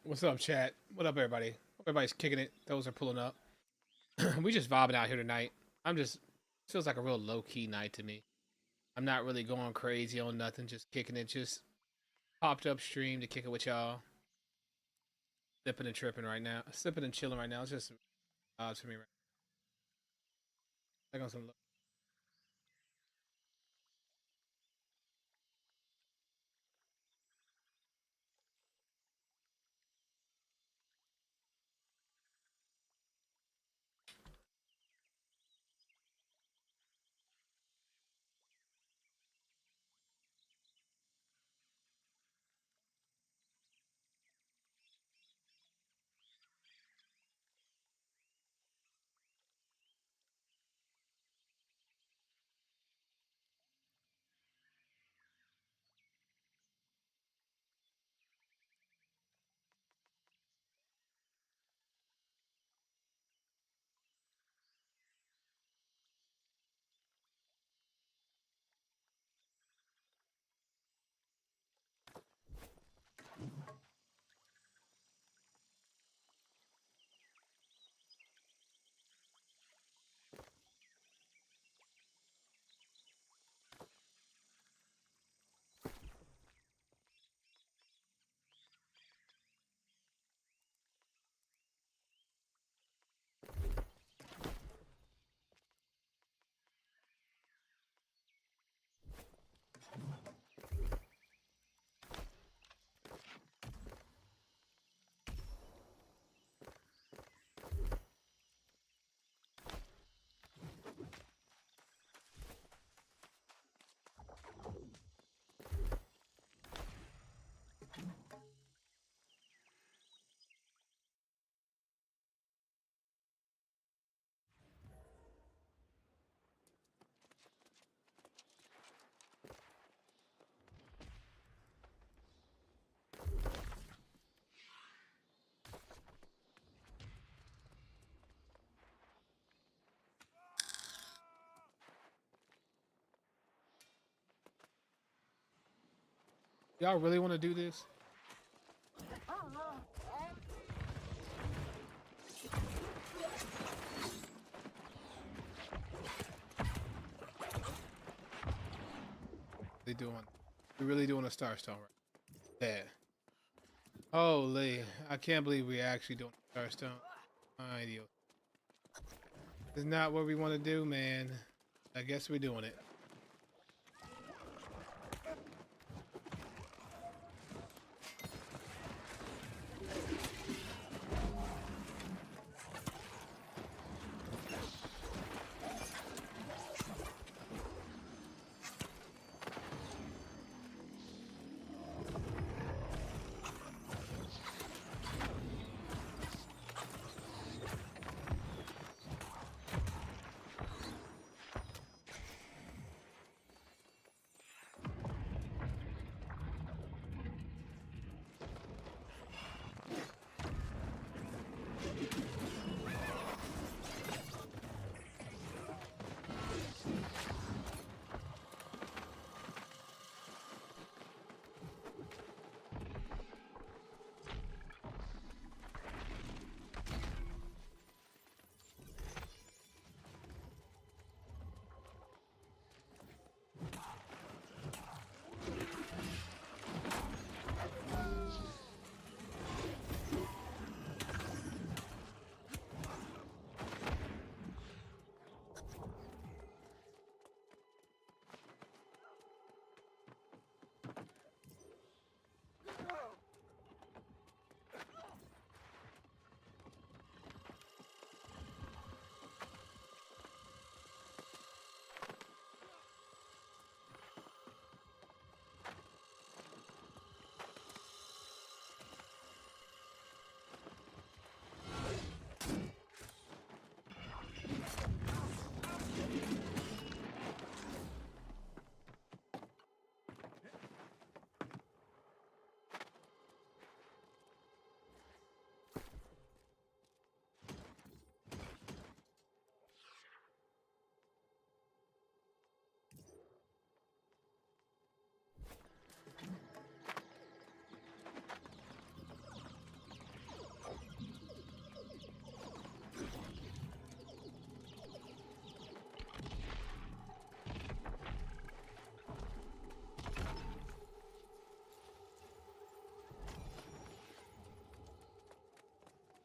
What's up, chat? What up, everybody? Hope everybody's kicking it. Those are pulling up. We just vibing out here tonight. I'm just feels like a real low key night to me. I'm not really going crazy on nothing. Just kicking it. Just popped up stream to kick it with y'all. Sipping and tripping right now. Sipping and chilling right now. It's just vibes for me right now. Like on some. Y'all really want to do this? They doing? We really doing a Star Stone right? Yeah. Holy! I can't believe we actually doing a Star Stone. Ideal. It's not what we want to do, man. I guess we're doing it.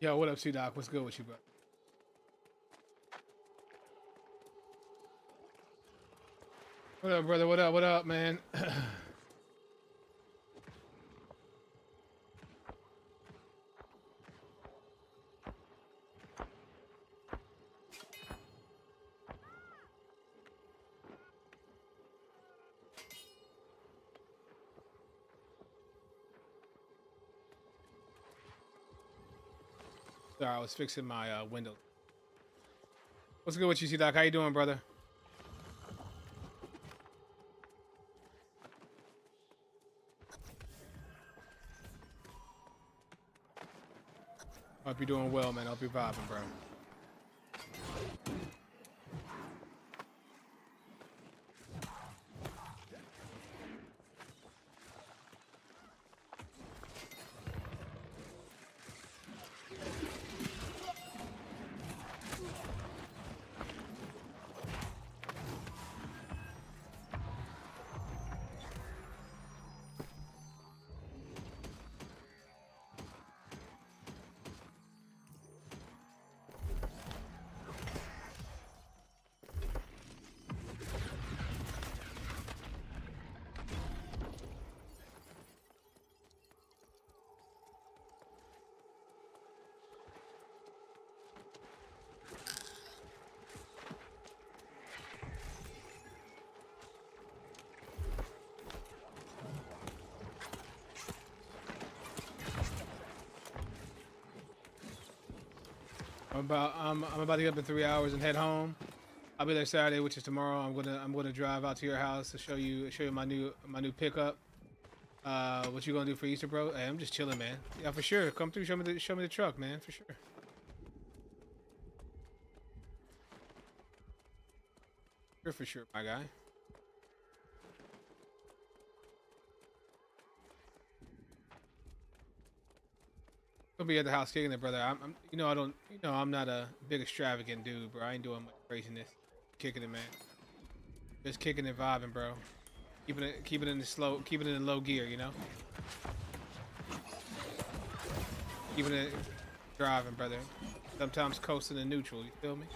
Yo, what up, C Doc? What's good with you, bro? What up, brother? What up? What up, man? Sorry, I was fixing my window. What's good with you, C Doc? How you doing, brother? Hope you're doing well, man. Hope you're vibing, bro. I'm about to get up in 3 hours and head home. I'll be there Saturday, which is tomorrow. I'm gonna drive out to your house to show you my new pickup. What you gonna do for Easter, bro? Hey, I'm just chilling, man. Yeah, for sure. Come through, show me the truck, man, for sure. For sure, my guy. I'll be at the house kicking it, brother. I'm not a big extravagant dude, bro. I ain't doing much craziness. Kicking it, man. Just kicking it, vibing, bro. Keep it in the low gear, you know. Keeping it driving, brother. Sometimes coasting in neutral. You feel me?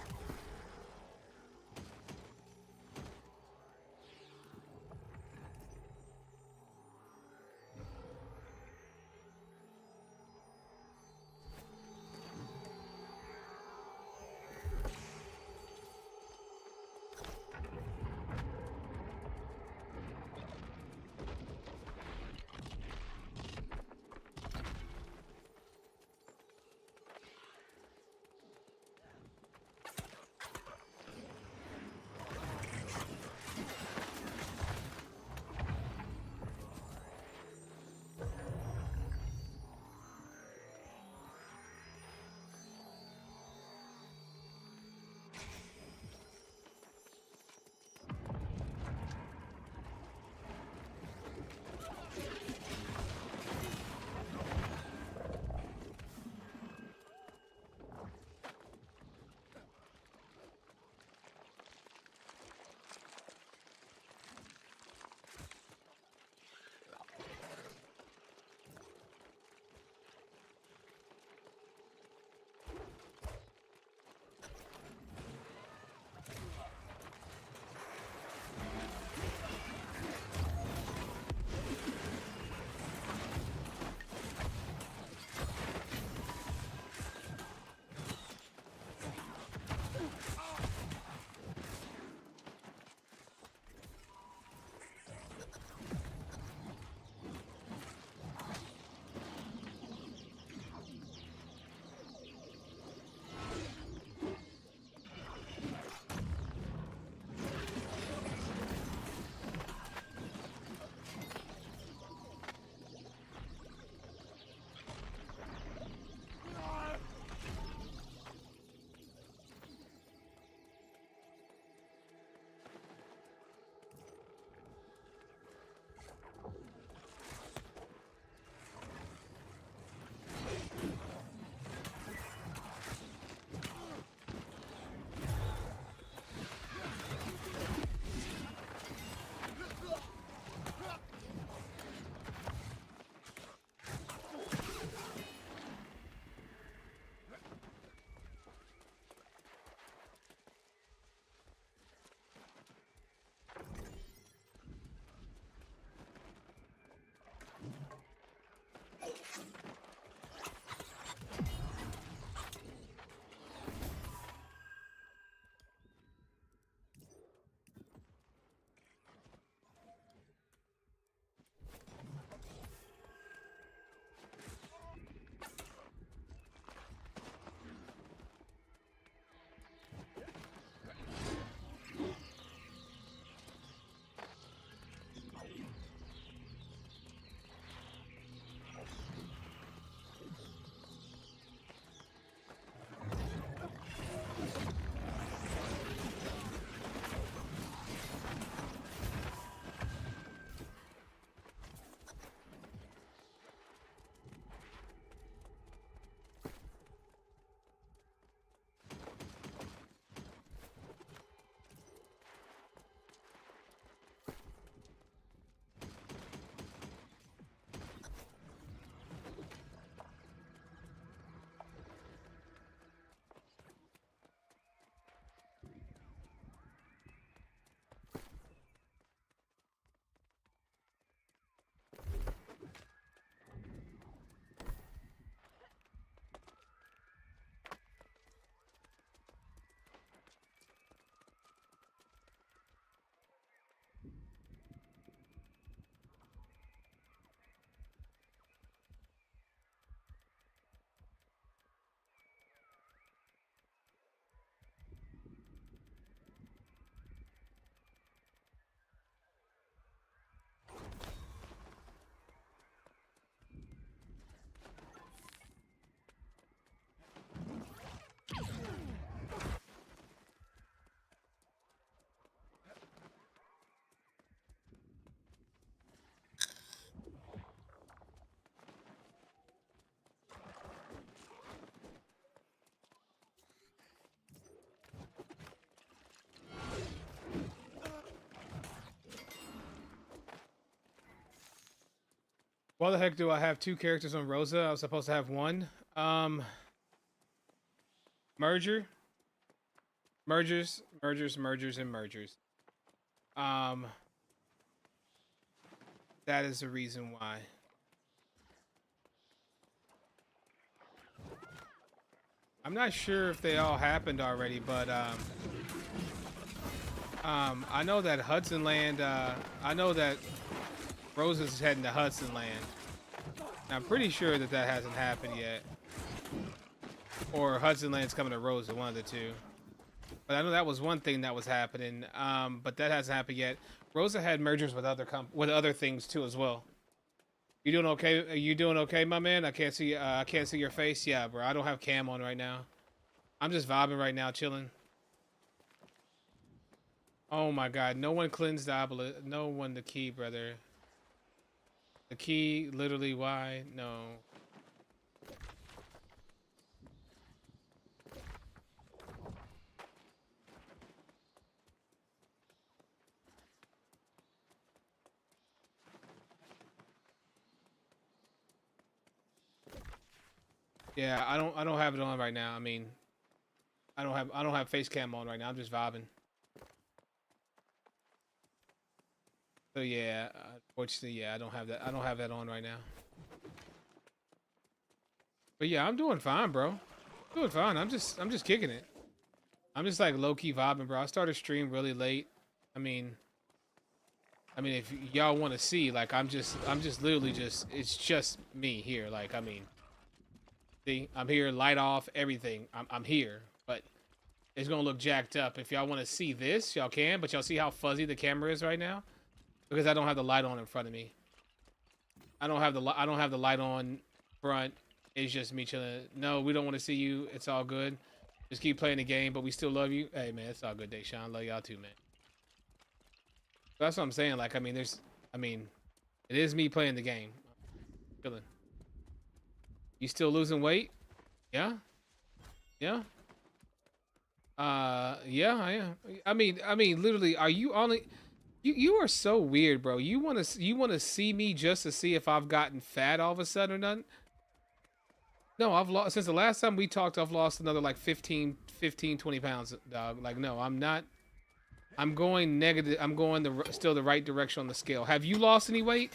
Why the heck do I have two characters on Rosa? I was supposed to have one. Merger, mergers, and mergers. Um, that is the reason why. I'm not sure if they all happened already, but I know that Hudson Land. I know that Rosa's heading to Hudson Land. I'm pretty sure that that hasn't happened yet, or Hudson Land's coming to Rosa, one of the two. But I know that was one thing that was happening. But that hasn't happened yet. Rosa had mergers with other things too as well. You doing okay? Are you doing okay, my man? I can't see. I can't see your face. Yeah, bro. I don't have cam on right now. I'm just vibing right now, chilling. Oh my God! No one cleansed the obelisk. No one the key, brother. The key, literally. Why? No. Yeah, I don't have it on right now. I mean, I don't have face cam on right now. I'm just vibing. So yeah, unfortunately, yeah, I don't have that. I don't have that on right now. But yeah, I'm doing fine, bro. Doing fine. I'm just kicking it. I'm just like low key vibing, bro. I started stream really late. I mean, if y'all want to see, like, I'm just literally just, it's just me here. Like, I mean, see, I'm here, light off, everything. I'm here, but it's gonna look jacked up. If y'all want to see this, y'all can. But y'all see how fuzzy the camera is right now because I don't have the light on in front of me. I don't have the light on front. It's just me chilling. No, we don't want to see you. It's all good. Just keep playing the game, but we still love you. Hey man, it's all good, Deshaun. Love y'all too, man. That's what I'm saying. Like, I mean, it is me playing the game. Chilling. You still losing weight? Yeah. Yeah. Yeah, I am. I mean, literally, are you only? You are so weird, bro. You wanna see me just to see if I've gotten fat all of a sudden or nothing? No, I've lost since the last time we talked. I've lost another like 20 pounds, dog. Like, no, I'm not. I'm going negative. I'm going still the right direction on the scale. Have you lost any weight?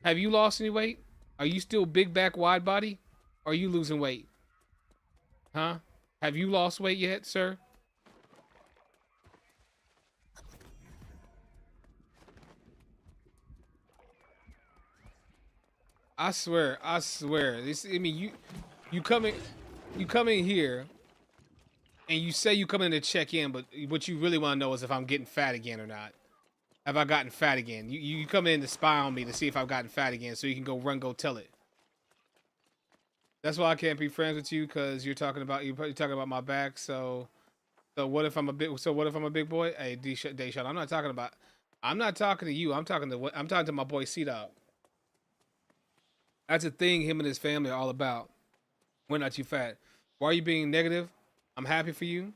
Have you lost any weight? Are you still big back, wide body? Or are you losing weight? Huh? Have you lost weight yet, sir? I swear, I swear. This, I mean, you come in, you come in here, and you say you come in to check in, but what you really want to know is if I'm getting fat again or not. Have I gotten fat again? You come in to spy on me to see if I've gotten fat again, so you can go tell it. That's why I can't be friends with you because you're talking about my back. So what if I'm a big boy? Hey, Deshaun, I'm not talking to you. I'm talking to my boy C Dog. That's a thing him and his family are all about. We're not too fat. Why are you being negative? I'm happy for you.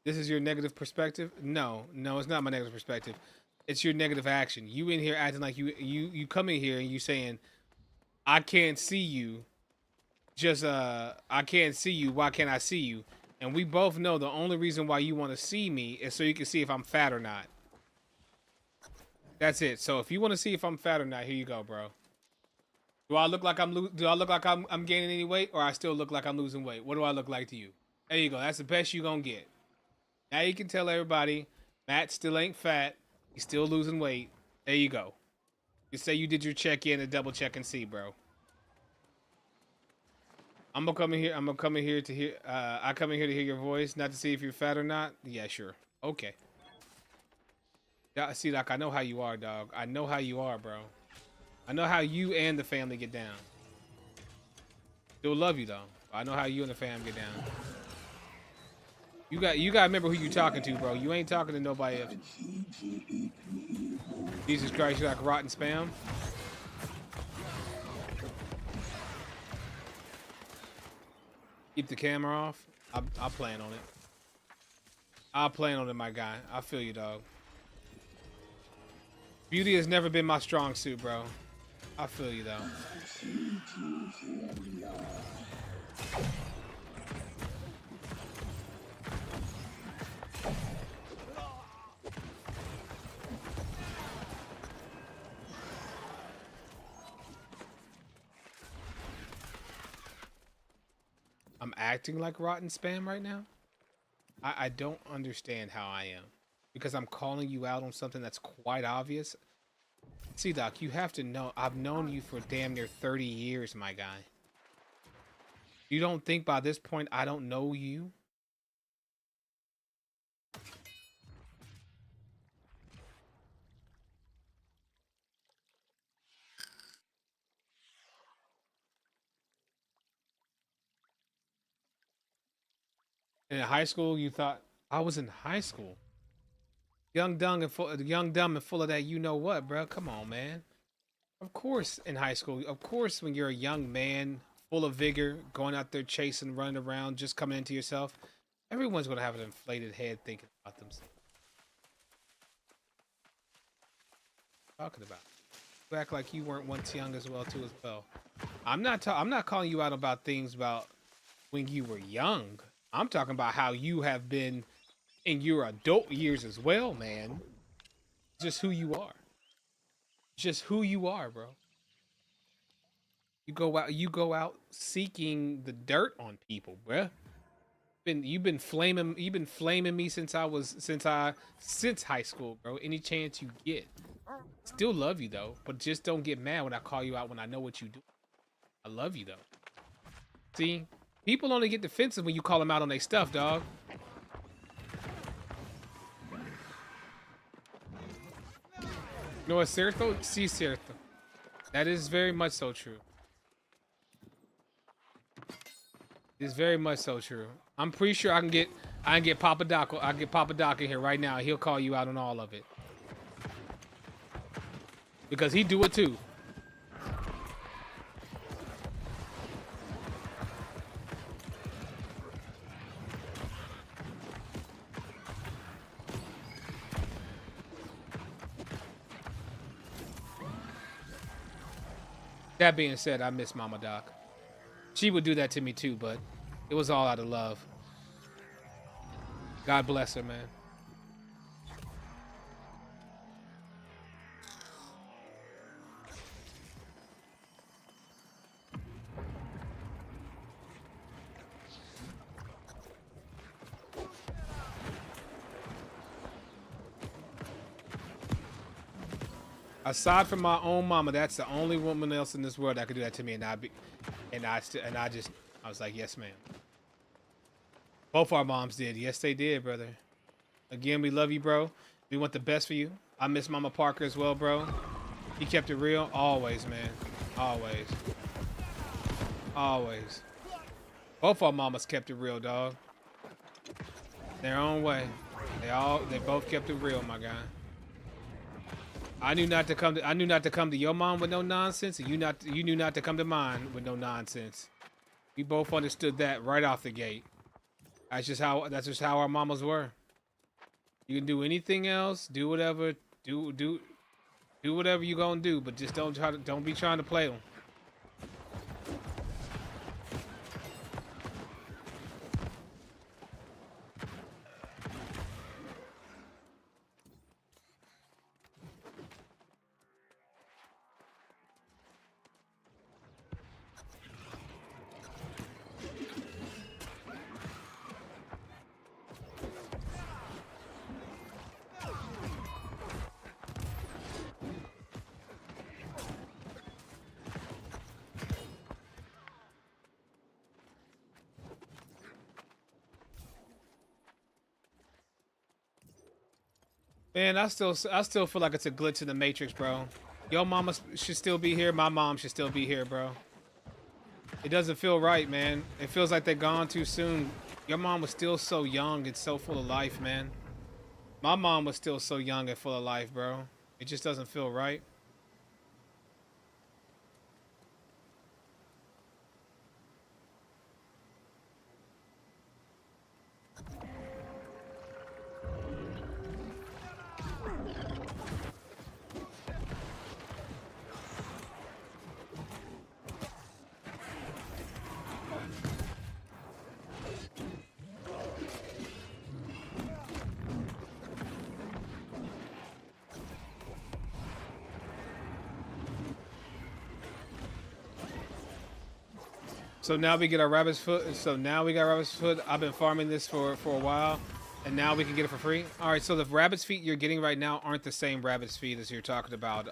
This is your negative perspective? No, it's not my negative perspective. It's your negative action. You in here acting like you come in here and you saying, I can't see you. Just I can't see you. Why can't I see you? And we both know the only reason why you want to see me is so you can see if I'm fat or not. That's it. So if you want to see if I'm fat or not, here you go, bro. Do I look like I'm gaining any weight, or I still look like I'm losing weight? What do I look like to you? There you go. That's the best you gonna get. Now you can tell everybody, Matt still ain't fat. He's still losing weight. There you go. You say you did your check in and double check and see, bro. I'm gonna come in here. To hear. I come in here to hear your voice, not to see if you're fat or not. Yeah, sure. Okay. See, like, I know how you are, dog. I know how you are, bro. I know how you and the family get down. Still love you though. I know how you and the fam get down. You got to remember who you talking to, bro. You ain't talking to nobody else. Jesus Christ, you like rotten spam. Keep the camera off. I'll plan on it. I'll plan on it, my guy. I feel you, dog. Beauty has never been my strong suit, bro. I feel you though. I'm acting like rotten spam right now. I don't understand how I am. Because I'm calling you out on something that's quite obvious. See, Doc, you have to know, I've known you for damn near 30 years, my guy. You don't think by this point I don't know you? In high school, you thought I was in high school. Young, dumb, and full of that. You know what, bro? Come on, man. Of course, in high school. Of course, when you're a young man, full of vigor, going out there chasing, running around, just coming into yourself, everyone's gonna have an inflated head thinking about themselves. Talking about. You act like you weren't once young as well too as well. I'm not calling you out about things about when you were young. I'm talking about how you have been in your adult years as well, man. Just who you are. Just who you are, bro. You go out seeking the dirt on people, bruh. You've been flaming me since high school, bro. Any chance you get. Still love you though, but just don't get mad when I call you out when I know what you do. I love you though. See? People only get defensive when you call them out on their stuff, dog. You know what, cierto? Sí, cierto. That is very much so true. It's very much so true. I'm pretty sure I can get Papa Doc. I can get Papa Doc in here right now. He'll call you out on all of it. Because he do it too. That being said, I miss Mama Doc. She would do that to me too, but it was all out of love. God bless her, man. Aside from my own mama, that's the only woman else in this world that could do that to me, and I was like, yes, ma'am. Both our moms did. Yes, they did, brother. Again, we love you, bro. We want the best for you. I miss Mama Parker as well, bro. He kept it real, always, man. Always, always. Both our mamas kept it real, dog. Their own way. They both kept it real, my guy. I knew not to come to your mom with no nonsense, and you knew not to come to mine with no nonsense. We both understood that right off the gate. That's just how our mamas were. You can do anything else, do whatever, do whatever you gonna do, but just don't be trying to play them. Man, I still feel like it's a glitch in the Matrix, bro. Your mama should still be here. My mom should still be here, bro. It doesn't feel right, man. It feels like they're gone too soon. Your mom was still so young and so full of life, man. My mom was still so young and full of life, bro. It just doesn't feel right. So now we get our rabbit's foot. So now we got rabbit's foot. I've been farming this for a while, and now we can get it for free. All right. So the rabbit's feet you're getting right now aren't the same rabbit's feet as you're talking about.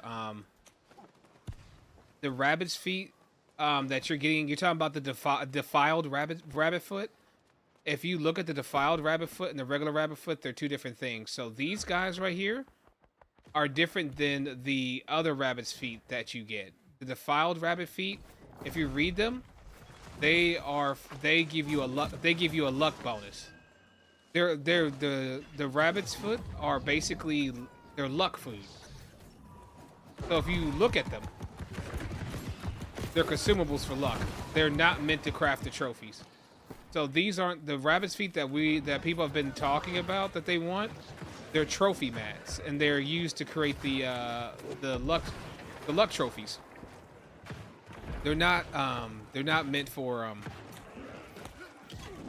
The rabbit's feet that you're getting, you're talking about the defiled rabbit foot. If you look at the defiled rabbit foot and the regular rabbit foot, they're two different things. So these guys right here are different than the other rabbit's feet that you get. The defiled rabbit feet, if you read them, they give you a luck bonus. The rabbit's foot are basically they're luck food. So if you look at them, they're consumables for luck. They're not meant to craft the trophies. So these aren't the rabbit's feet that people have been talking about that they want. They're trophy mats, and they're used to create the luck trophies. They're not meant for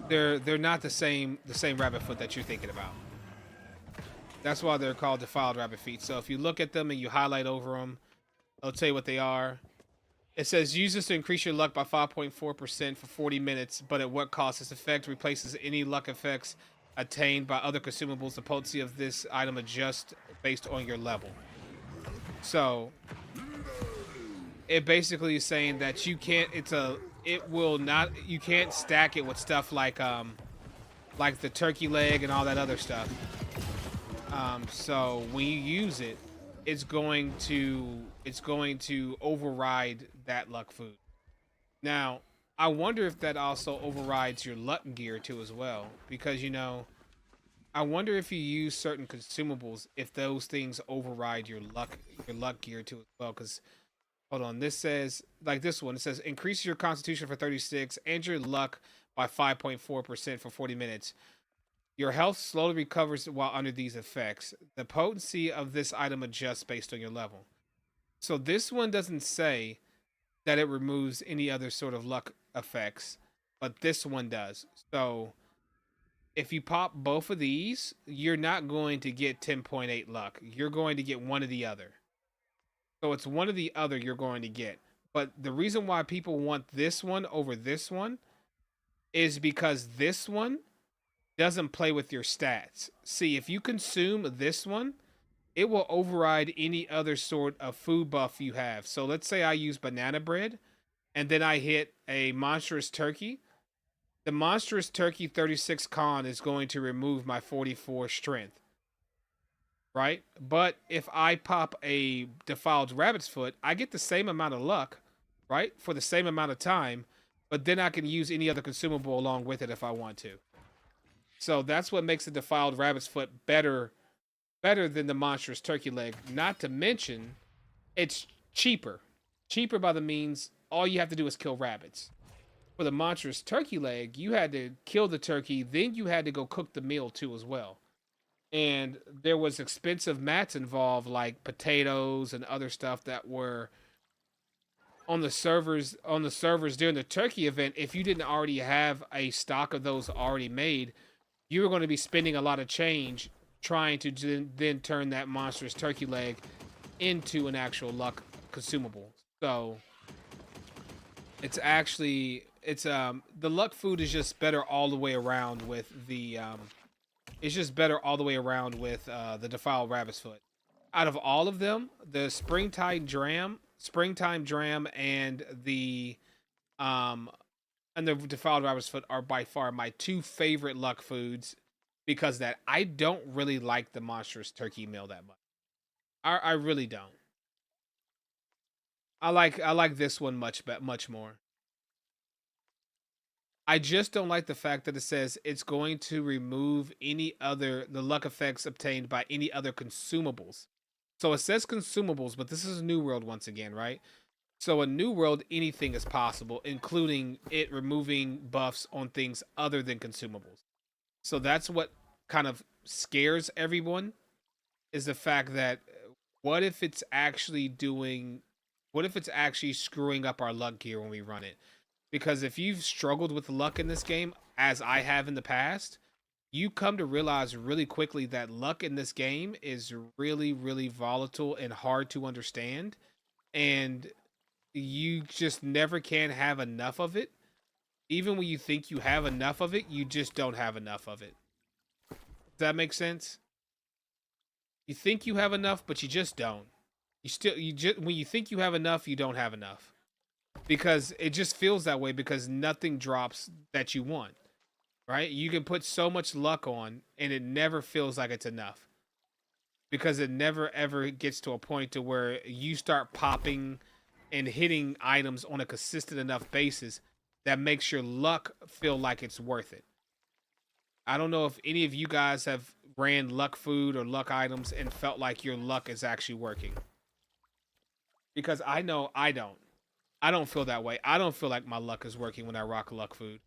they're not the same rabbit foot that you're thinking about. That's why they're called defiled rabbit feet. So if you look at them and you highlight over them, I'll tell you what they are. It says use this to increase your luck by 5.4% for 40 minutes, but at what cost? This effect replaces any luck effects attained by other consumables. The potency of this item adjusts based on your level. So it basically is saying that you can't. You can't stack it with stuff like the turkey leg and all that other stuff. So when you use it, it's going to override that luck food. Now, I wonder if that also overrides your luck gear too as well, because I wonder if you use certain consumables if those things override your luck gear too as well. Because hold on, this says like this one. It says increase your constitution for 36 and your luck by 5.4% for 40 minutes. Your health slowly recovers while under these effects. The potency of this item adjusts based on your level. So this one doesn't say that it removes any other sort of luck effects, but this one does. So if you pop both of these, you're not going to get 10.8 luck. You're going to get one or the other. So it's one or the other you're going to get. But the reason why people want this one over this one is because this one doesn't play with your stats. See, if you consume this one, it will override any other sort of food buff you have. So let's say I use banana bread and then I hit a monstrous turkey. The monstrous turkey 36 con is going to remove my 44 strength. Right? But if I pop a defiled rabbit's foot, I get the same amount of luck, right? For the same amount of time, but then I can use any other consumable along with it if I want to. So that's what makes the defiled rabbit's foot better than the monstrous turkey leg. Not to mention, it's cheaper. Cheaper by the means all you have to do is kill rabbits. For the monstrous turkey leg, you had to kill the turkey, then you had to go cook the meal too as well. And there was expensive mats involved, like potatoes and other stuff that were on the servers during the turkey event. If you didn't already have a stock of those already made, you were going to be spending a lot of change trying to then turn that monstrous turkey leg into an actual luck consumable. So it's actually the luck food is just better all the way around with the the defiled rabbit's foot. Out of all of them, the springtime dram, and the defiled rabbit's foot are by far my two favorite luck foods, because that I don't really like the monstrous turkey meal that much. I really don't. I like this one much more. I just don't like the fact that it says it's going to remove the luck effects obtained by any other consumables. So it says consumables, but this is a new world once again, right? So a new world, anything is possible, including it removing buffs on things other than consumables. So that's what kind of scares everyone, is the fact that what if it's actually screwing up our luck gear when we run it? Because if you've struggled with luck in this game, as I have in the past, you come to realize really quickly that luck in this game is really, really volatile and hard to understand. And you just never can have enough of it. Even when you think you have enough of it, you just don't have enough of it. Does that make sense? You think you have enough, but you just don't. You just when you think you have enough, you don't have enough. Because it just feels that way because nothing drops that you want. Right? You can put so much luck on and it never feels like it's enough. Because it never ever gets to a point to where you start popping and hitting items on a consistent enough basis that makes your luck feel like it's worth it. I don't know if any of you guys have ran luck food or luck items and felt like your luck is actually working. Because I know I don't. I don't feel that way. I don't feel like my luck is working when I rock luck food.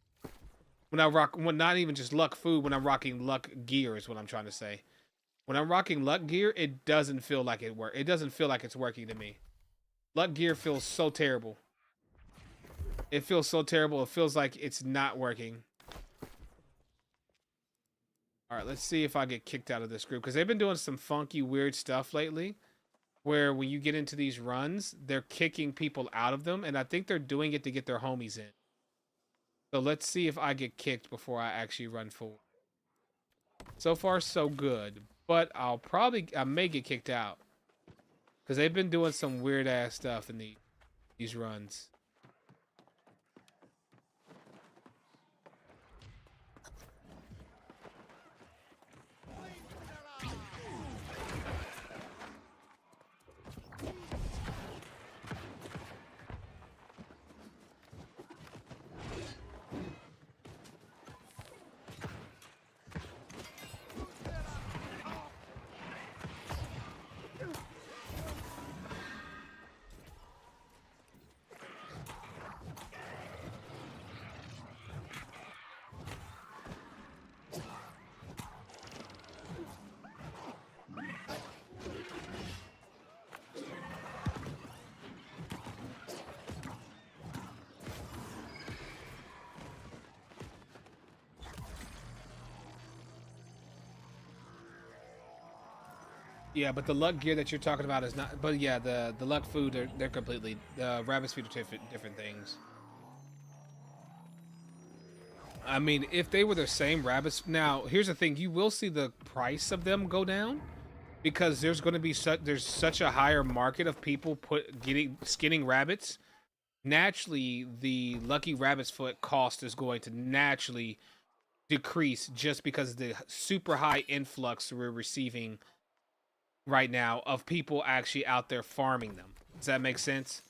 When not even just luck food, when I'm rocking luck gear is what I'm trying to say. When I'm rocking luck gear, it doesn't feel like it work. It doesn't feel like it's working to me. Luck gear feels so terrible. It feels so terrible. It feels like it's not working. All right, let's see if I get kicked out of this group because they've been doing some funky, weird stuff lately. Where when you get into these runs, they're kicking people out of them, and I think they're doing it to get their homies in. So let's see if I get kicked before I actually run forward. So far, so good, but I may get kicked out because they've been doing some weird ass stuff in these runs. Yeah, but the luck gear that you're talking about is not. But yeah, the luck food they're completely the rabbit's food are different things. I mean, if they were the same rabbits, now here's the thing: you will see the price of them go down because there's going to be there's such a higher market of people skinning rabbits. Naturally, the lucky rabbit's foot cost is going to naturally decrease just because of the super high influx we're receiving right now of people actually out there farming them. Does that make sense?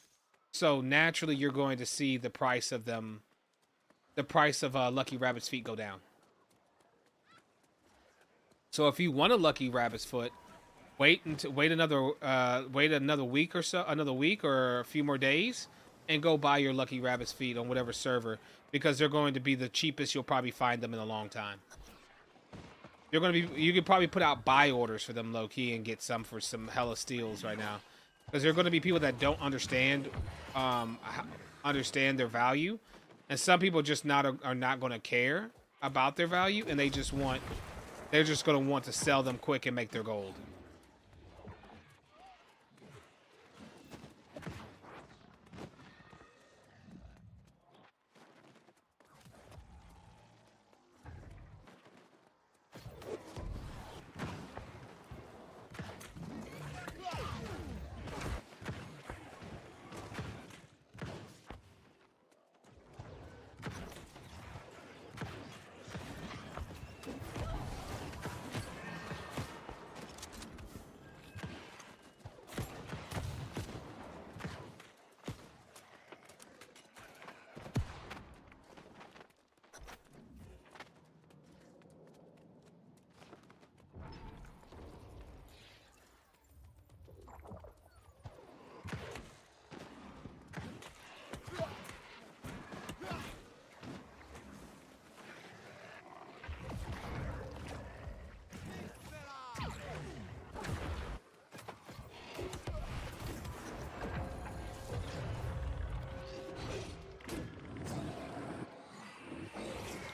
So naturally, you're going to see the price of them, the price of Lucky Rabbit's feet go down. So if you want a Lucky Rabbit's foot, wait another week or so, another week or a few more days, and go buy your Lucky Rabbit's feet on whatever server because they're going to be the cheapest you'll probably find them in a long time. You're gonna be. You could probably put out buy orders for them low key and get some for some hella steals right now, because there are going to be people that don't understand their value, and some people just are not going to care about their value, and they're just going to want to sell them quick and make their gold.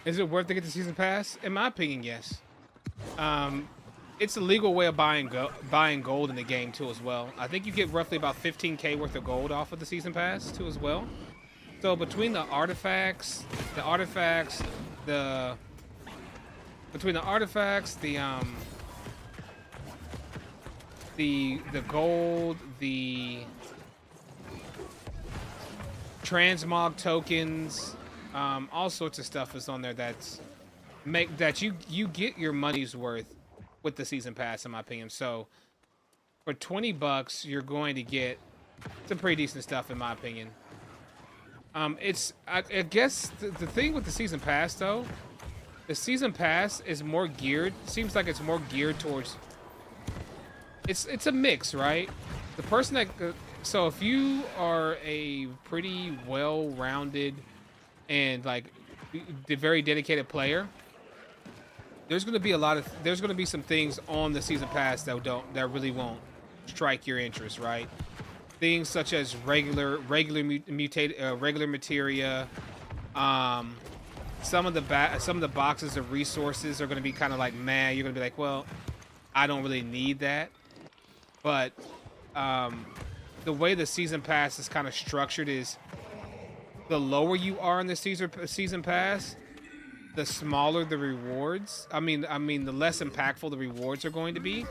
Is it worth to get the season pass? In my opinion, yes. It's a legal way of buying gold in the game too as well. I think you get roughly about 15k worth of gold off of the season pass too as well. So between the artifacts, the artifacts, the between the artifacts, the gold, the transmog tokens, all sorts of stuff is on there that's you get your money's worth with the season pass, in my opinion. So for $20, you're going to get some pretty decent stuff, in my opinion. I guess the thing with the season pass though, the season pass is more geared. Seems like it's more geared towards. It's a mix, right? The person that so if you are a pretty well-rounded and like very dedicated player, there's going to be there's going to be some things on the season pass that really won't strike your interest, right? Things such as regular materia. Some of the boxes of resources are going to be kind of like, man, you're going to be like, well, I don't really need that. But the way the season pass is kind of structured is the lower you are in the season pass, the smaller the rewards. I mean, the less impactful the rewards are going to be.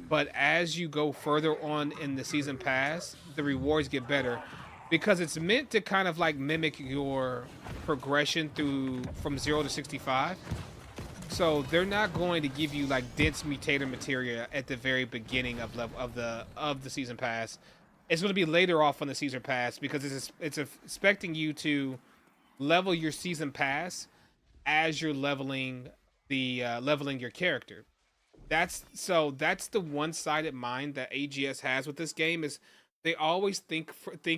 But as you go further on in the season pass, the rewards get better because it's meant to kind of like mimic your progression from 0 to 65. So they're not going to give you like dense mutator materia at the very beginning of the season pass. It's going to be later off on the season pass because it's expecting you to level your season pass as you're leveling your character. That's the one-sided mind that AGS has with this game is they always think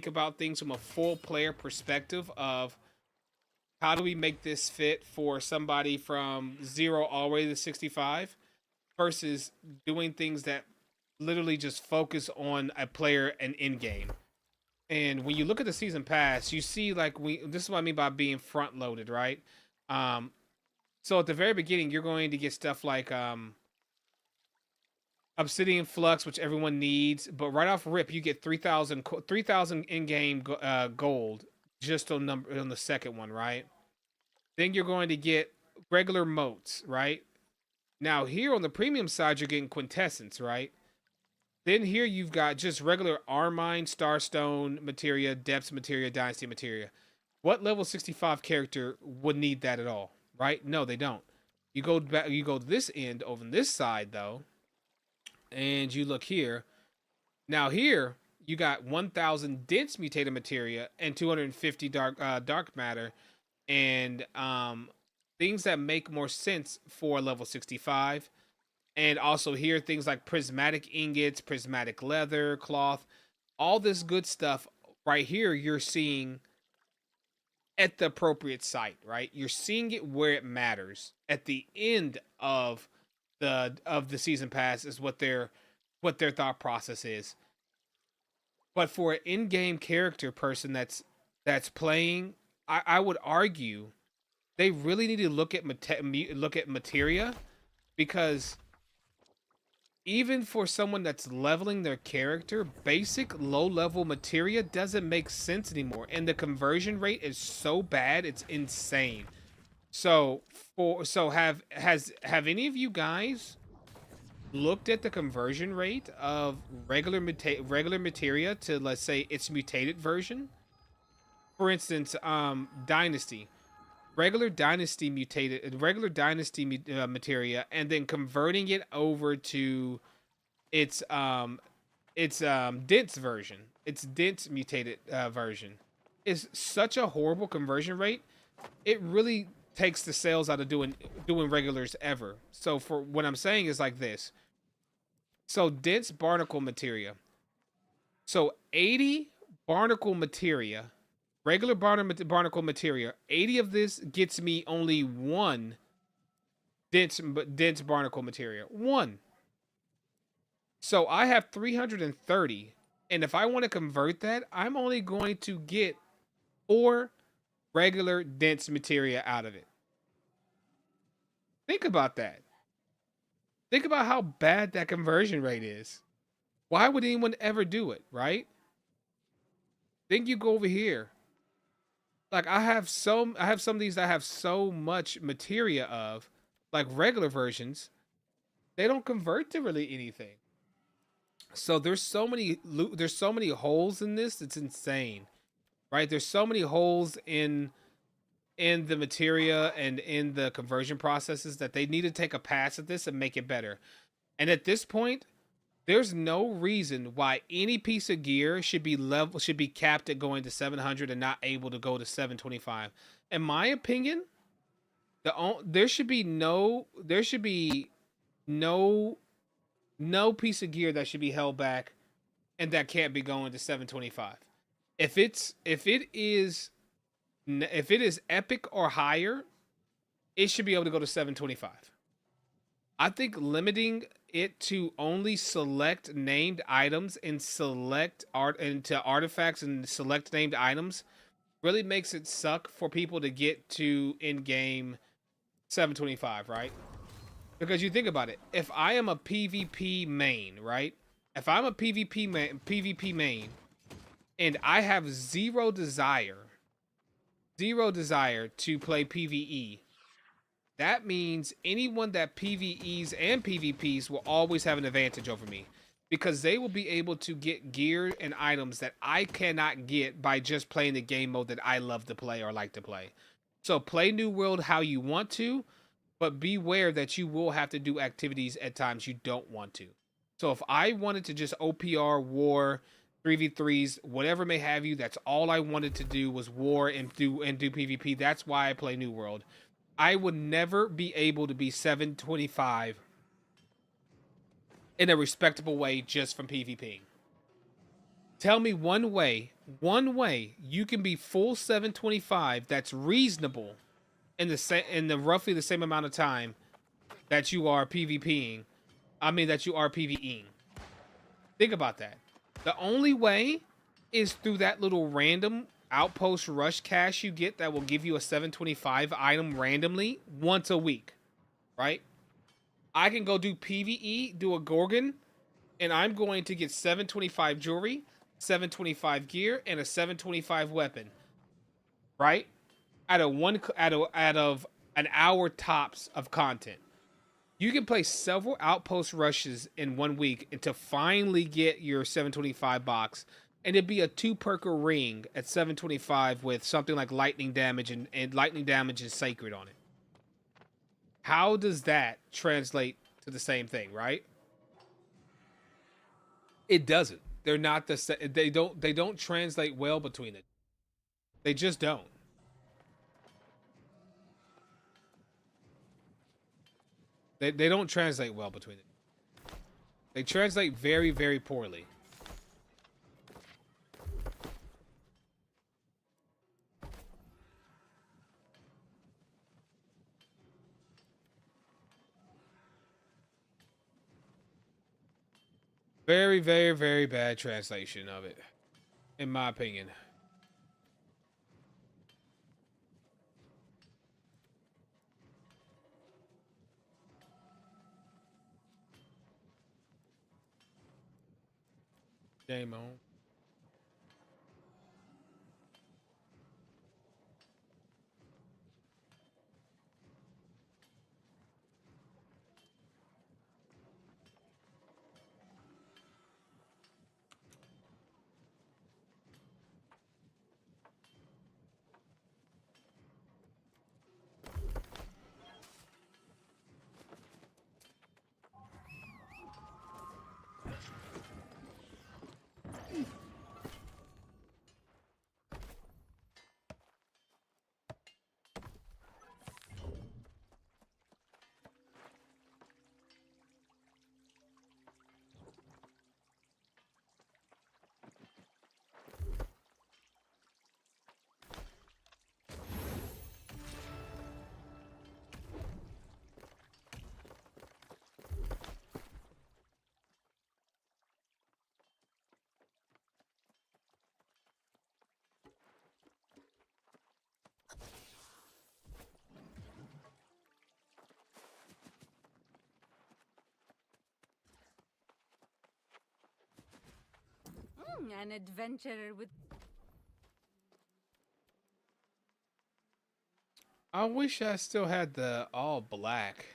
about things from a full player perspective of how do we make this fit for somebody from 0 all the way to 65 versus doing things that literally just focus on a player and in-game. And when you look at the season pass, you see like this is what I mean by being front loaded, right? So at the very beginning, you're going to get stuff like Obsidian Flux, which everyone needs, but right off rip, you get 3,000 in-game gold just on the second one, right? Then you're going to get regular motes, right? Now here on the premium side, you're getting quintessence, right? Then here you've got just regular Armine, Starstone materia, Depths materia, Dynasty materia. What level 65 character would need that at all, right? No, they don't. You go to this end over on this side though, and you look here. Now here you got 1,000 dense mutated materia and 250 dark matter, and things that make more sense for level 65. And also here things like prismatic ingots, prismatic leather, cloth, all this good stuff right here you're seeing at the appropriate site, right? You're seeing it where it matters. At the end of the season pass is what their thought process is. But for an in-game character person that's playing, I would argue they really need to look at materia, because even for someone that's leveling their character, basic low-level materia doesn't make sense anymore, and the conversion rate is so bad, it's insane. So have any of you guys looked at the conversion rate of regular materia to, let's say, its mutated version? For instance, Dynasty. Regular Dynasty materia, and then converting it over to its dense version, its dense mutated version, is such a horrible conversion rate. It really takes the sales out of doing regulars ever. So for what I'm saying is like this. So dense barnacle materia. So 80 barnacle materia. Regular barnacle materia, 80 of this gets me only one dense barnacle materia. One. So I have 330, and if I want to convert that, I'm only going to get 4 regular dense materia out of it. Think about that. Think about how bad that conversion rate is. Why would anyone ever do it, right? Then you go over here. Like I have some of these that I have so much materia of, like regular versions, they don't convert to really anything. So there's so many holes in this. It's insane, right? There's so many holes in the materia and in the conversion processes that they need to take a pass at this and make it better. And at this point, there's no reason why any piece of gear should be capped at going to 700 and not able to go to 725. In my opinion, there should be no no piece of gear that should be held back and that can't be going to 725. If it is epic or higher, it should be able to go to 725. I think limiting it to only select named items and select art into artifacts and select named items really makes it suck for people to get to in game 725, right? Because you think about it, if I am a PvP main, right? If I'm a PvP main, and I have zero desire to play PvE, that means anyone that PvEs and PvPs will always have an advantage over me because they will be able to get gear and items that I cannot get by just playing the game mode that I love to play or like to play. So play New World how you want to, but beware that you will have to do activities at times you don't want to. So if I wanted to just OPR war 3v3s, whatever may have you, that's all I wanted to do was war and do PvP. That's why I play New World. I would never be able to be 725 in a respectable way just from PvP. Tell me one way you can be full 725 that's reasonable in the roughly the same amount of time that you are PvPing. I mean that you are PvEing. Think about that. The only way is through that little random outpost rush cache you get that will give you a 725 item randomly once a week, right? I can go do PvE, do a Gorgon, and I'm going to get 725 jewelry, 725 gear, and a 725 weapon, right? Out of an hour tops of content. You can play several outpost rushes in 1 week and to finally get your 725 box. And it'd be a two perker ring at 725 with something like lightning damage and lightning damage is sacred on it. How does that translate to the same thing, right? It doesn't. They're not the they don't translate well between it. They just don't. They don't translate well between it. They translate very, very poorly. Very, very, very bad translation of it, in my opinion. Game on. An adventurer with I wish I still had the all black.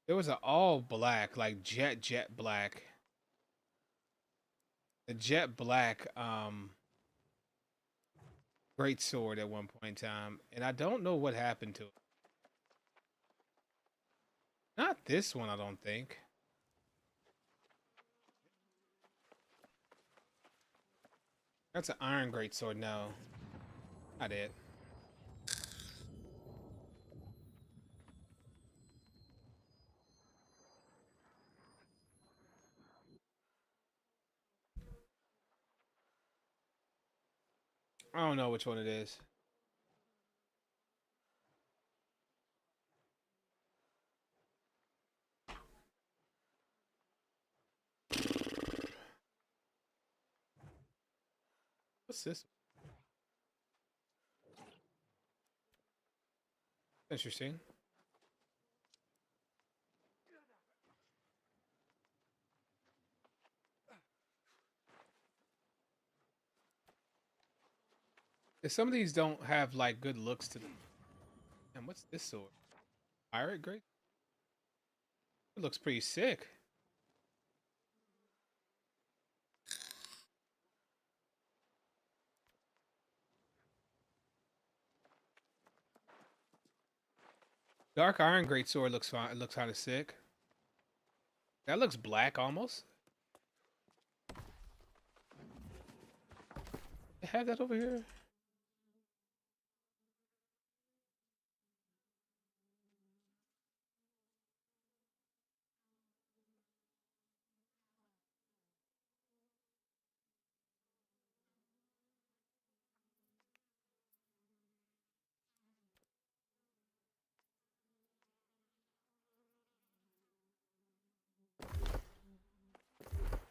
There was an all black, like jet black. The jet black great sword at one point in time, and I don't know what happened to it. Not this one, I don't think. That's an iron great sword. No, not it. I don't know which one it is. What's this? Interesting. Some of these don't have like good looks to them. And what's this sword? Pirate great. It looks pretty sick. Dark iron great sword looks fine. It looks kind of sick. That looks black almost. They have that over here.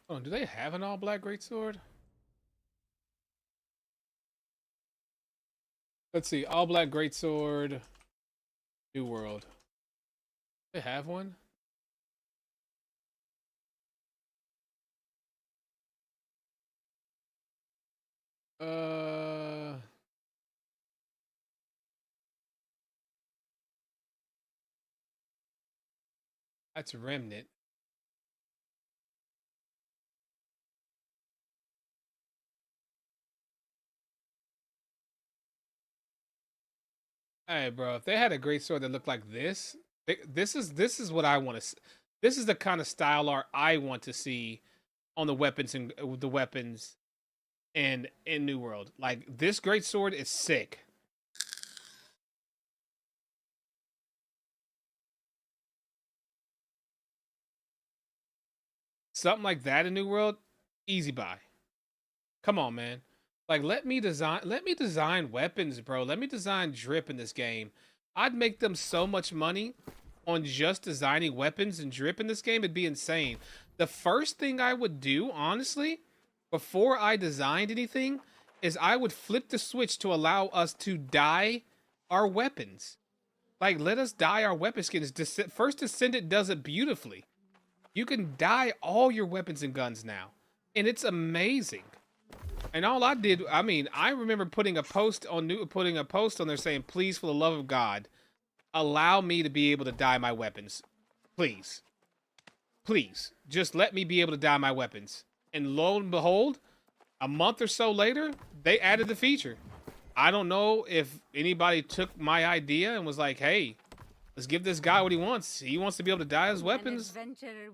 Oh, do they have an all black greatsword? Let's see. All black greatsword. New World. They have one? Uh that's Remnant. Hey, bro, if they had a great sword that looked like this, this is what I want to. This is the kind of style art I want to see on the weapons and the weapons and in New World. Like this great sword is sick. Something like that in New World, easy buy. Come on, man. Like let me design weapons, bro. Let me design drip in this game. I'd make them so much money on just designing weapons and drip in this game. It'd be insane. The first thing I would do, honestly, before I designed anything, is I would flip the switch to allow us to dye our weapons. Like, let us dye our weapon skins. First Descendant does it beautifully. You can dye all your weapons and guns now, and it's amazing. And all I did, I mean, I remember putting a post on there saying, "Please, for the love of God, allow me to be able to dye my weapons. Please, please, just let me be able to dye my weapons." And lo and behold, a month or so later, they added the feature. I don't know if anybody took my idea and was like, "Hey, let's give this guy what he wants. He wants to be able to dye his weapons.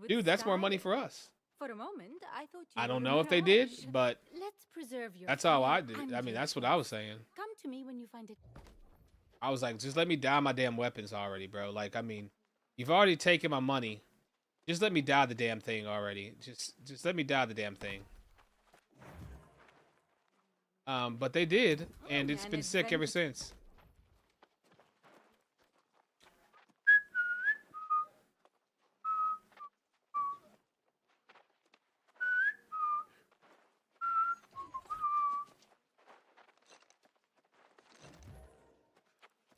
Dude, that's more money for us." For a moment, I thought you I don't were a know if they did, mirage. but Let's preserve your that's all I fire did. and I mean, your that's what I was taste. saying. Come to me when you find it. I was like, just let me dye my damn weapons already, bro. Like, I mean, you've already taken my money. Just let me dye the damn thing already. Just let me dye the damn thing. But they did, and it's An been sick ever adventure. since.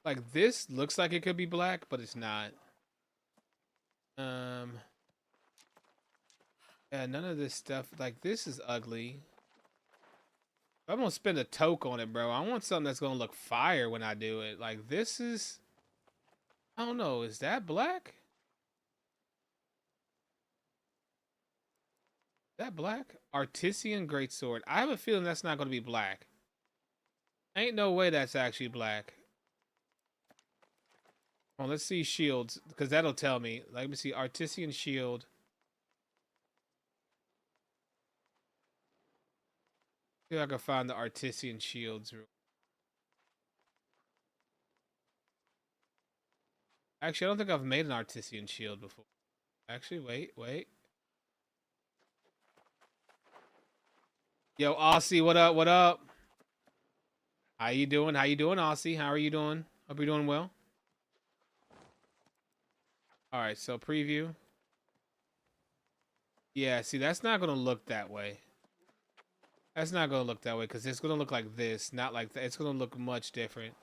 Like this looks like it could be black, but it's not. Um, yeah, none of this stuff. Like this is ugly. I'm gonna spend a toke on it, bro. I want something that's gonna look fire when I do it. Like this is, I don't know. Is that black? Is that black? Artisan greatsword. I have a feeling that's not gonna be black. Ain't no way that's actually black. Well, let's see shields, because that'll tell me. Let me see. Artisan shield. See if I can find the artisan shields. Actually, I don't think I've made an artisan shield before. Actually, wait. Yo, Aussie, what up? What up? How you doing? How you doing, Aussie? How are you doing? Hope you're doing well. All right, so preview. Yeah, see, that's not gonna look that way. That's not gonna look that way because it's gonna look like this, not like that. It's gonna look much different.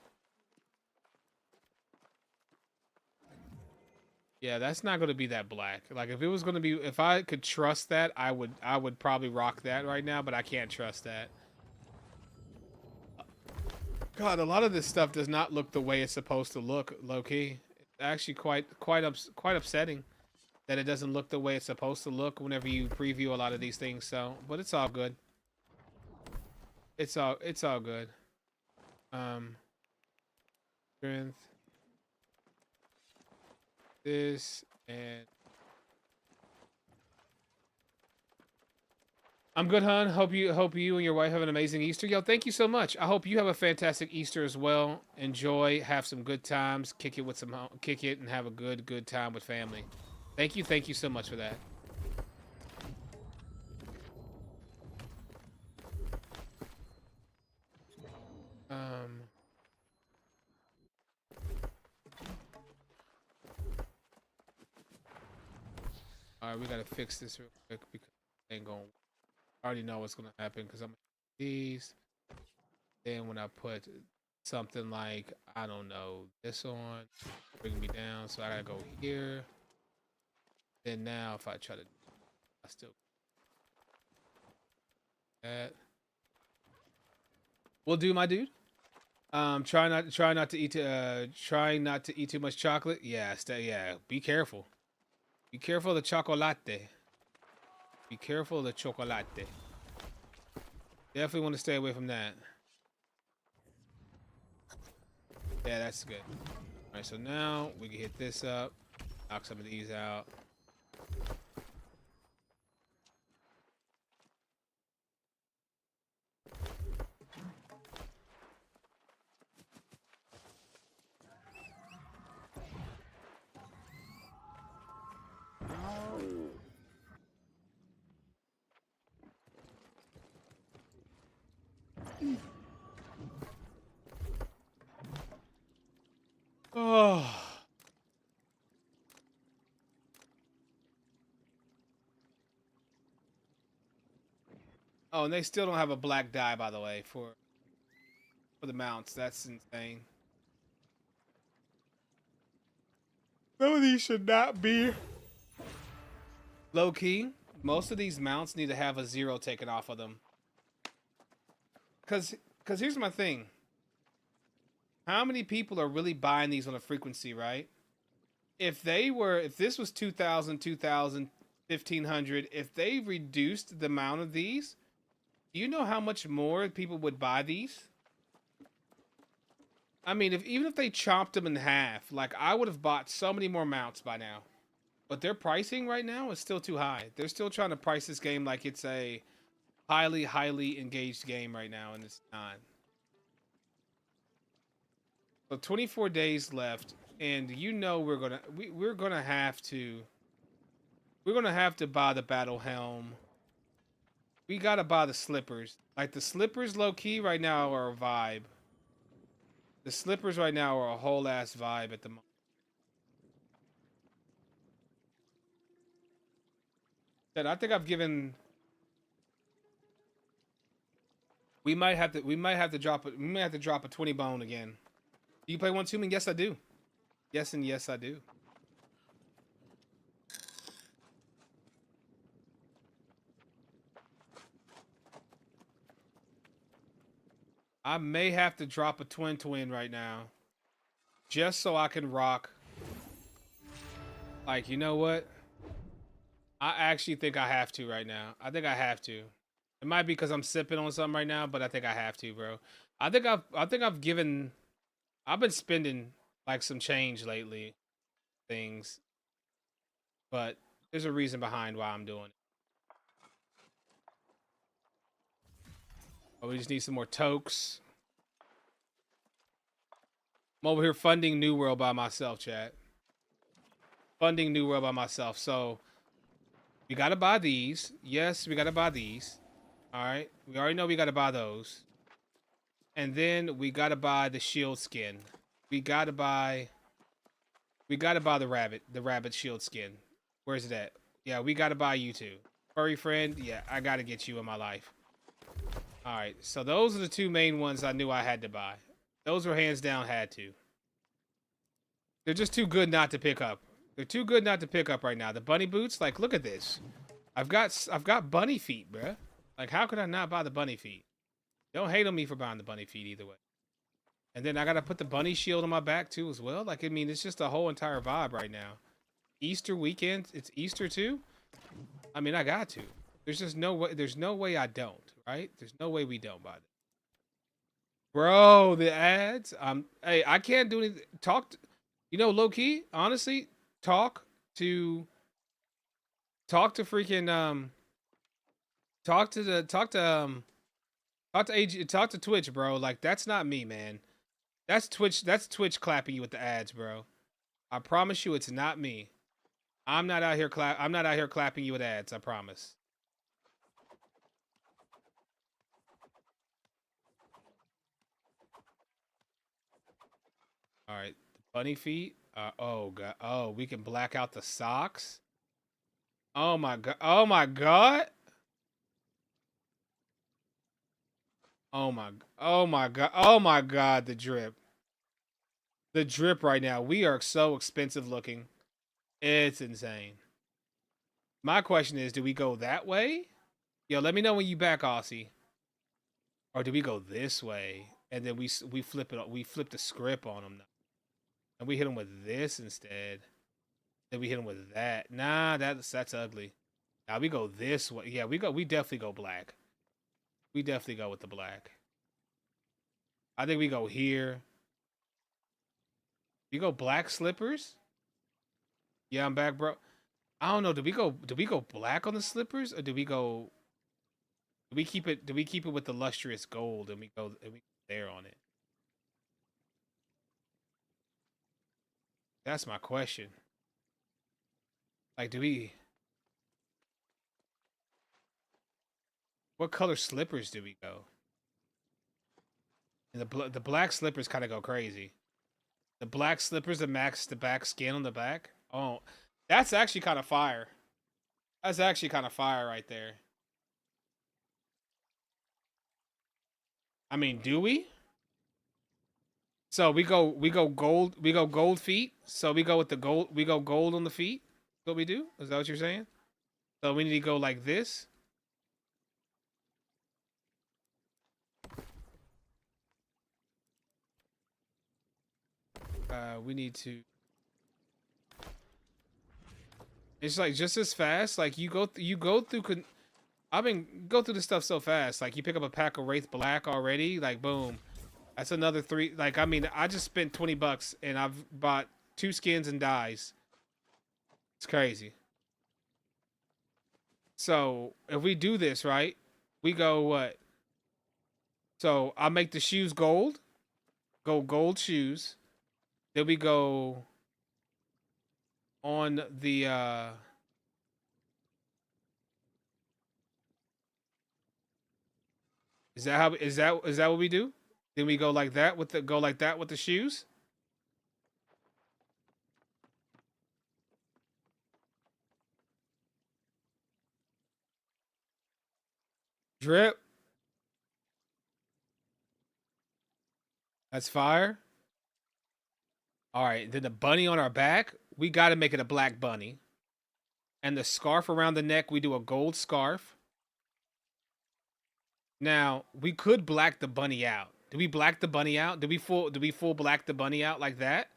Yeah, that's not gonna be that black. Like if it was gonna be, if I could trust that, I would probably rock that right now, but I can't trust that. God, a lot of this stuff does not look the way it's supposed to look, low key. It's actually quite upsetting that it doesn't look the way it's supposed to look whenever you preview a lot of these things. So, but it's all good. It's all good. Um, strength, this, and I'm good, hon. Hope you and your wife have an amazing Easter. Yo, thank you so much. I hope you have a fantastic Easter as well. Enjoy, have some good times, kick it, and have a good time with family. Thank you so much for that. Um, all right, we gotta fix this real quick because it ain't going. I already know what's gonna happen because I'm these. Then when I put something like, I don't know, this on, bring me down, so I gotta go here. Then now if I try to, I still that. Will do, my dude. Trying not to eat too much chocolate. Yeah, yeah. Be careful. Be careful of the chocolate. Be careful of the chocolate. Definitely want to stay away from that. Yeah, that's good. All right, so now we can hit this up, knock some of these out. Oh. Oh, and they still don't have a black dye, by the way, for the mounts. That's insane. Some of these should not be low key. Most of these mounts need to have a 0 taken off of them. Cause here's my thing. How many people are really buying these on a frequency, right? If this was 2000, 1500, if they reduced the amount of these, do you know how much more people would buy these? I mean, even if they chopped them in half, like I would have bought so many more mounts by now. But their pricing right now is still too high. They're still trying to price this game like it's a highly engaged game right now, and it's not. So 24 days left, and you know we're gonna have to buy the battle helm. We gotta buy the slippers. Like the slippers, low key right now are a vibe. The slippers right now are a whole ass vibe at the moment. I think I've given. We might have to drop a 20 bone again. Do you play one too? Yes, I do. Yes, and yes, I do. I may have to drop a twin right now. Just so I can rock. Like, you know what? I actually think I have to right now. I think I have to. It might be because I'm sipping on something right now, but I think I have to, bro. I've been spending like some change lately, things, but there's a reason behind why I'm doing it. Oh, we just need some more tokes. I'm over here funding New World by myself, chat. Funding New World by myself. So we gotta buy these. Yes, we gotta buy these. All right, we already know we gotta buy those. And then we gotta buy the shield skin. We gotta buy. We gotta buy the rabbit shield skin. Where's it at? Yeah, we gotta buy you too. Furry friend, yeah, I gotta get you in my life. All right, so those are the two main ones I knew I had to buy. Those were hands down had to. They're just too good not to pick up. They're too good not to pick up right now. The bunny boots, like, look at this. I've got bunny feet, bruh. Like, how could I not buy the bunny feet? Don't hate on me for buying the bunny feet either way. And then I gotta put the bunny shield on my back too as well. Like, I mean, it's just a whole entire vibe right now. Easter weekend, it's Easter too. I mean, I got to. There's just no way. There's no way I don't. Right? There's no way we don't buy it. Bro, the ads. Hey, I can't do anything. You know, low key, honestly, talk to freaking talk to the talk to Twitch, bro. Like, that's not me, man. That's Twitch clapping you with the ads, bro. I promise you it's not me. I'm not out here clapping you with ads, I promise. All right, the bunny feet. Oh god. Oh, we can black out the socks. Oh my god. Oh my god. Oh my. Oh my god. Oh my god. The drip. The drip right now. We are so expensive looking. It's insane. My question is, do we go that way? Yo, let me know when you back, Aussie. Or do we go this way and then we flip it? We flip the script on them, and we hit them with this instead. Then we hit them with that. Nah, that's ugly. Now we go this way. Yeah, we definitely go black. We definitely go with the black. I think we go here. We go black slippers. Yeah, I'm back, bro. I don't know. Do we go black on the slippers, or do we keep it with the lustrous gold and we go there on it? That's my question. Like, what color slippers do we go? And the black slippers kind of go crazy. The black slippers that max the back skin on the back. Oh, that's actually kind of fire. That's actually kind of fire right there. I mean, do we? So we go gold feet. So we go with the gold. We go gold on the feet. What we do? Is that what you're saying? So we need to go like this. We need to. It's like just as fast. Like you go through. I mean, go through the stuff so fast. Like you pick up a pack of Wraith Black already. Like boom, that's another 3. Like I mean, I just spent $20 and I've bought 2 skins and dyes. It's crazy. So if we do this right, we go what? So I'll make the shoes gold. Go gold shoes. Then we go on the is that what we do? Then we go like that with the shoes. Drip. That's fire. All right, then the bunny on our back, we got to make it a black bunny. And the scarf around the neck, we do a gold scarf. Now, we could black the bunny out. Do we black the bunny out? Do we full black the bunny out like that?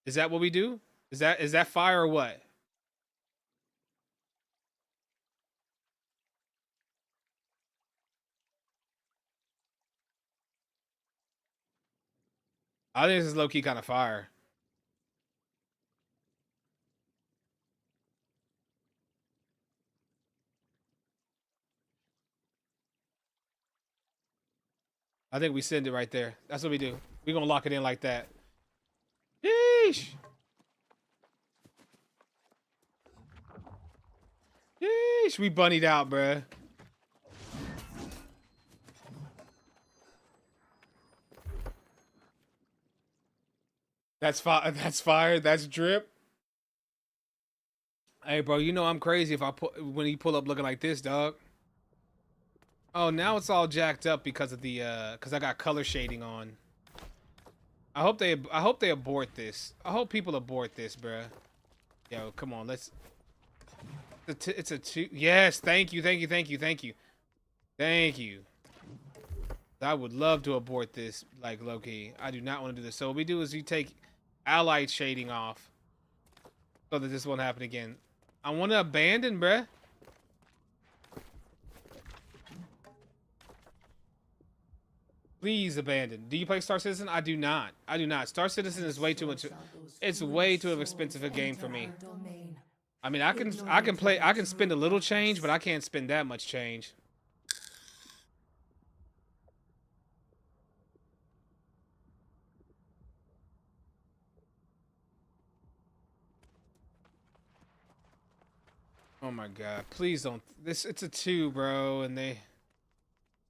Is that what we do? Is that fire or what? I think this is low key kind of fire. I think we send it right there. That's what we do. We're gonna lock it in like that. Yeesh. Yeesh. We bunnied out, bruh. That's fire. That's fire. That's drip. Hey, bro, you know I'm crazy if I put when you pull up looking like this, dog. Oh, now it's all jacked up because of the because I got color shading on. I hope they abort this. I hope people abort this, bruh. Yo, come on, let's. It's a two. Yes, thank you, thank you, thank you, thank you, thank you. I would love to abort this, like low-key. I do not want to do this. So what we do is we take allied shading off, so that this won't happen again. I want to abandon, bruh. Please abandon. Do you play Star Citizen? I do not. I do not. Star Citizen is way too much. It's way too expensive a game for me. I mean, I can spend a little change, but I can't spend that much change. Oh my god. Please don't. It's a 2, bro, and they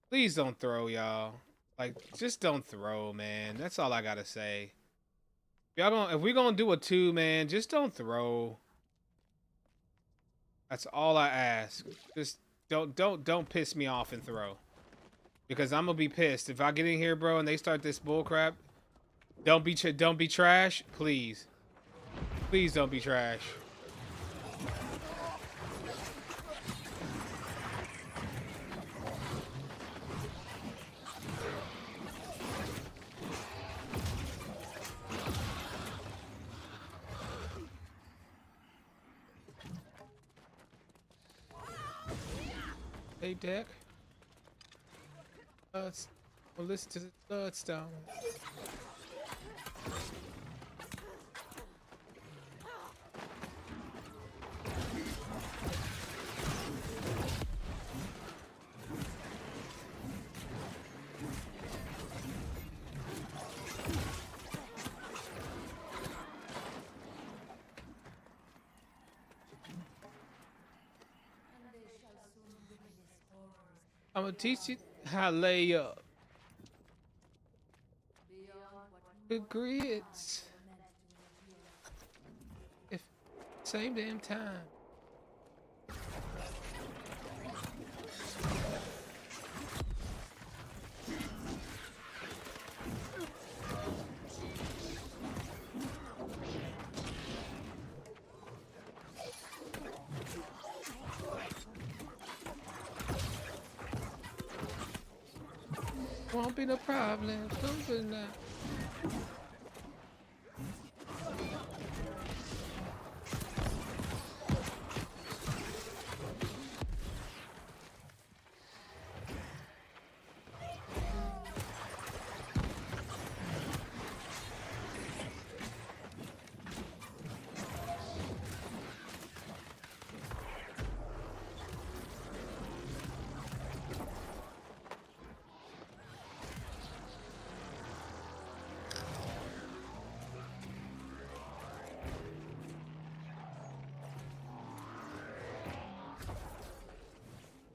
please don't throw, y'all. Like, just don't throw, man. That's all I got to say. If we're going to do a 2, man, just don't throw. That's all I ask. Just don't piss me off and throw. Because I'm going to be pissed if I get in here, bro, and they start this bull crap. Don't be trash, please. Please don't be trash. Hey, Deck. Well, listen to the bloodstone. I'm gonna teach you how to lay up. The grits. If same damn time. Won't be no problem. Something now.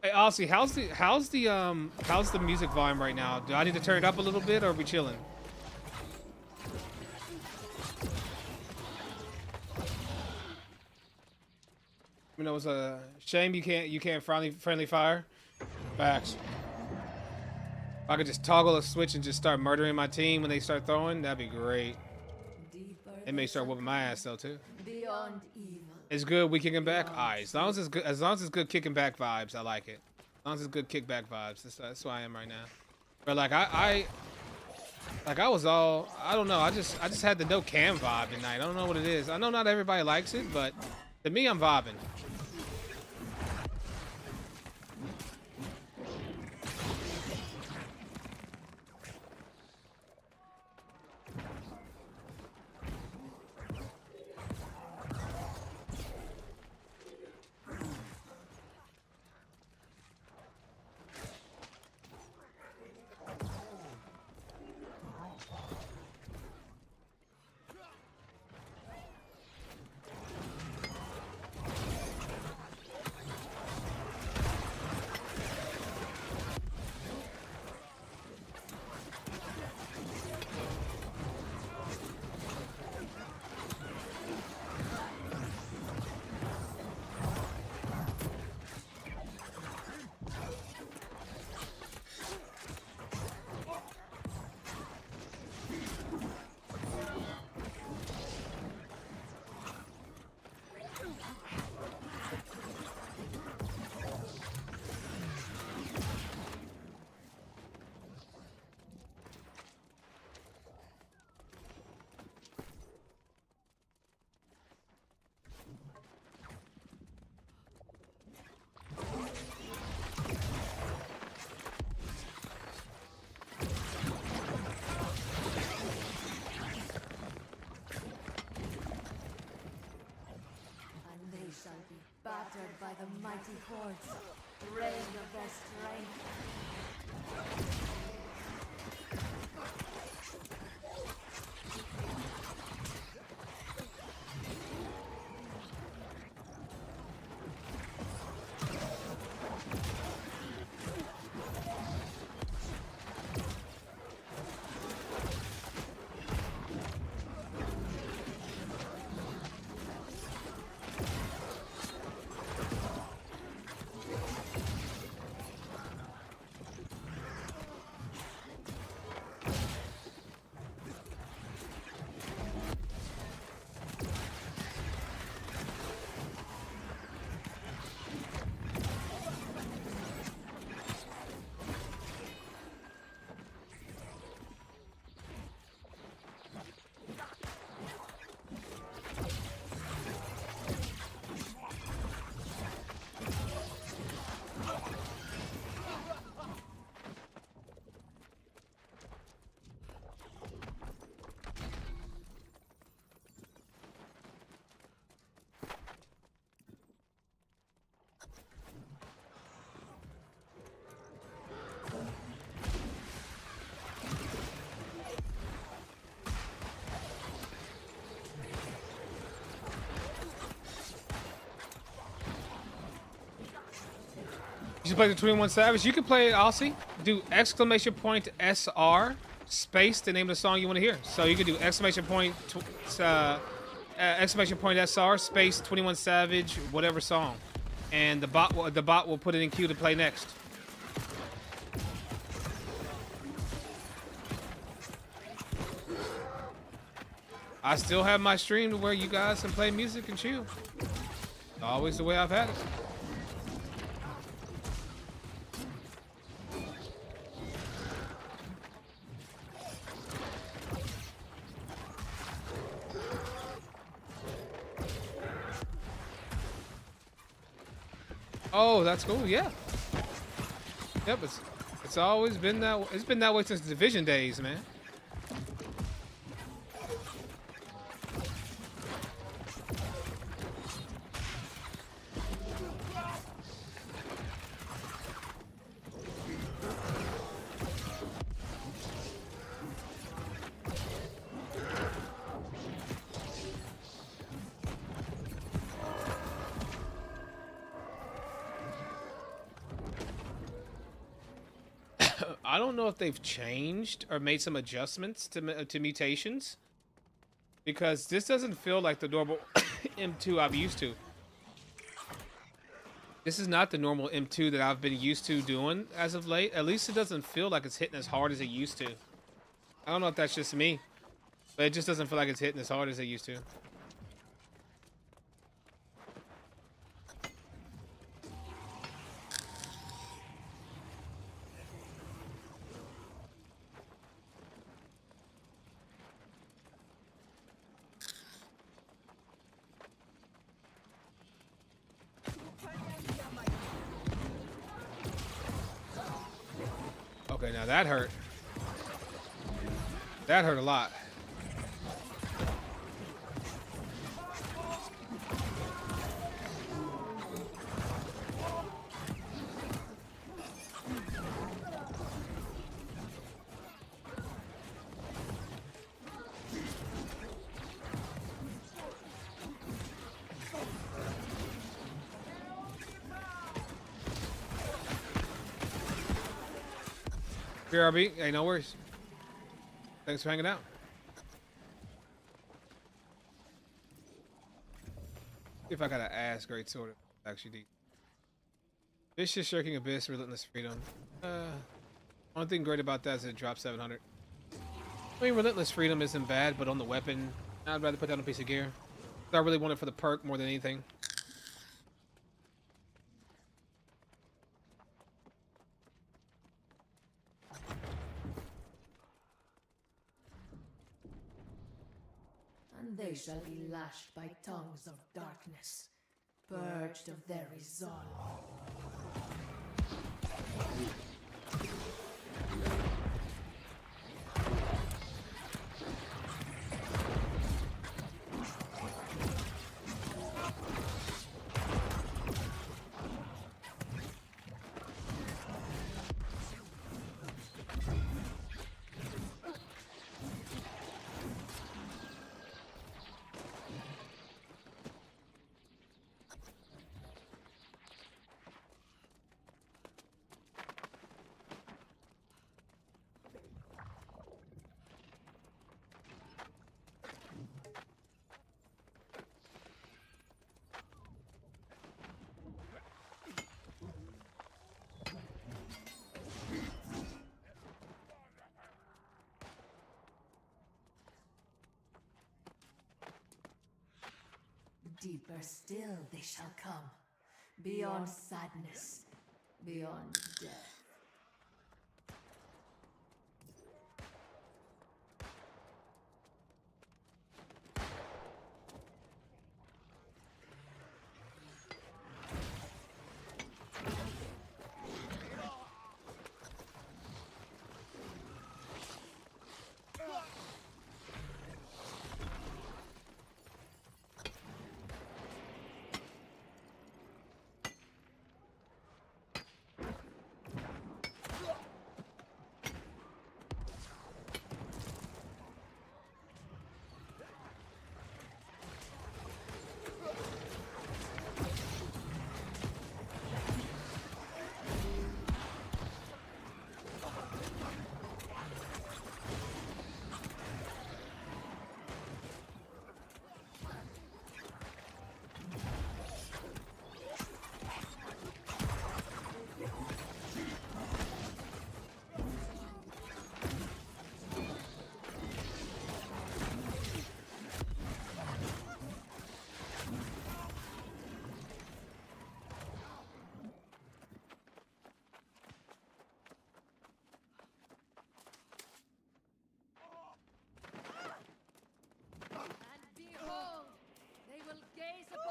Hey, Aussie, how's the music volume right now? Do I need to turn it up a little bit, or are we chilling? You know, it's a shame you can't friendly fire. Facts. If I could just toggle a switch and just start murdering my team when they start throwing, that'd be great. They may start whooping my ass though too. Beyond evil. It's good. We kicking back. Alright, as long as it's good. As long as it's good kicking back vibes, I like it. As long as it's good kickback vibes. That's who I am right now. But like I was all I don't know. I just had the no cam vibe tonight. I don't know what it is. I know not everybody likes it, but to me, I'm vibing. And they shall be battered by the mighty hordes, drained of their strength. You should play the 21 Savage. You can play it, Aussie. Do exclamation point SR space the name of the song you want to hear. So you can do exclamation point SR space 21 Savage whatever song, and the bot will put it in queue to play next. I still have my stream to where you guys can play music and chill. Always the way I've had it. Oh, that's cool. Yeah. Yep. It's always been that. It's been that way since Division days, man. I don't know if they've changed or made some adjustments to mutations, because this doesn't feel like the normal M2 I'm used to. This is not the normal M2 that I've been used to doing as of late. At least it doesn't feel like it's hitting as hard as it used to. I don't know if that's just me, but it just doesn't feel like it's hitting as hard as it used to. Okay, now that hurt. That hurt a lot. BRB, hey, no worries. Thanks for hanging out. See if I gotta ask great sort of actually deep. Vicious Shirking Abyss, Relentless Freedom. One thing great about that is it drops 700. I mean, Relentless Freedom isn't bad, but on the weapon, I'd rather put that on a piece of gear. I really want it for the perk more than anything. And they shall be lashed by tongues of darkness, purged of their resolve. Deeper still they shall come, beyond sadness, beyond death.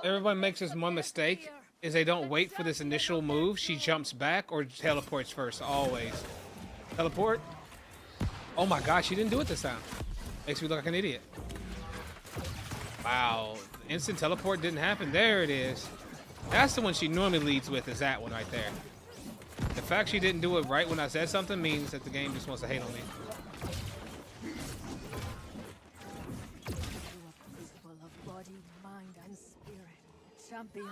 Everyone makes this one mistake, is they don't wait for this initial move. She jumps back or teleports first, always. Teleport? Oh my gosh, she didn't do it this time. Makes me look like an idiot. Wow, instant teleport didn't happen. There it is. That's the one she normally leads with, is that one right there. The fact she didn't do it right when I said something means that the game just wants to hate on me. Champion.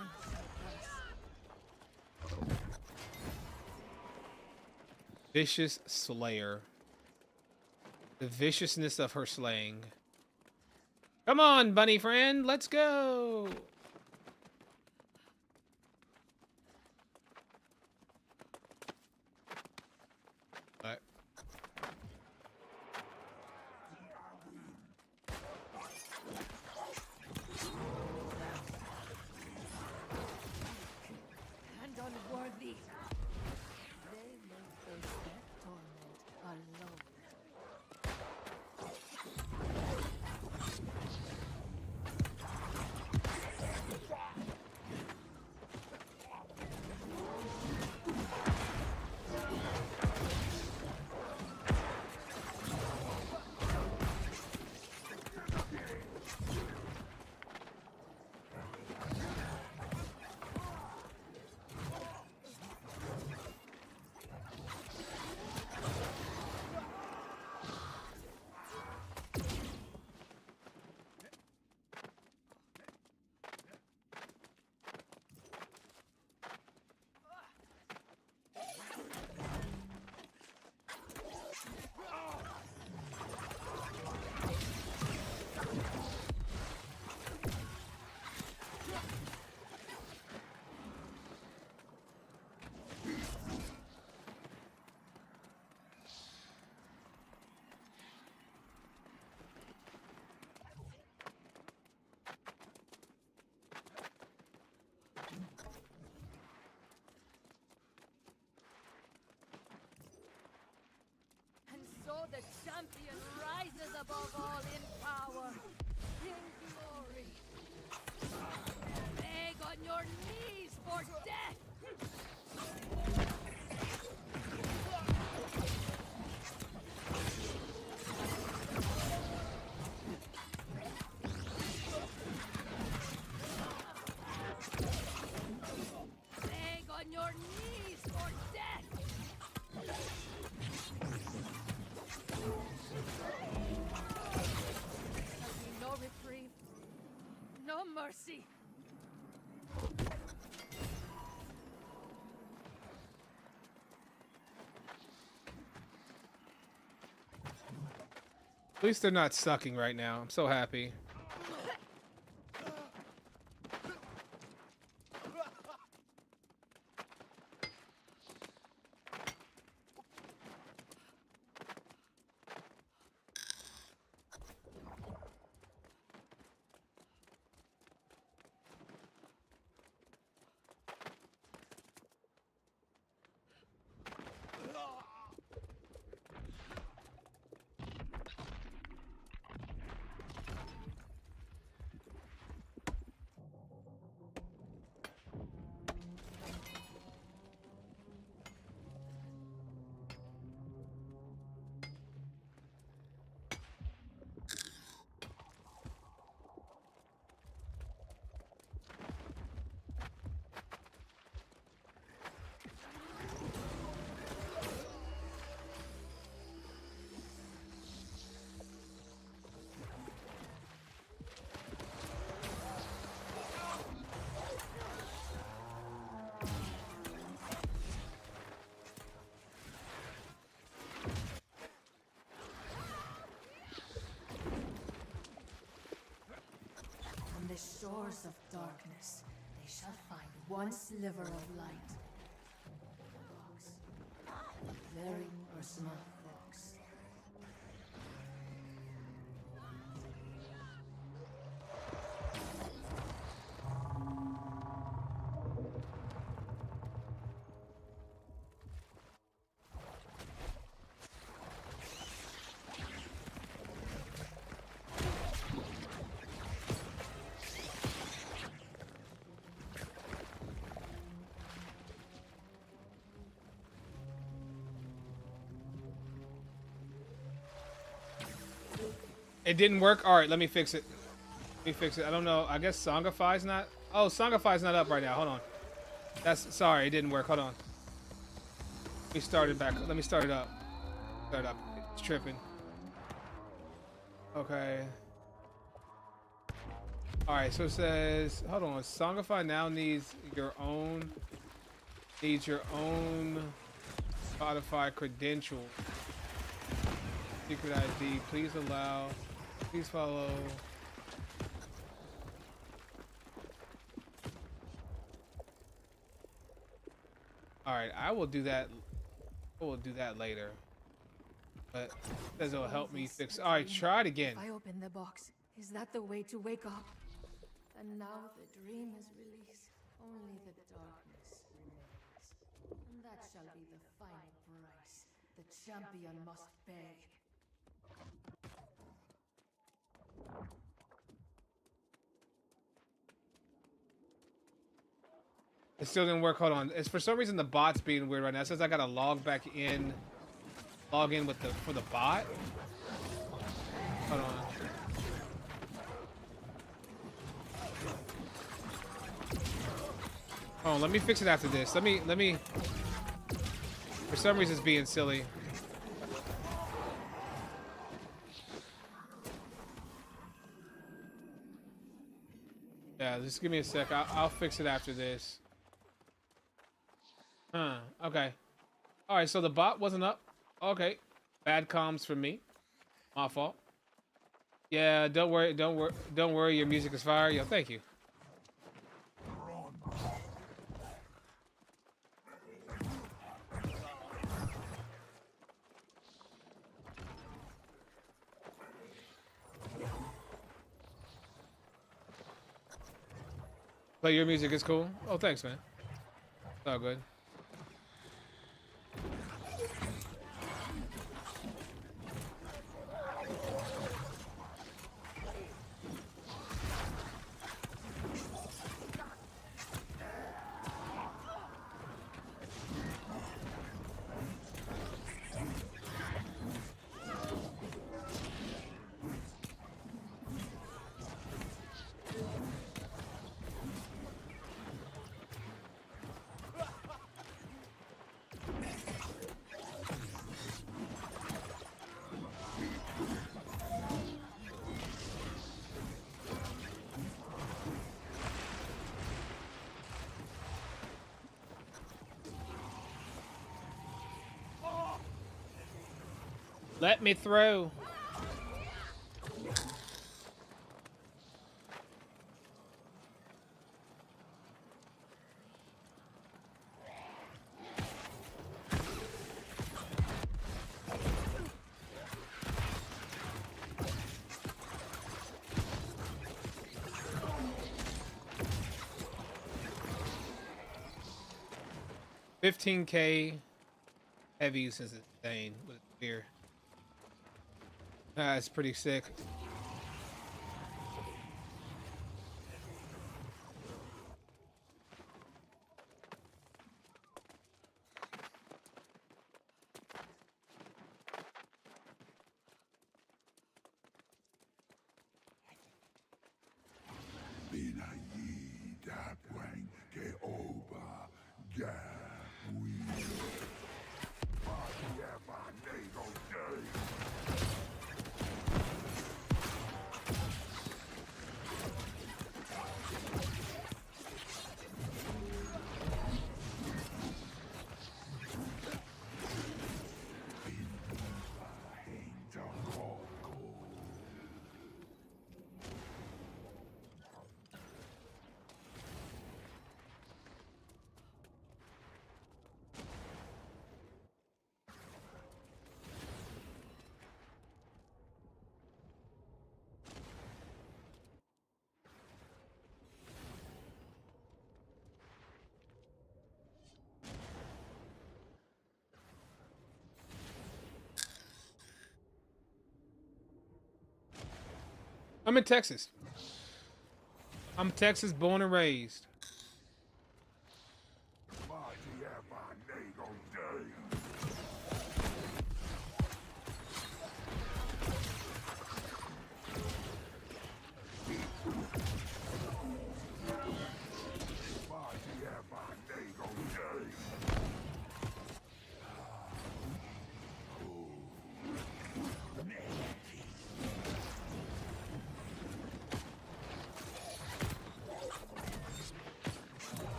Vicious Slayer. The viciousness of her slaying. Come on, bunny friend, let's go. All Unworthy. They may face their torment alone. the champion rises above all in power, in glory. Beg on your knees for death! Beg on your knees for death! There'll be no reprieve, no mercy. At least they're not sucking right now. I'm so happy. On the shores of darkness, they shall find one sliver of light. A box. A very personal box. It didn't work. All right, let me fix it. Let me fix it. I don't know. I guess Songify's not. Oh, Songify's not up right now. Hold on. That's sorry. It didn't work. Hold on. Let me start it back. Let me start it up. Start it up. It's tripping. Okay. All right. So it says, hold on. Songify now needs your own Spotify credential. Secret ID. Please allow. Please follow. All right, I will do that. I will do that later. But it says it'll help me fix. All right, try it again. If I open the box, is that the way to wake up? And now the dream is released. Only the darkness remains. And that shall be the final price the champion must pay. It still didn't work. Hold on. It's for some reason the bot's being weird right now. It says I gotta log in with for the bot. Hold on. Hold on, let me fix it after this. Let me. For some reason, it's being silly. Yeah, just give me a sec. I'll fix it after this. Huh. Okay. All right. So the bot wasn't up. Okay. Bad comms for me. My fault. Yeah. Don't worry. Don't worry. Don't worry. Your music is fire. Yo, thank you. Play your music is cool. Oh, thanks, man. It's all good. Let me through. $15K heavy since it's insane with spear. That's pretty sick. I'm in Texas. I'm Texas born and raised.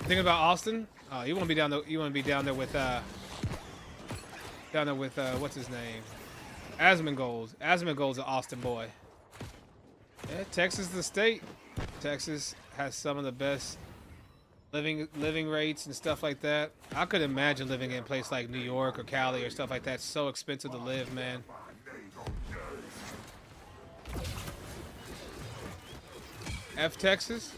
Thinking about Austin? Oh, you want to be down there? You want to be down there with what's his name? Asmongold. Asmongold's an Austin boy. Yeah, Texas is the state. Texas has some of the best living rates and stuff like that. I could imagine living in a place like New York or Cali or stuff like that. It's so expensive to live, man. F Texas?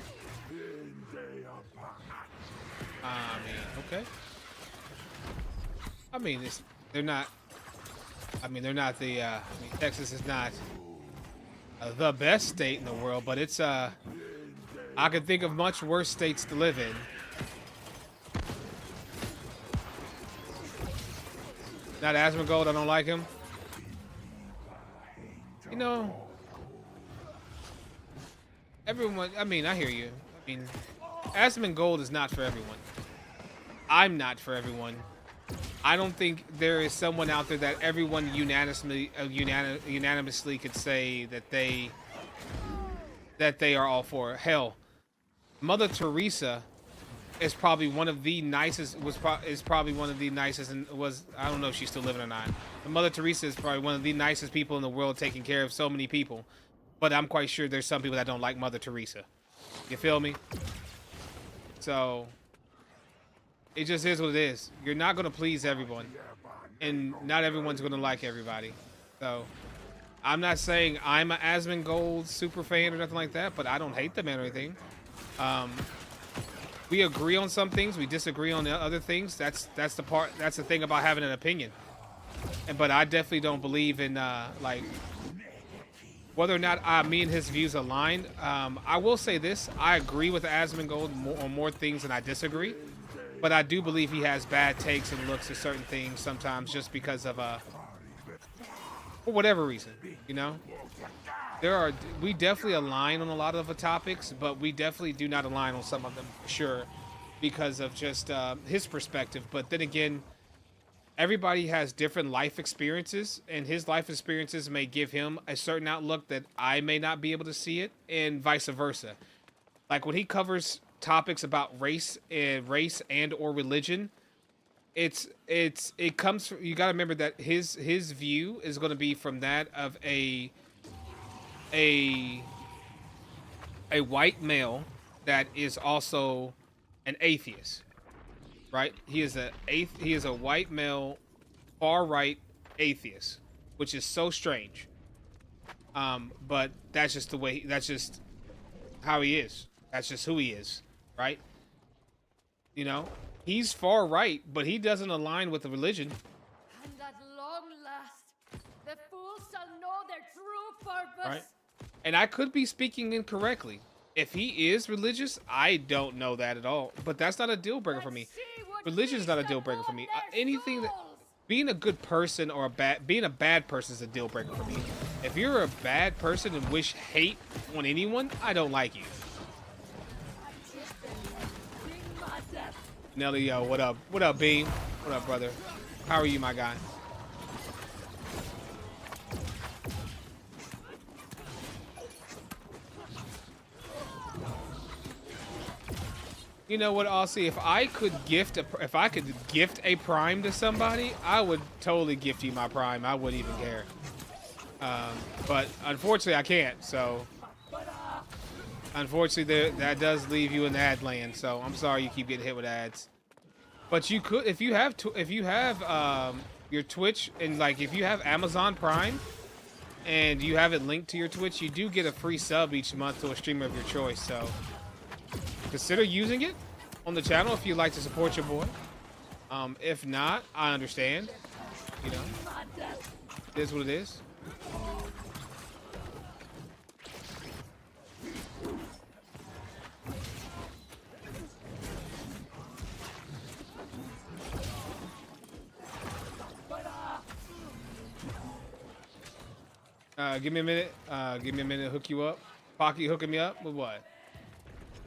I mean, okay. I mean, they're not the, Texas is not the best state in the world, but it's, I could think of much worse states to live in. Not Asmongold, I don't like him. You know, everyone, I mean, I hear you. I mean, Asmongold is not for everyone. I'm not for everyone. I don't think there is someone out there that everyone unanimously could say that they are all for. Hell, Mother Teresa is probably one of the nicest. Is probably one of the nicest, and was, I don't know if she's still living or not. But Mother Teresa is probably one of the nicest people in the world, taking care of so many people. But I'm quite sure there's some people that don't like Mother Teresa. You feel me? So it just is what it is. You're not going to please everyone, and not everyone's going to like everybody. So I'm not saying I'm an Asmongold super fan or nothing like that, but I don't hate the man or anything. We agree on some things, we disagree on the other things. That's the thing about having an opinion. But I definitely don't believe in like whether or not me and his views align. I will say this: I agree with Asmongold on more things than I disagree. But I do believe he has bad takes and looks at certain things sometimes, just because of for whatever reason, you know. there are we definitely align on a lot of the topics, but we definitely do not align on some of them for sure because of just his perspective. But then again, everybody has different life experiences, and his life experiences may give him a certain outlook that I may not be able to see it, and vice versa. Like when he covers topics about race and or religion, it comes from, you got to remember that his view is going to be from that of a a white male that is also an atheist, right? He is a white male, far right atheist, which is so strange. But that's just the way. That's just how he is. That's just who he is, right? You know, he's far right, but he doesn't align with the religion. And at long last, the fools shall know their true purpose. Right. And I could be speaking incorrectly. If he is religious, I don't know that at all. But that's not a deal breaker for me. Religion is not a deal breaker for me. Anything that being a good person or being a bad person is a deal breaker for me. If you're a bad person and wish hate on anyone, I don't like you. Nelly, yo, what up? What up, Beam? What up, brother? How are you, my guy? You know what, Aussie? If I could gift a prime to somebody, I would totally gift you my prime. I wouldn't even care. But unfortunately, I can't. So, unfortunately, that does leave you in ad land. So I'm sorry you keep getting hit with ads. But you could, if you have your Twitch and like if you have Amazon Prime and you have it linked to your Twitch, you do get a free sub each month to a streamer of your choice. So consider using it on the channel if you'd like to support your boy. If not, I understand. You know, it is what it is. Give me a minute. Give me a minute to hook you up. Pocky hooking me up with what?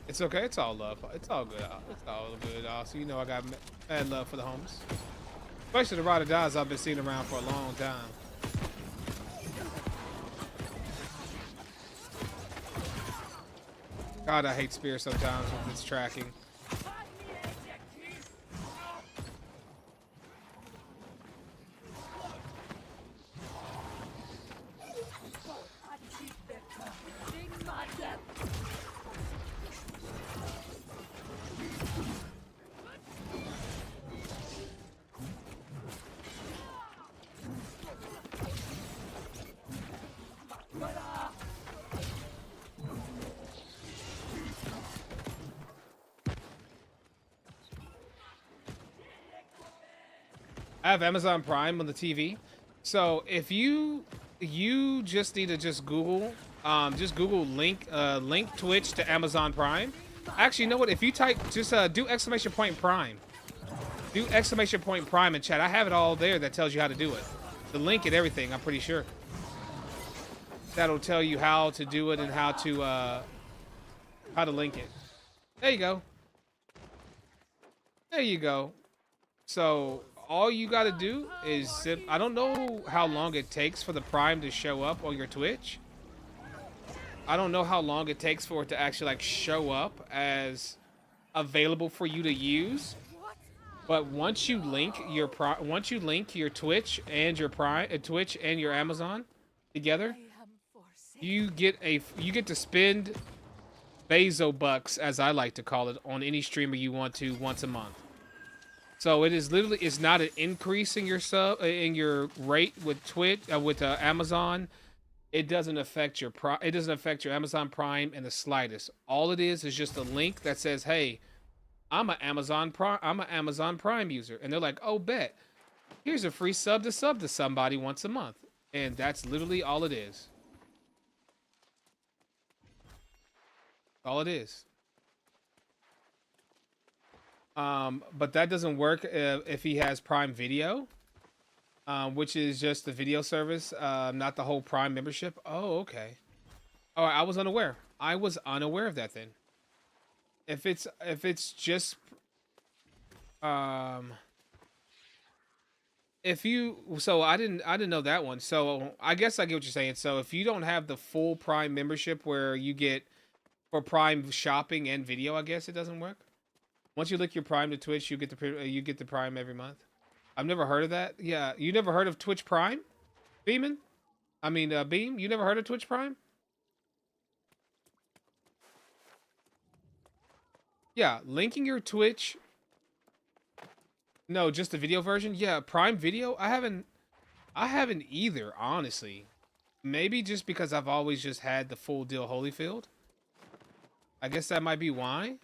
It's okay. It's all love. It's all good. It's all good. So you know I got mad love for the homies. Especially the ride or dies I've been seeing around for a long time. God, I hate Spear sometimes with its tracking. I have Amazon Prime on the TV, so if you just need to just Google link Twitch to Amazon Prime. Actually, you know what? If you type just do !Prime, do !Prime in chat. I have it all there that tells you how to do it, the link and everything. I'm pretty sure that'll tell you how to do it and how to link it. There you go. There you go. So all you got to do is I don't know how long it takes for the Prime to show up on your Twitch. I don't know how long it takes for it to actually like show up as available for you to use. But once you link your Twitch and your Twitch and your Amazon together, you get to spend Bezo bucks, as I like to call it, on any streamer you want to once a month. So it is literally, it's not an increase in your rate with Twitch with Amazon. It doesn't affect your Amazon Prime in the slightest. All it is just a link that says, "Hey, I'm an Amazon Prime user," and they're like, "Oh, bet. Here's a free sub to somebody once a month," and that's literally all it is. All it is. But that doesn't work if he has Prime Video, which is just the video service, not the whole Prime membership. Oh, okay. Oh, I was unaware. I was unaware of that then. If it's just um if you so I didn't know that one. So I guess I get what you're saying. So if you don't have the full Prime membership where you get for Prime shopping and video, I guess it doesn't work. Once you link your Prime to Twitch, you get the Prime every month. I've never heard of that. Yeah, you never heard of Twitch Prime, Beeman? I mean, Beam. You never heard of Twitch Prime? Yeah, linking your Twitch. No, just the video version. Yeah, Prime Video. I haven't either, honestly. Maybe just because I've always just had the full deal Holyfield. I guess that might be why.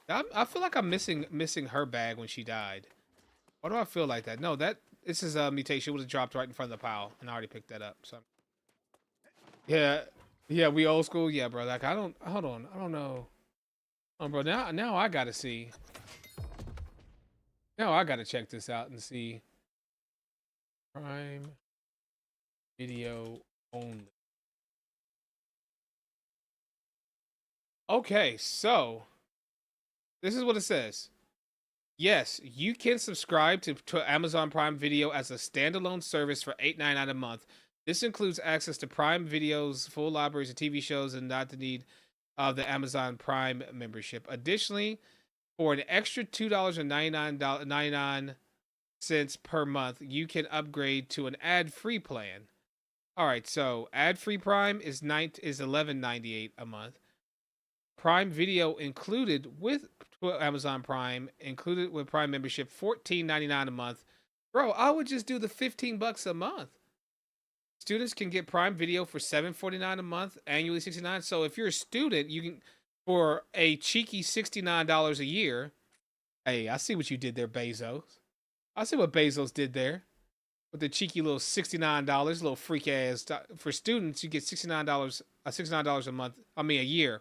I feel like I'm missing her bag when she died. Why do I feel like that? No, this is a mutation. It would have dropped right in front of the pile, and I already picked that up. So yeah, yeah, we old school. Yeah, bro. Like I don't. Hold on. I don't know. Oh, bro. Now I gotta see. Now I gotta check this out and see. Prime Video only. Okay, so this is what it says. Yes, you can subscribe to Amazon Prime Video as a standalone service for $8.99 a month. This includes access to Prime Video's full libraries of TV shows and not the need of the Amazon Prime membership. Additionally, for an extra $2.99 per month, you can upgrade to an ad-free plan. All right, so ad-free Prime is $11.98 a month. Prime Video included with Amazon Prime, included with Prime membership, $14.99 a month. Bro, I would just do the $15 a month. Students can get Prime Video for $7.49 a month, annually $69. So if you're a student, you can for a cheeky $69 a year. Hey, I see what you did there, Bezos. I see what Bezos did there with the cheeky little $69, little freak ass. For students, you get $69 a month. I mean, a year.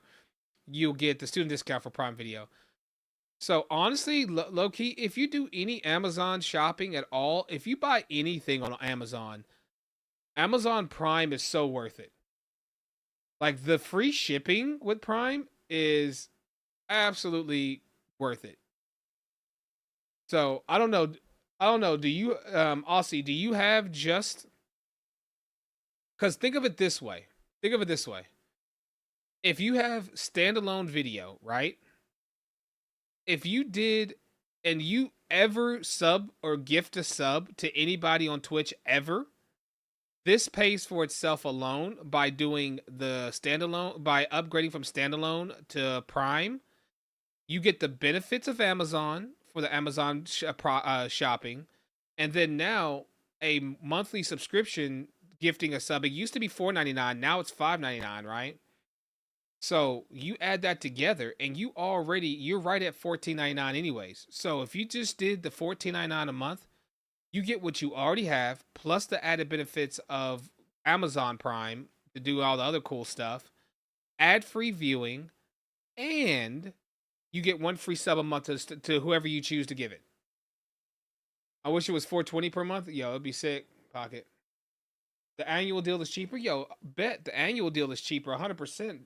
You'll get the student discount for Prime Video. So honestly, low key, if you do any Amazon shopping at all, if you buy anything on Amazon, Amazon Prime is so worth it. Like the free shipping with Prime is absolutely worth it. So I don't know. Do you, Aussie? Do you have just? Because think of it this way. If you have standalone video, right? If you did, and you ever sub or gift a sub to anybody on Twitch ever, this pays for itself alone by doing the standalone, by upgrading from standalone to Prime. You get the benefits of Amazon for the Amazon shopping, and then now a monthly subscription gifting a sub. It used to be $4.99, now it's $5.99, right? So you add that together, and you're right at $14.99 anyways. So if you just did the $14.99 a month, you get what you already have, plus the added benefits of Amazon Prime to do all the other cool stuff, ad-free viewing, and you get one free sub a month to whoever you choose to give it. I wish it was $4.20 per month. Yo, it'd be sick. Pocket. The annual deal is cheaper. Yo, bet the annual deal is cheaper 100%.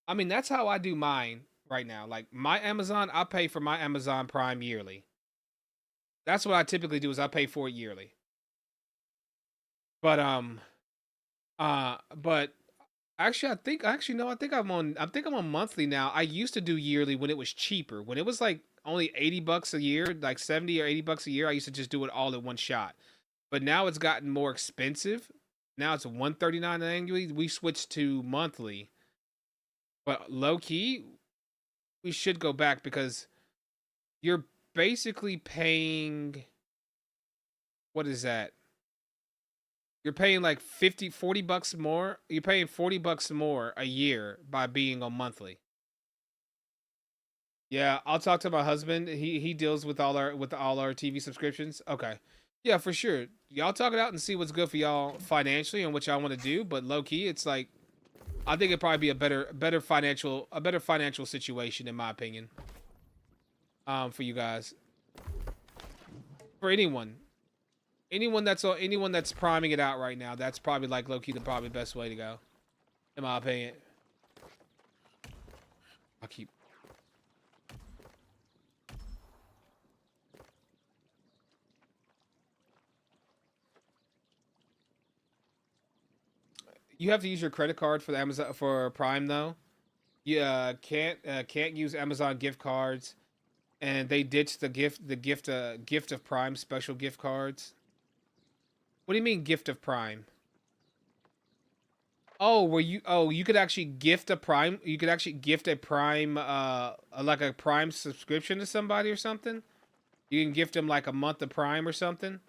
I mean, that's how I do mine right now. Like my Amazon, I pay for my Amazon Prime yearly. That's what I typically do is I pay for it yearly. But but actually I think I'm on monthly now. I used to do yearly when it was cheaper. When it was like only $80 a year, like 70 or $80 a year, I used to just do it all in one shot. But now it's gotten more expensive. Now it's $139 annually. We switched to monthly. But low key, we should go back because you're basically paying, what is that? You're paying like $40 more. You're paying $40 more a year by being on monthly. Yeah, I'll talk to my husband. He deals with all our TV subscriptions. Okay. Yeah, for sure. Y'all talk it out and see what's good for y'all financially and what y'all want to do. But low key, it's like I think it'd probably be a better financial situation in my opinion. For you guys. For anyone. anyone that's priming it out right now, that's probably like low key the probably best way to go, in my opinion. I'll keep. You have to use your credit card for the Amazon for Prime though. You can't use Amazon gift cards, and they ditched gift of Prime special gift cards. What do you mean gift of Prime? Oh, you could actually gift a Prime. You could actually gift a Prime like a Prime subscription to somebody or something. You can gift them like a month of Prime or something.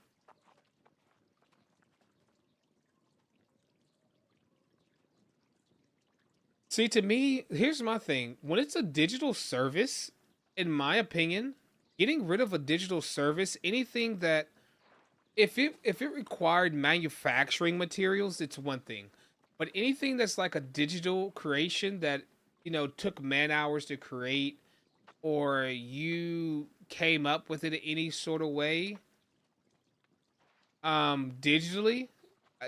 See, to me, here's my thing. When it's a digital service, in my opinion, getting rid of a digital service, anything that if it required manufacturing materials, it's one thing. But anything that's like a digital creation that, took man hours to create or you came up with it in any sort of way, digitally,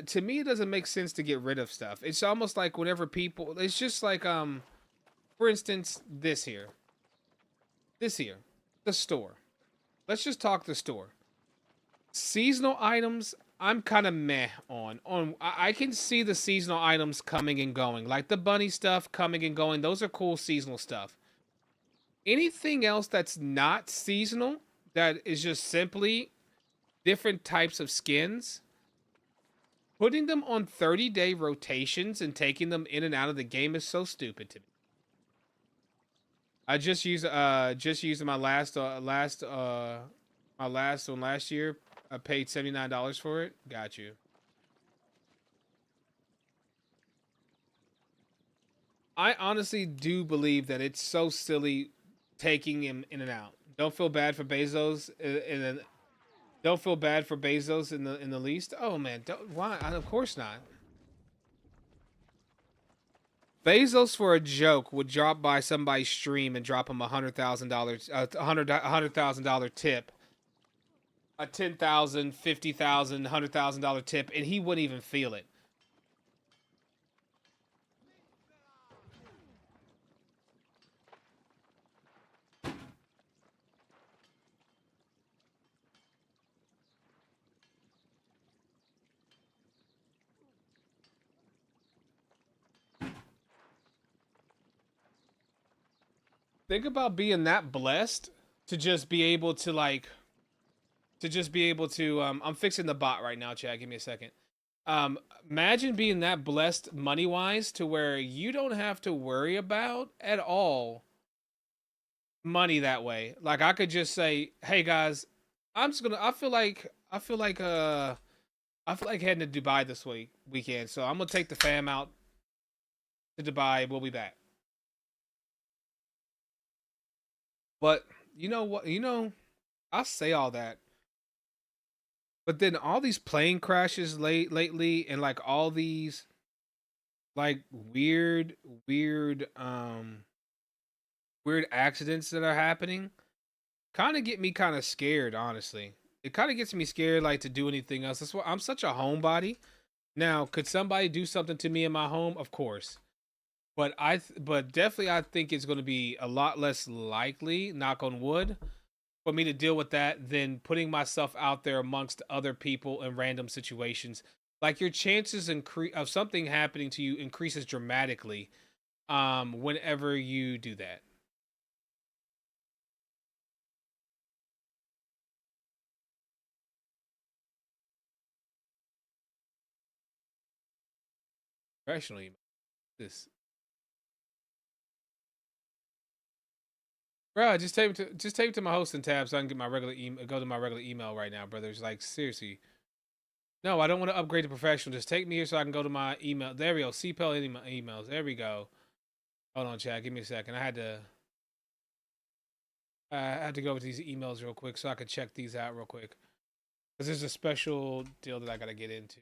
to me it doesn't make sense to get rid of stuff. It's almost like whenever people, it's just like for instance, this here, the store. Let's just talk the store. Seasonal items, I'm kind of meh on. I can see the seasonal items coming and going, like the bunny stuff coming and going. Those are cool seasonal stuff. Anything else that's not seasonal, that is just simply different types of skins, putting them on 30-day rotations and taking them in and out of the game is so stupid to me. I just used my last one last year. I paid $79 for it. Got you. I honestly do believe that it's so silly taking him in and out. Don't feel bad for Bezos, and don't feel bad for Bezos in the least. Oh man, why? Of course not. Bezos, for a joke, would drop by somebody's stream and drop him $100,000, $100,000 tip, a 10,000, 50,000, $100,000 tip, and he wouldn't even feel it. Think about being that blessed to just be able to I'm fixing the bot right now, Chad. Give me a second. Imagine being that blessed money wise to where you don't have to worry about at all money that way. Like I could just say, "Hey guys, I'm just gonna. I feel like heading to Dubai this weekend. So I'm gonna take the fam out to Dubai. We'll be back." But you know what? I say all that, but then all these plane crashes lately, and like all these like weird accidents that are happening kind of get me kind of scared, honestly. It kind of gets me scared like to do anything else. That's why I'm such a homebody. Now, could somebody do something to me in my home? Of course. But definitely I think it's going to be a lot less likely, knock on wood, for me to deal with that than putting myself out there amongst other people in random situations. Like your chances of something happening to you increases dramatically whenever you do that. Professionally, this, bro, just take me to my hosting tab so I can get my regular email. Go to my regular email right now, brothers. Like seriously, no, I don't want to upgrade to professional. Just take me here so I can go to my email. There we go. CPEL emails. There we go. Hold on, chat. Give me a second. I had to go over these emails real quick so I could check these out real quick. Because there's a special deal that I gotta get into.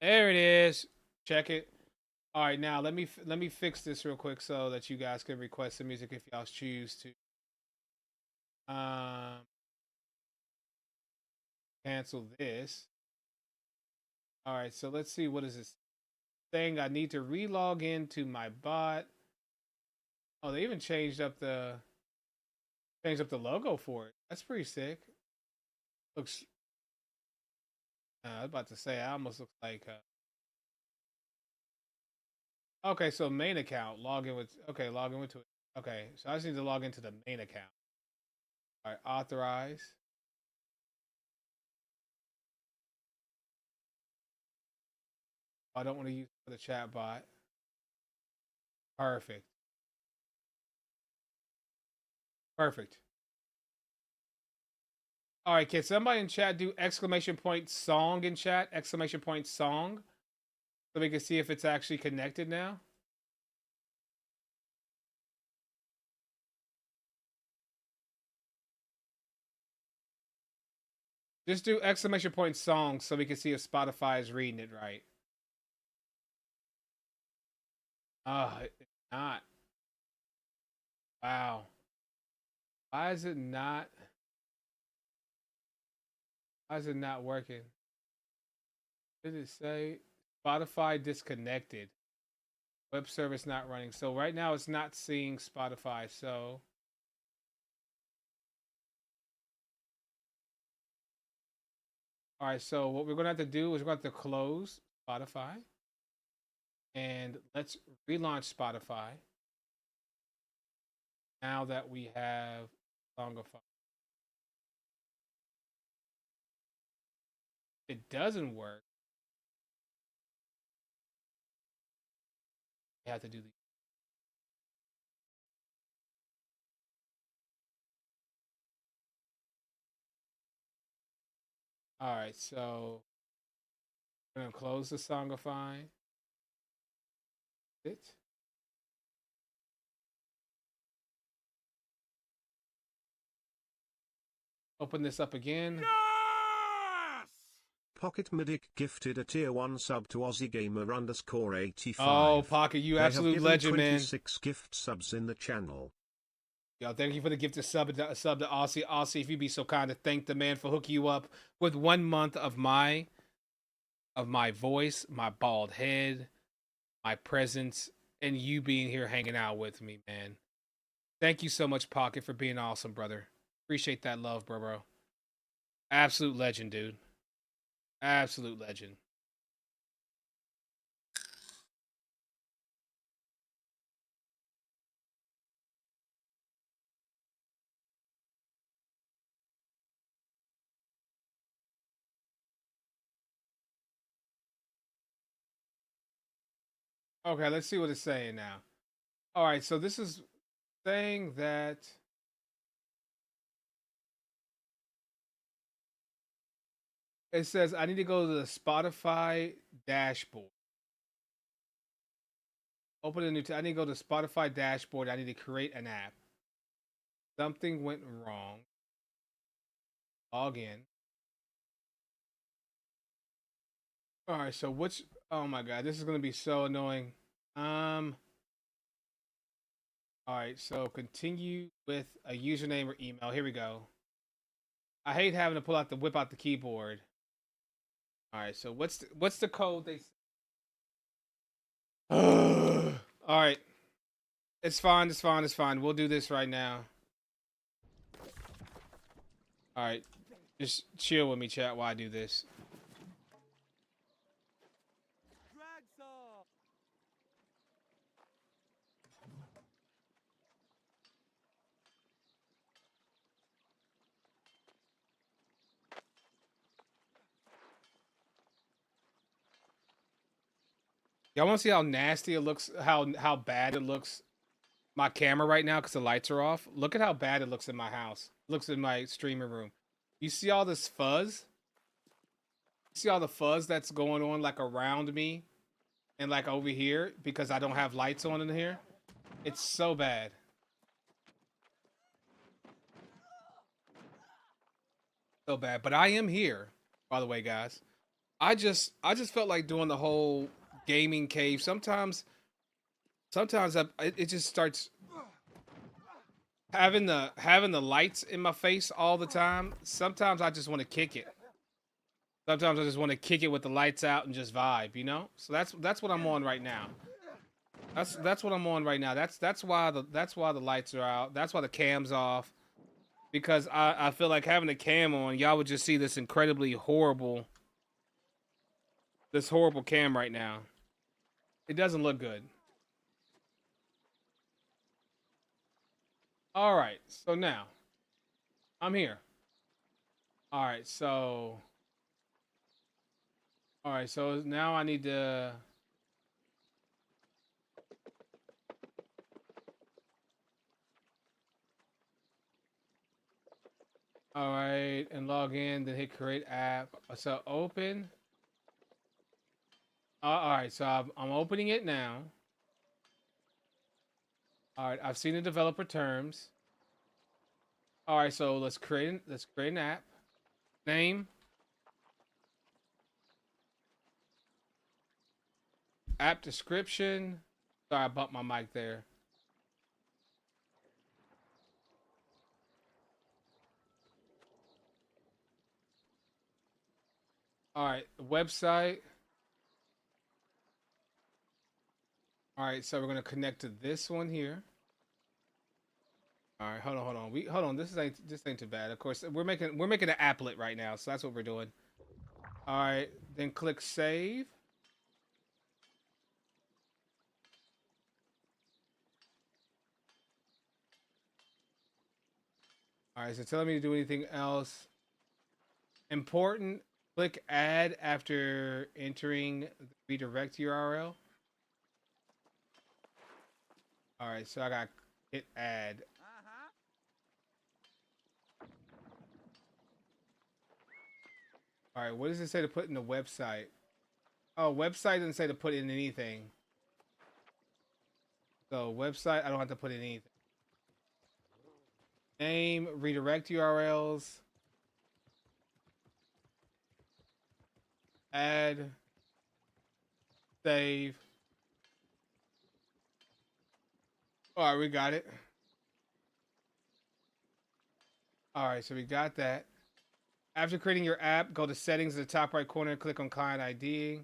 There it is. Check it. All right, now let me fix this real quick so that you guys can request the music if y'all choose to. Um, cancel this. All right, so let's see. What is this thing? I need to relog into my bot. Oh, they even changed up the logo for it. That's pretty sick. Looks. I was about to say, it almost looks like. Okay, so main account. Log in with. Okay, log in with it. Okay, so I just need to log into the main account. All right, authorize. I don't want to use the chat bot. Perfect. Perfect. All right, can somebody in chat do exclamation point song in chat? Exclamation point song. So we can see if it's actually connected now. Just do exclamation point song so we can see if Spotify is reading it right. It's not. Wow. Why is it not? Why is it not working? Did it say Spotify disconnected? Web service not running. So right now it's not seeing Spotify. So all right, so what we're gonna have to do is we're gonna have to close Spotify and let's relaunch Spotify now that we have Songify. It doesn't work. You have to do the. All right, so we're gonna close the Songify. It. Open this up again. Yes! Pocket Medic gifted a tier 1 sub to AussieGamer_85. Oh, Pocket, you absolute legend, man. 26 gift subs in the channel. Yo, thank you for the gifted sub to Aussie. Aussie, if you'd be so kind to thank the man for hooking you up with 1 month of my voice, my bald head, my presence, and you being here hanging out with me, man. Thank you so much, Pocket, for being awesome, brother. Appreciate that love, bro. Absolute legend, dude. Absolute legend. Okay, let's see what it's saying now. All right, so this is saying that it says I need to go to the Spotify dashboard. Open a new I need to go to Spotify dashboard. I need to create an app. Something went wrong. Log in. All right, so which oh my god, this is going to be so annoying. All right, so continue with a username or email. Here we go. I hate having to whip out the keyboard. All right, so what's the code they All right. It's fine. We'll do this right now. All right. Just chill with me, chat, while I do this. Y'all want to see how nasty it looks? How bad it looks? My camera right now because the lights are off. Look at how bad it looks in my house. It looks in my streaming room. You see all this fuzz? You see all the fuzz that's going on like around me and like over here because I don't have lights on in here? It's so bad. So bad. But I am here, by the way, guys. I just felt like doing the whole gaming cave. Sometimes it just starts having the lights in my face all the time. Sometimes I just want to kick it. Sometimes I just want to kick it with the lights out and just vibe, you know. So that's what I'm on right now. That's what I'm on right now. That's why the lights are out. That's why the cam's off. Because I feel like having the cam on, y'all would just see this incredibly horrible, this horrible cam right now. It doesn't look good. All right, so now I'm here. All right, so now I need to. All right, and log in. Then hit create app. So open. All right, so I'm opening it now. All right, I've seen the developer terms. All right, so let's create an app. Name. App description. Sorry, I bumped my mic there. All right, website. All right, so we're gonna connect to this one here. All right, hold on. Hold on. This ain't too bad. Of course, we're making an applet right now, so that's what we're doing. All right, then click save. All right, so telling me to do anything else important. Click add after entering the redirect URL. All right, so I got hit add. All right, what does it say to put in the website? Oh, website doesn't say to put in anything. So website, I don't have to put in anything. Name, redirect URLs. Add. Save. All right, we got it. All right, so we got that. After creating your app, go to settings in the top right corner, click on client ID.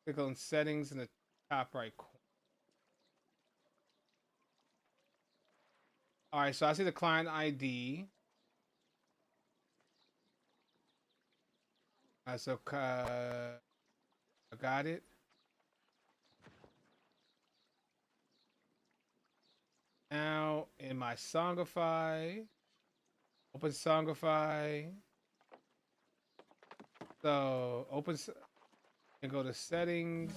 Click on settings in the top right corner. All right, so I see the client ID. So I got it. Now in my Songify, open Songify. So open and go to settings.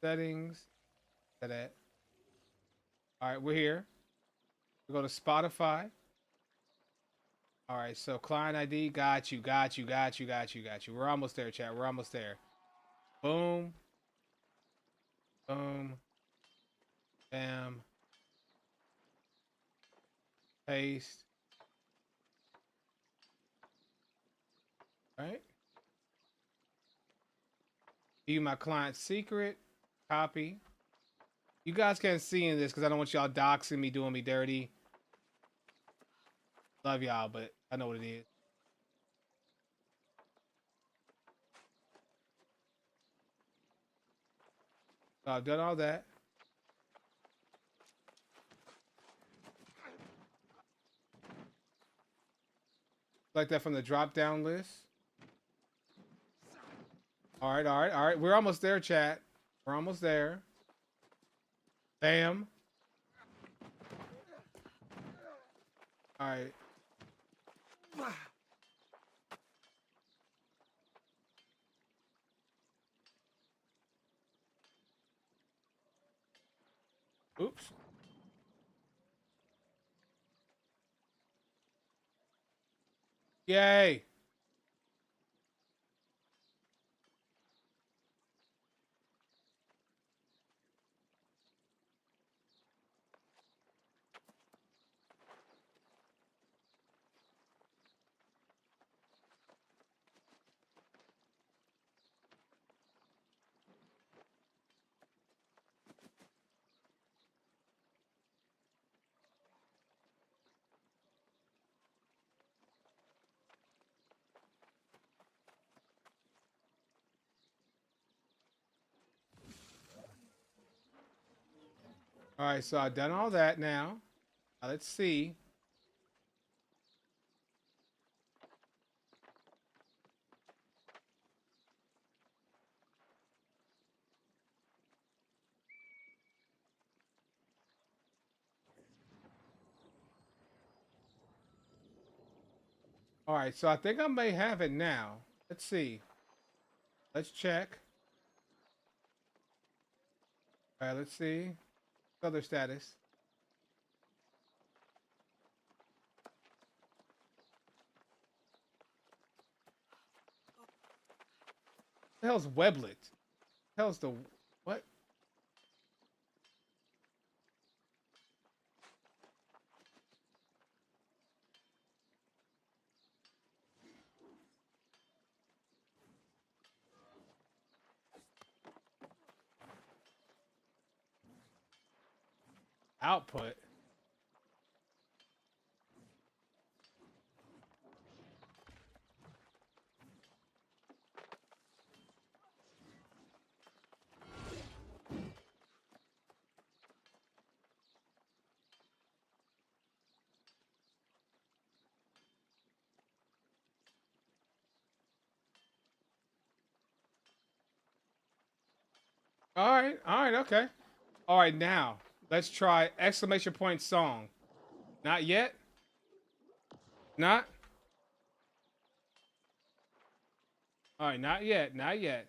Settings. That. All right, we're here. We go to Spotify. All right, so client ID, got you. We're almost there, chat. We're almost there. Boom. Boom. Bam. Paste. All right. View my client secret. Copy. You guys can't see in this because I don't want y'all doxing me, doing me dirty. Love y'all, but I know what it is. So I've done all that. Like that from the drop down list. All right. We're almost there, chat. We're almost there. Bam. All right. Oops. Yay. All right, so I've done all that now. Let's see. All right, so I think I may have it now. Let's see. Let's check. All right, let's see. Other status. The hell's Weblet? The hell's the what? Output. All right, okay. All right, now let's try exclamation point song. Not yet. Not. All right, not yet. Not yet.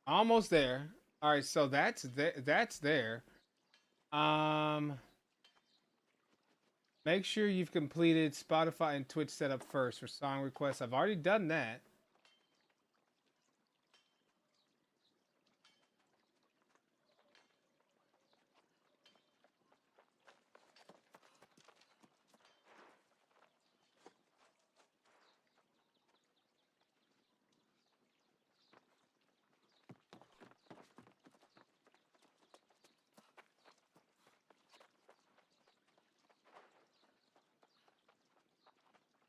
Almost there. All right, so that's there. Um, make sure you've completed Spotify and Twitch setup first for song requests. I've already done that.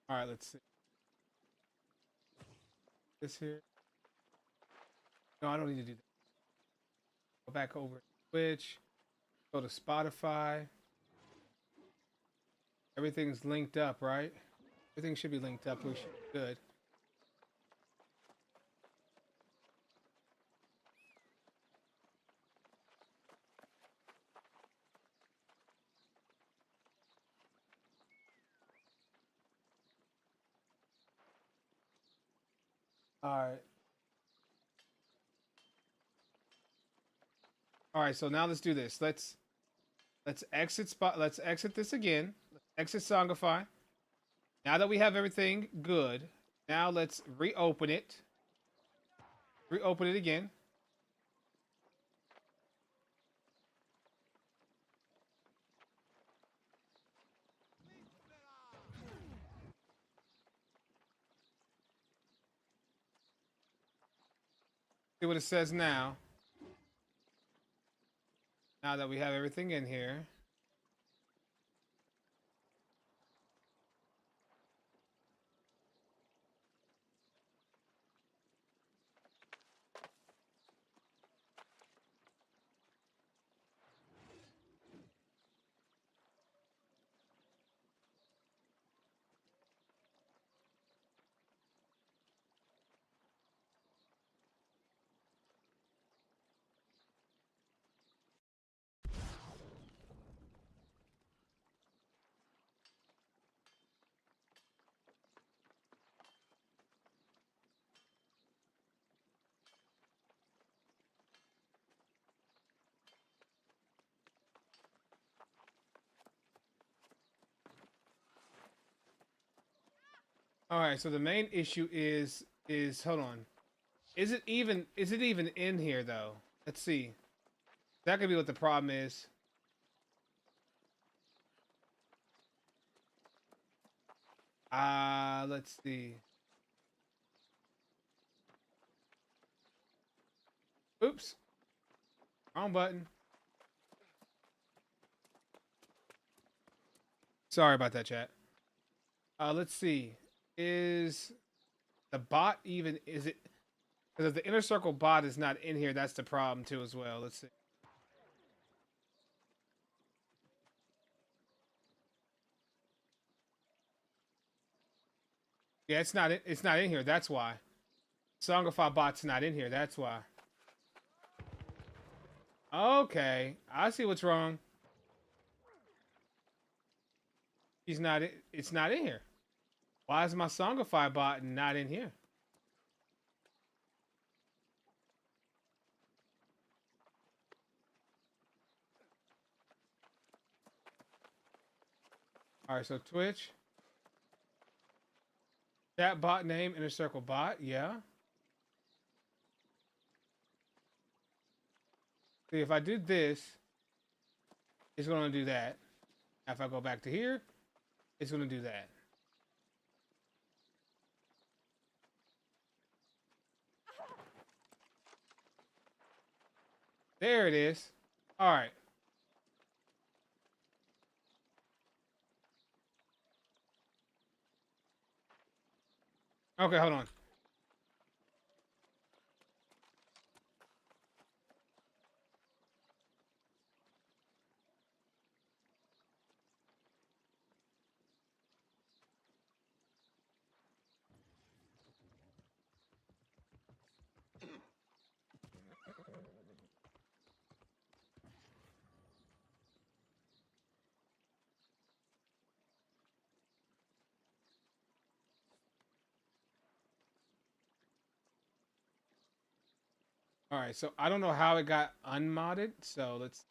All right, let's see. This here. No, I don't need to do that. Go back over to Twitch. Go to Spotify. Everything's linked up, right? Everything should be linked up. We should be good. All right. All right. So now let's do this. Let's exit spot. Let's exit this again. Let's exit Songify. Now that we have everything good, now let's reopen it. Reopen it again. See what it says now. Now that we have everything in here. All right. So the main issue is hold on. Is it even in here though? Let's see. That could be what the problem is. Let's see. Oops. Wrong button. Sorry about that, chat. Let's see. Is the bot even? Is it? Because if the inner circle bot is not in here, that's the problem too as well. Let's see. Yeah, it's not. It's not in here. That's why. Songify bot's not in here. That's why. Okay, I see what's wrong. He's not. It's not in here. Why is my Songify bot not in here? All right, so Twitch. Chat bot name, inner circle bot. Yeah. See, if I do this, it's going to do that. If I go back to here, it's going to do that. There it is. All right. Okay, hold on. All right, so I don't know how it got unmodded, so let's.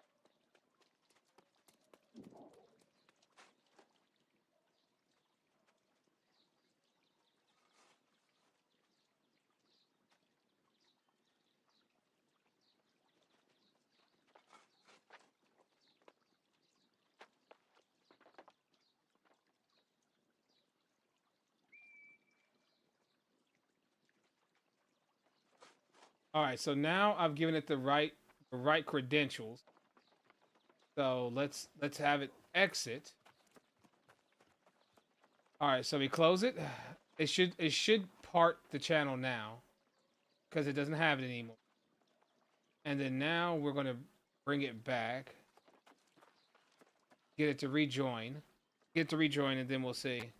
All right, so now I've given it the right credentials. So let's have it exit. All right, so we close it. It should part the channel now because it doesn't have it anymore. And then now we're gonna bring it back, get it to rejoin, and then we'll see.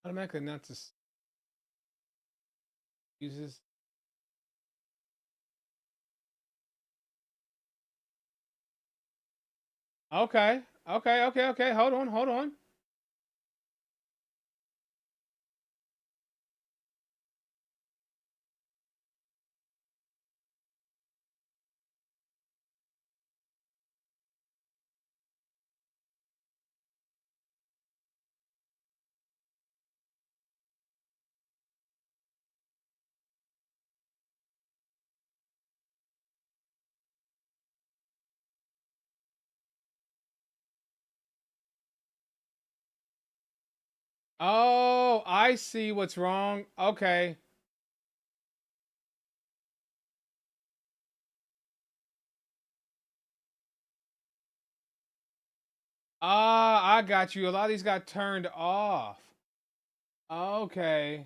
Automatically not to uses. Okay, okay. Hold on. Oh, I see what's wrong. Okay. Ah, I got you. A lot of these got turned off. Okay.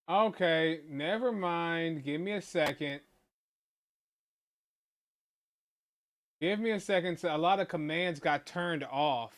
Okay, never mind. Give me a second. Give me a second. So a lot of commands got turned off.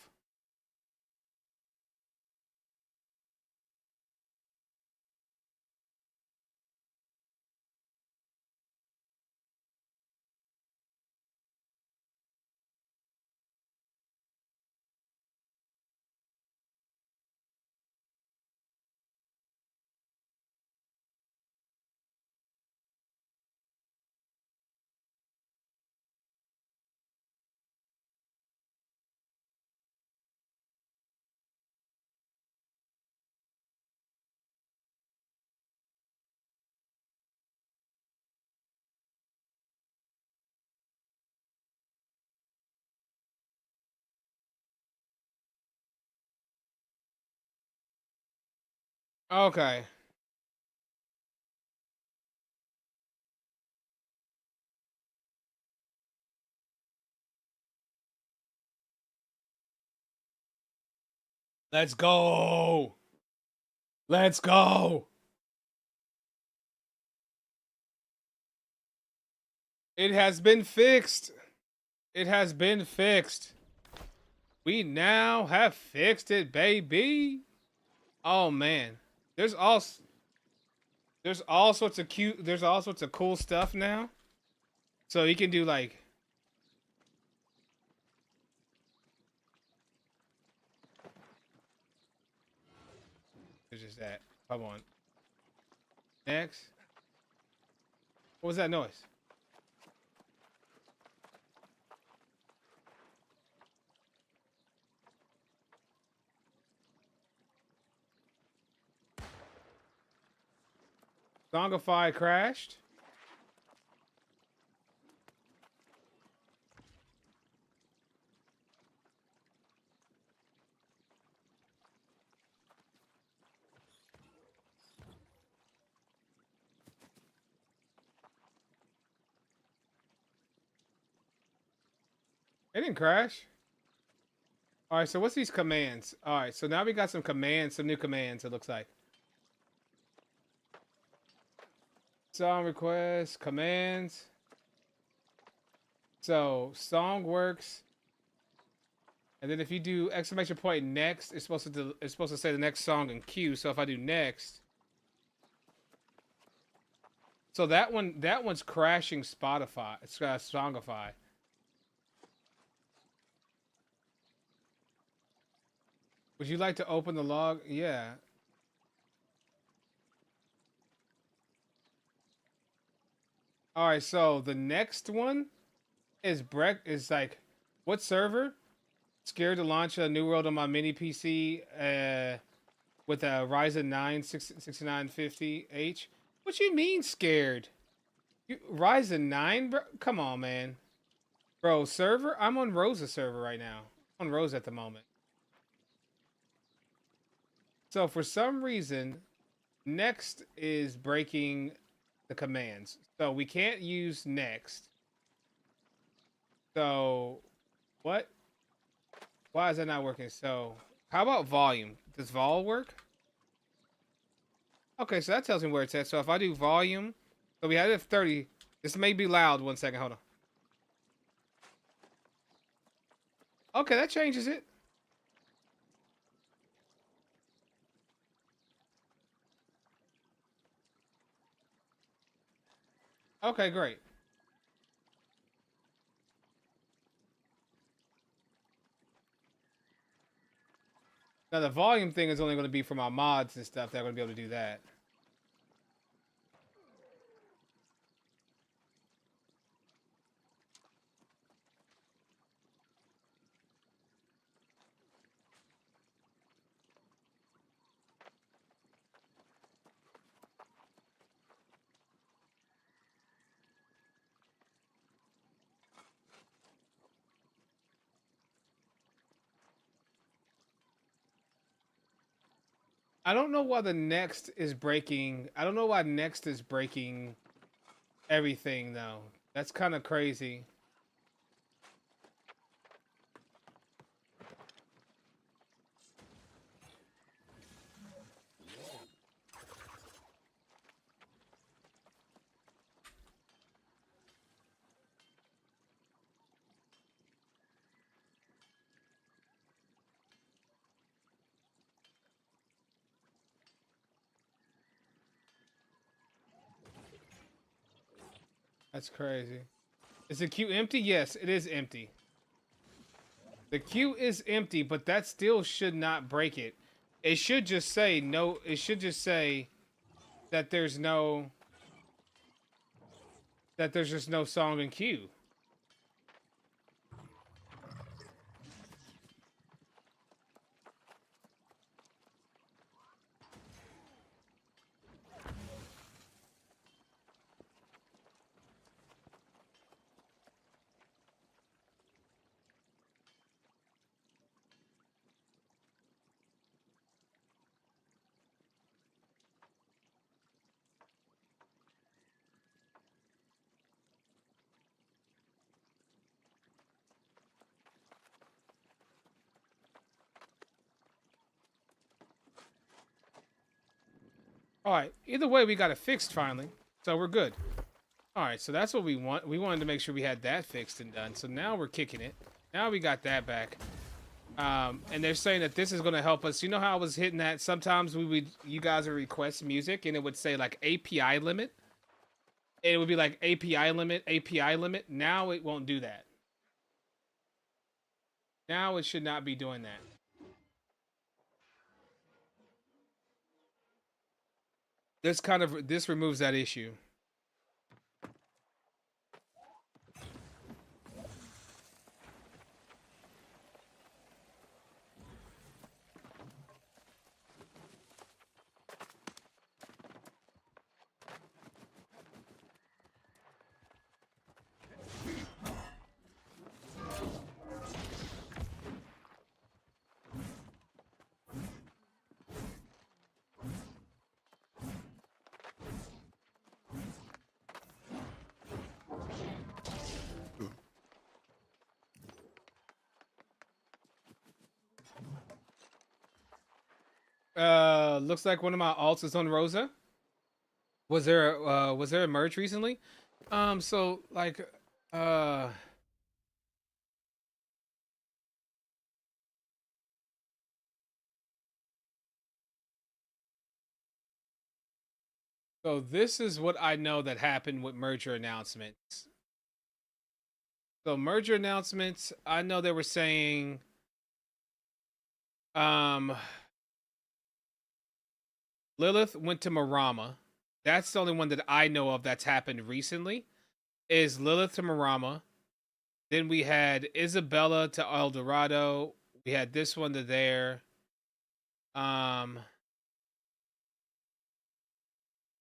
Okay. Let's go. Let's go. It has been fixed. It has been fixed. We now have fixed it, baby. Oh man. There's all there's all sorts of cute there's all sorts of cool stuff now. So you can do like there's just that. Come on. Next. What was that noise? Songify crashed. It didn't crash. All right, so what's these commands? All right, so now we got some commands, some new commands, it looks like. Song requests, commands. So, song works. And then if you do exclamation point next, it's supposed to say the next song in queue. So if I do next, so that one's crashing Spotify. It's Songify. Would you like to open the log? Yeah. All right. So the next one is like, what server? Scared to launch a new world on my mini PC with a Ryzen 9 6950H. What you mean scared? Ryzen 9, bro? Come on, man. Bro, server? I'm on Rosa's server right now. I'm on Rosa at the moment. So for some reason, next is breaking the commands. So we can't use next. So what? Why is that not working? So how about volume? Does vol work? Okay, so that tells me where it's at. So if I do volume, so we had it at 30. This may be loud. 1 second, hold on. Okay, that changes it. Okay, great. Now the volume thing is only going to be for my mods and stuff. They're going to be able to do that. I don't know why the next is breaking. I don't know why next is breaking everything though. That's kind of crazy. That's crazy. Is the queue empty? Yes, it is empty. The queue is empty, but that still should not break it. It should just say no. It should just say that there's just no song in queue. All right. Either way, we got it fixed finally, so we're good. All right. So that's what we want. We wanted to make sure we had that fixed and done. So now we're kicking it. Now we got that back. And they're saying that this is going to help us. You know how I was hitting that? Sometimes you guys would request music, and it would say like API limit. It would be like API limit, API limit. Now it won't do that. Now it should not be doing that. This removes that issue. Looks like one of my alts is on Rosa. Was there a merge recently? So like uh so this is what I know that happened with merger announcements. So merger announcements, I know they were saying um Lilith went to Marama. That's the only one that I know of that's happened recently. Is Lilith to Marama. Then we had Isabella to El Dorado. We had this one to there. Um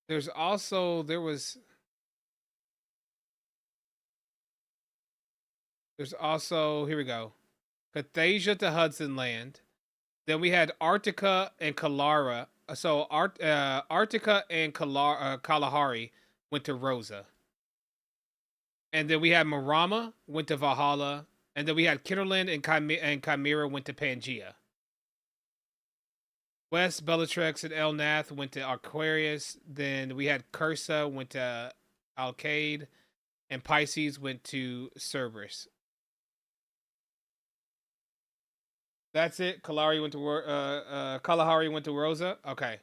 there's also there's also here we go. Cathasia to Hudson Land. Then we had Arctica and Kalara. So Arctica and Kalahari went to Rosa. And then we had Marama went to Valhalla. And then we had Kinderland and Chimera went to Pangea. West Bellatrix and Elnath went to Aquarius. Then we had Cursa went to Alcade. And Pisces went to Cerberus. That's it. Kalahari went to Rosa. Okay.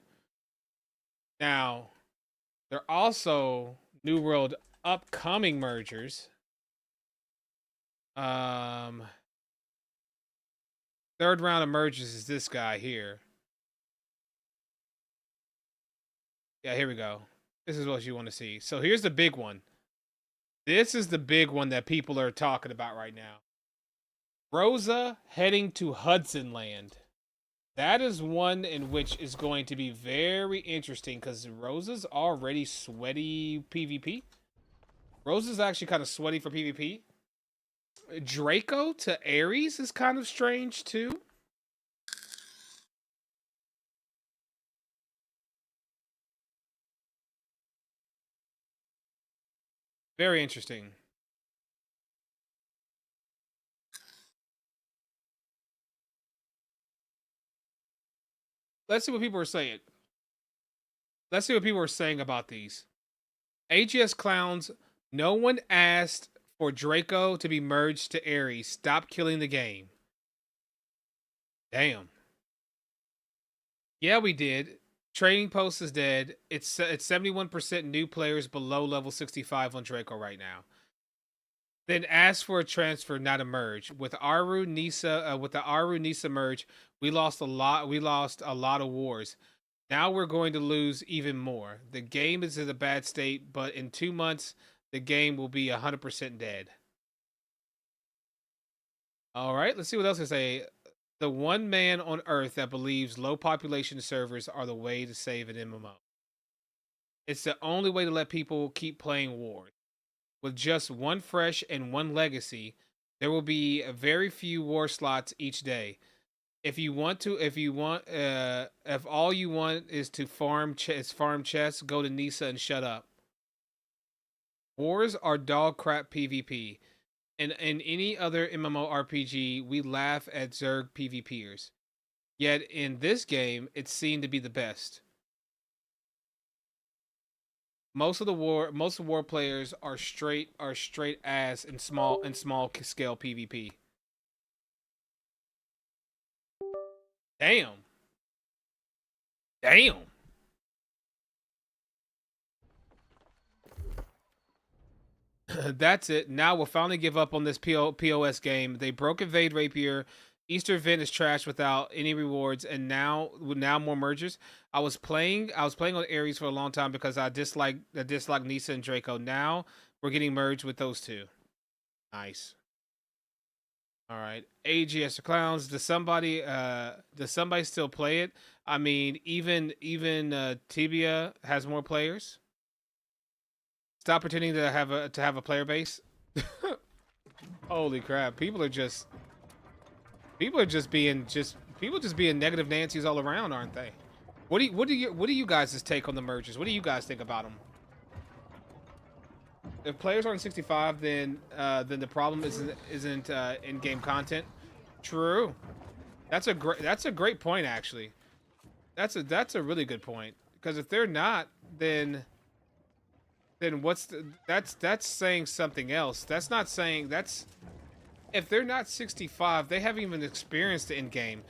Now, there are also New World upcoming mergers. Third round emerges is this guy here. Yeah, here we go. This is what you want to see. So here's the big one. This is the big one that people are talking about right now. Rosa heading to Hudson Land. That is one in which is going to be very interesting because Rosa's already sweaty PvP. Rosa's actually kind of sweaty for PvP. Draco to Ares is kind of strange too. Very interesting. Let's see what people are saying. Let's see what people are saying about these. AGS Clowns, no one asked for Draco to be merged to Ares. Stop killing the game. Damn. Yeah, we did. Trading Post is dead. It's 71% new players below level 65 on Draco right now. Then ask for a transfer, not a merge. With Aru Nisa, with the Aru Nisa merge, we lost a lot. We lost a lot of wars. Now we're going to lose even more. The game is in a bad state, but in 2 months, the game will be 100% dead. All right, let's see what else they say. The one man on Earth that believes low population servers are the way to save an MMO. It's the only way to let people keep playing wars. With just one fresh and one legacy, there will be very few war slots each day. If all you want is to farm chests, go to Nisa and shut up. Wars are dog crap PvP. And in any other MMORPG, we laugh at Zerg PvPers. Yet in this game, it's seen to be the best. Most of war players are straight ass in small scale PvP. Damn. Damn. That's it. Now we'll finally give up on this POS game. They broke Invade Rapier. Easter Event is trash without any rewards, and now more mergers. I was playing on Ares for a long time because I dislike Nisa and Draco. Now we're getting merged with those two. Nice. All right. AGS Clowns. Does somebody still play it? I mean, even Tibia has more players. Stop pretending to have a player base. Holy crap! People are just being negative Nancy's all around, aren't they? What do you guys' take on the mergers? What do you guys think about them? If players aren't 65, then the problem isn't in-game content. True. That's a great point, actually. That's a really good point, because if they're not, then that's saying something else. That's not saying if they're not 65, they haven't even experienced the in-game.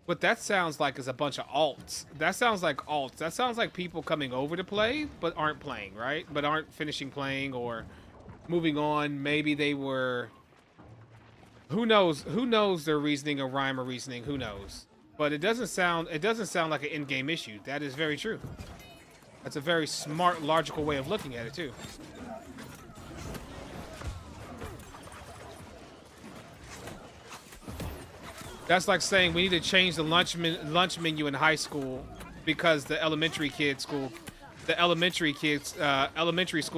What that sounds like is a bunch of alts. That sounds like alts. That sounds like people coming over to play but aren't playing, right? But aren't finishing playing or moving on. Maybe they were. Who knows? Who knows their reasoning or rhyme or reasoning? Who knows? But it doesn't sound like an in-game issue. That is very true. That's a very smart, logical way of looking at it too. That's like saying we need to change the lunch menu in high school because the elementary school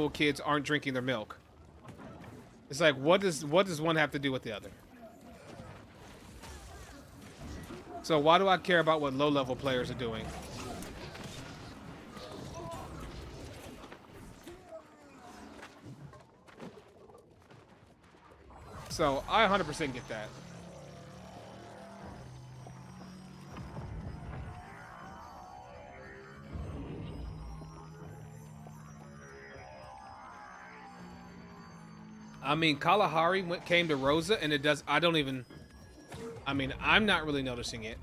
kids aren't drinking their milk. It's like, what does one have to do with the other? So why do I care about what low-level players are doing? So I 100% get that. I mean, Kalahari came to Rosa, and it does. I don't even. I mean, I'm not really noticing it.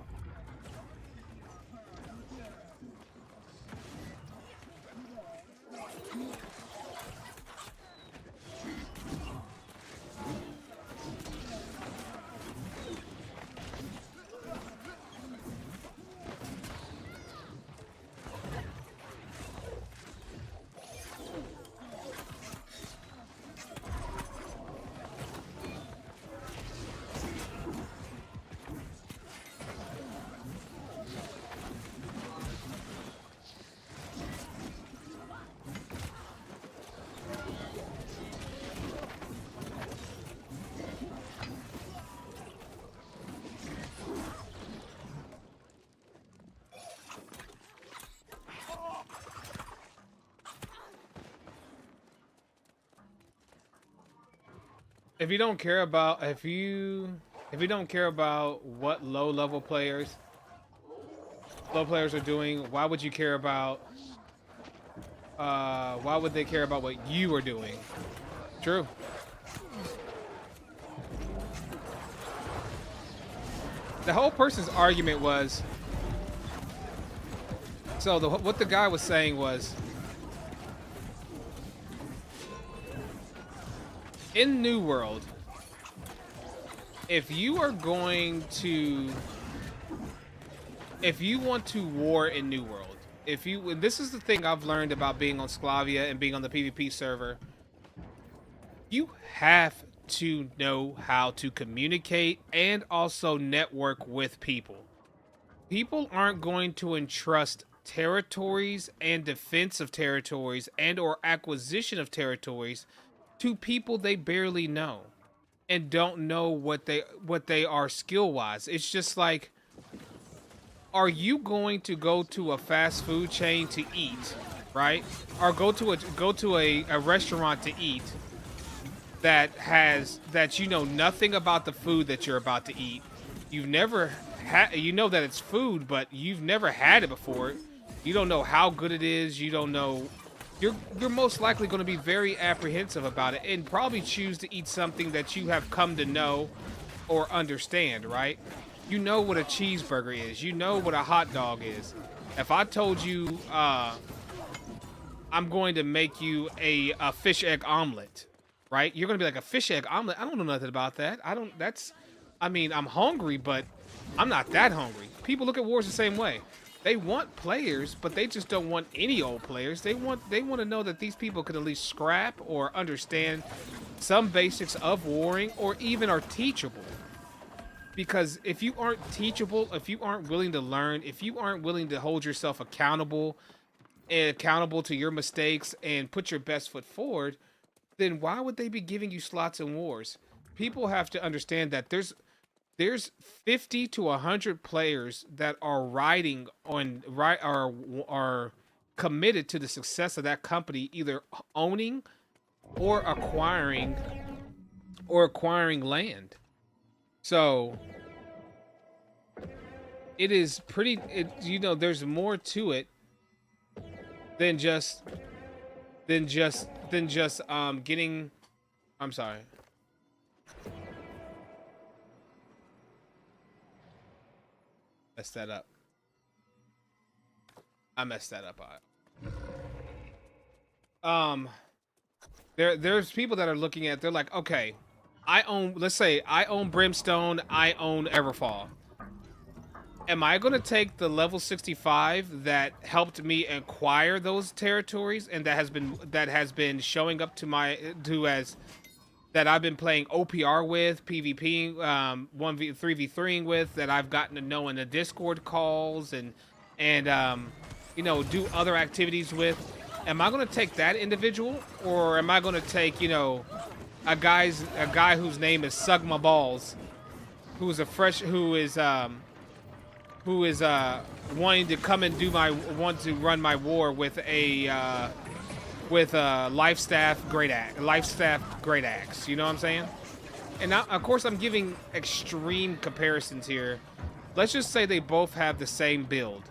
if you don't care about if you don't care about what low players are doing, why would you care about why would they care about what you are doing? True. The whole person's argument was, so what the guy was saying was, in New World, if you want to war in New World, and this is the thing I've learned about being on Sklavia and being on the PvP server, you have to know how to communicate and also network with people. People aren't going to entrust territories and defense of territories and or acquisition of territories to people they barely know and don't know what they are skill wise. It's just like, are you going to go to a fast food chain to eat, right? Or go to a restaurant to eat that you know nothing about the food that you're about to eat. You've never had, you know that it's food, but you've never had it before. You don't know how good it is. You don't know. You're most likely going to be very apprehensive about it and probably choose to eat something that you have come to know or understand, right? You know what a cheeseburger is. You know what a hot dog is. If I told you I'm going to make you a fish egg omelet, right? You're going to be like, a fish egg omelet? I don't know nothing about that. I mean, I'm hungry, but I'm not that hungry. People look at wars the same way. They want players, but they just don't want any old players. They want to know that these people could at least scrap or understand some basics of warring or even are teachable. Because if you aren't teachable, if you aren't willing to learn, if you aren't willing to hold yourself accountable to your mistakes and put your best foot forward, then why would they be giving you slots in wars? People have to understand that there's 50 to 100 players that are are committed to the success of that company, either owning or acquiring land. So it is pretty, there's more to it than just getting, I'm sorry. Messed that up. I messed that up. There's people that are looking at, they're like, okay, let's say I own Brimstone, I own Everfall. Am I going to take the level 65 that helped me acquire those territories and that has been showing up that I've been playing OPR with, PvP, 3v3ing with, that I've gotten to know in the Discord calls and do other activities with? Am I going to take that individual, or am I going to take, a guy whose name is Sug My Balls, who is wanting to come and want to run my war with a life staff great axe, you know what I'm saying? And now, of course, I'm giving extreme comparisons here. Let's just say they both have the same build.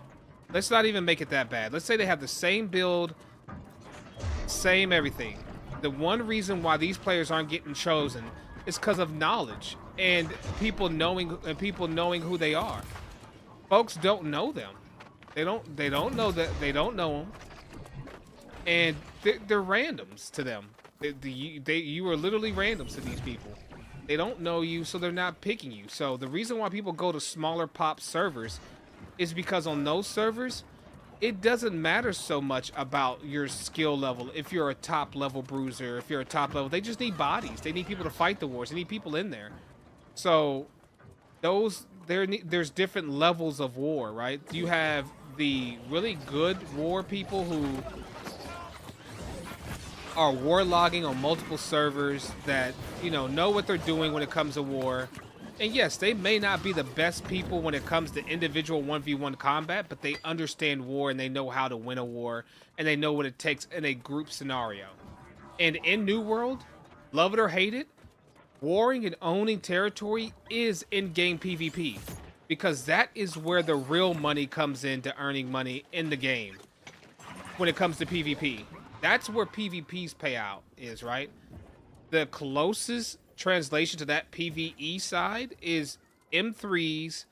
Let's not even make it that bad. Let's say they have the same build, same everything. The one reason why these players aren't getting chosen is because of knowledge and people knowing who they are. Folks don't know them. They don't know them, and they're randoms to them. You are literally randoms to these people. They don't know you, so they're not picking you. So the reason why people go to smaller pop servers is because on those servers, it doesn't matter so much about your skill level. If you're a top level bruiser, if you're a top level, they just need bodies. They need people to fight the wars. They need people in there. So there's different levels of war, right? You have the really good war people who are warlogging on multiple servers that know what they're doing when it comes to war. And yes, they may not be the best people when it comes to individual 1v1 combat, but they understand war and they know how to win a war and they know what it takes in a group scenario. And in New World, love it or hate it, warring and owning territory is in-game PvP, because that is where the real money comes into earning money in the game. When it comes to PvP, that's where PvP's payout is, right? The closest translation to that PvE side is M3s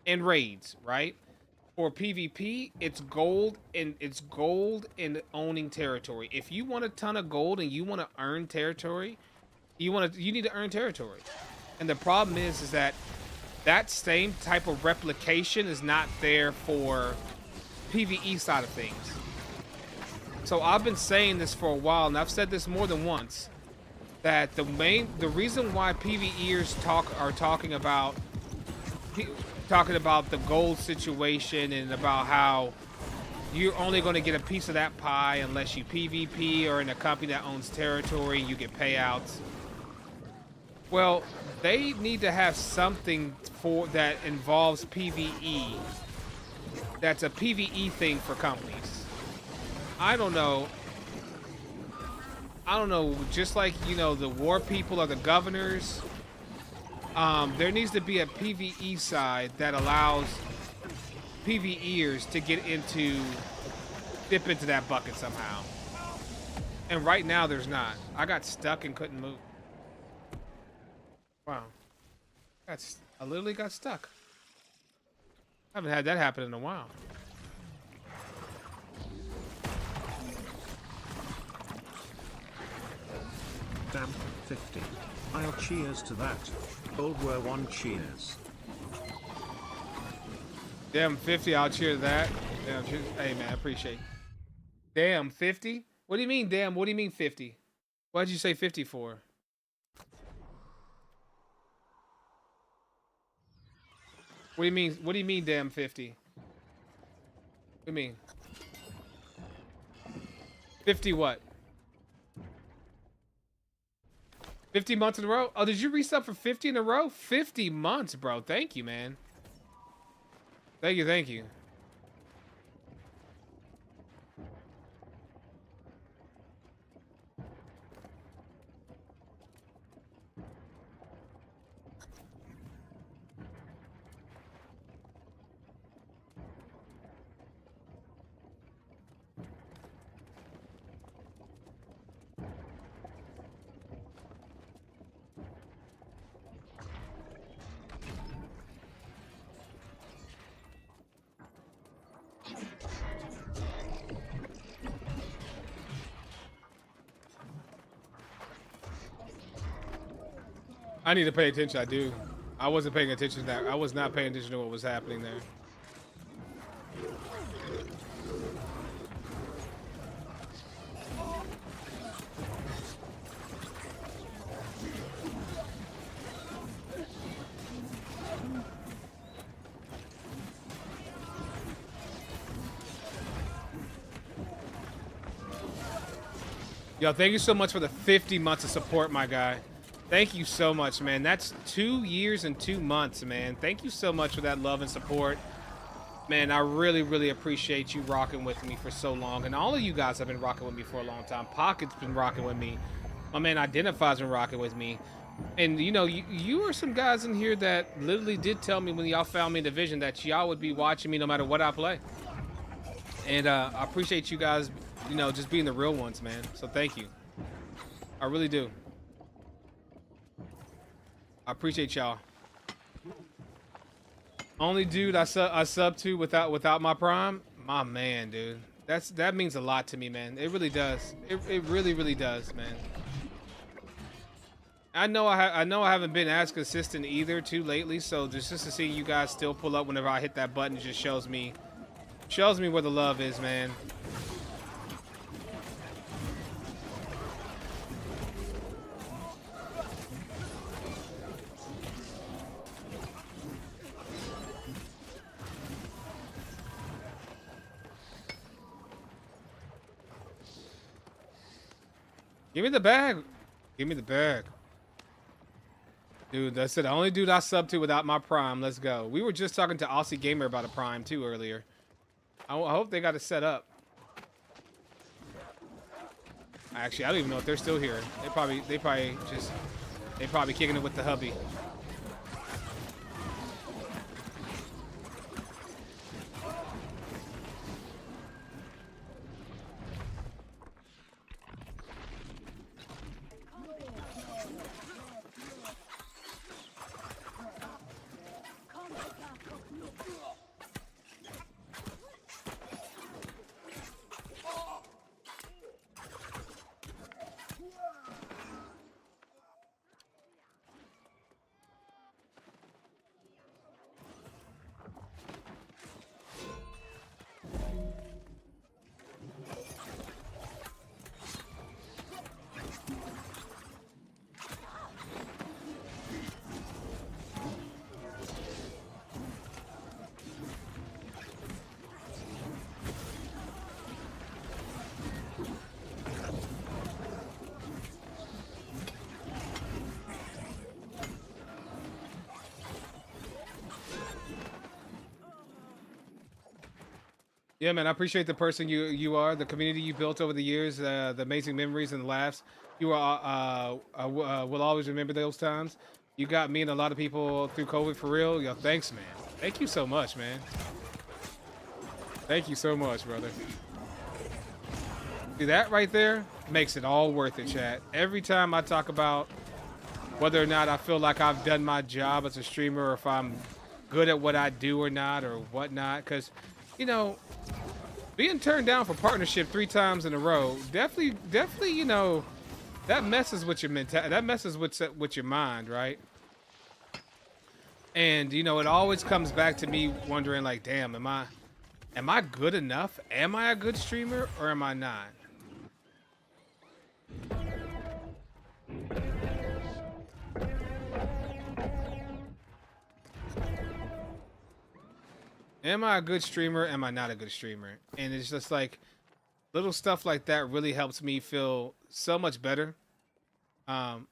and raids, right? For PvP, it's gold and owning territory. If you want a ton of gold and you want to earn territory, you need to earn territory. And the problem is that same type of replication is not there for PvE side of things. So I've been saying this for a while, and I've said this more than once, that the reason why PvEers are talking about the gold situation and about how you're only going to get a piece of that pie unless you PvP or in a company that owns territory, you get payouts. Well, they need to have something for that involves PvE. That's a PvE thing for companies. I don't know. Just like, you know, the war people are the governors. There needs to be a PvE side that allows PvEers to dip into that bucket somehow. And right now there's not. I got stuck and couldn't move. Wow. I literally got stuck. I haven't had that happen in a while. Damn, 50. I'll cheers to that. Old War 1 cheers. Damn 50, I'll cheer that. Damn, hey man, I appreciate it. Damn 50? What do you mean, damn? What do you mean 50? Why'd you say 50 for? What do you mean? What do you mean, damn 50? What do you mean? 50 what? 50 months in a row? Oh, did you resub for 50 in a row? 50 months, bro. Thank you, man. Thank you, thank you. I need to pay attention. I do. I wasn't paying attention to that. I was not paying attention to what was happening there. Yo, thank you so much for the 50 months of support, my guy. Thank you so much, man. That's 2 years and 2 months, man. Thank you so much for that love and support. Man, I really, really appreciate you rocking with me for so long. And all of you guys have been rocking with me for a long time. Pocket's been rocking with me. My man Identify's been rocking with me. And, you know, you are some guys in here that literally did tell me when y'all found me in Division that y'all would be watching me no matter what I play. And I appreciate you guys, you know, just being the real ones, man. So thank you. I really do. I appreciate y'all. Only dude I sub to without my prime, my man, dude. That means a lot to me, man. It really does. It really, really does, man. I know I haven't been as consistent either too lately, so just to see you guys still pull up whenever I hit that button just shows me where the love is, man. Give me the bag. Give me the bag. Dude, that's it. The only dude I sub to without my prime. Let's go. We were just talking to Aussie Gamer about a prime too earlier. I hope they got it set up. Actually, I don't even know if they're still here. They probably just They probably kicking it with the hubby. Yeah, man, I appreciate the person you are, the community you built over the years, the amazing memories and the laughs. You are will always remember those times. You got me and a lot of people through COVID for real. Yo, thanks, man. Thank you so much, man. Thank you so much, brother. See, that right there makes it all worth it, chat. Every time I talk about whether or not I feel like I've done my job as a streamer, or if I'm good at what I do or not, or whatnot, because, you know, being turned down for partnership 3 times in a row, definitely, you know, that messes with your mentality. That messes with your mind, right? And, you know, it always comes back to me wondering, like, damn, am I good enough? Am I a good streamer, or am I not? Am I a good streamer? Am I not a good streamer? And it's just like little stuff like that really helps me feel so much better.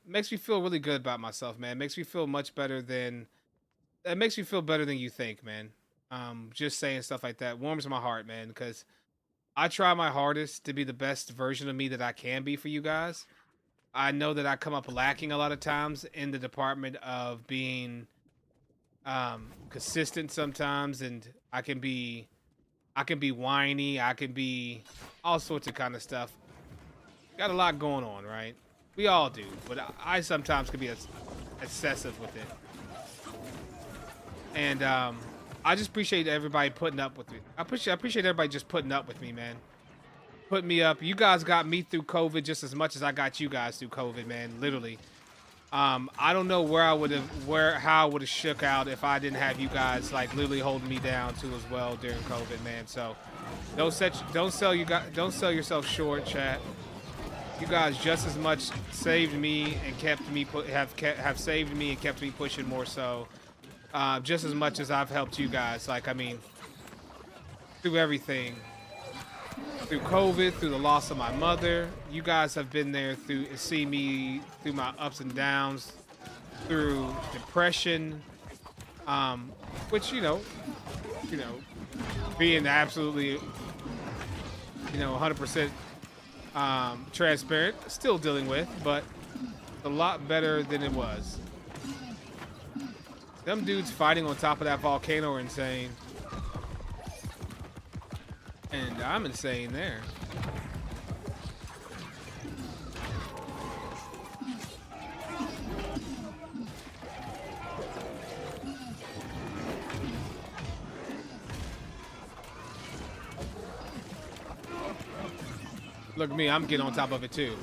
Makes me feel really good about myself, man. Makes me feel much better than it makes me feel better than you think, man. Just saying stuff like that warms my heart, man, because I try my hardest to be the best version of me that I can be for you guys. I know that I come up lacking a lot of times in the department of being consistent sometimes, and I can be whiny, I can be all sorts of kind of stuff. Got a lot going on, right? We all do, but I sometimes can be excessive with it. And I just appreciate everybody putting up with me. I appreciate everybody just putting up with me, man. Putting me up. You guys got me through COVID just as much as I got you guys through COVID, man. Literally. I don't know how I would have shook out if I didn't have you guys like literally holding me down too as well during COVID, man. So don't sell yourself short, chat. You guys just as much saved me and kept me have saved me and kept me pushing more so. Just as much as I've helped you guys. Like, I mean, through everything. Through COVID, through the loss of my mother, you guys have been there to see me through my ups and downs, through depression, which, you know, being absolutely, 100% transparent, still dealing with, but a lot better than it was. Them dudes fighting on top of that volcano are insane. And I'm insane there. Look at me, I'm getting on top of it too.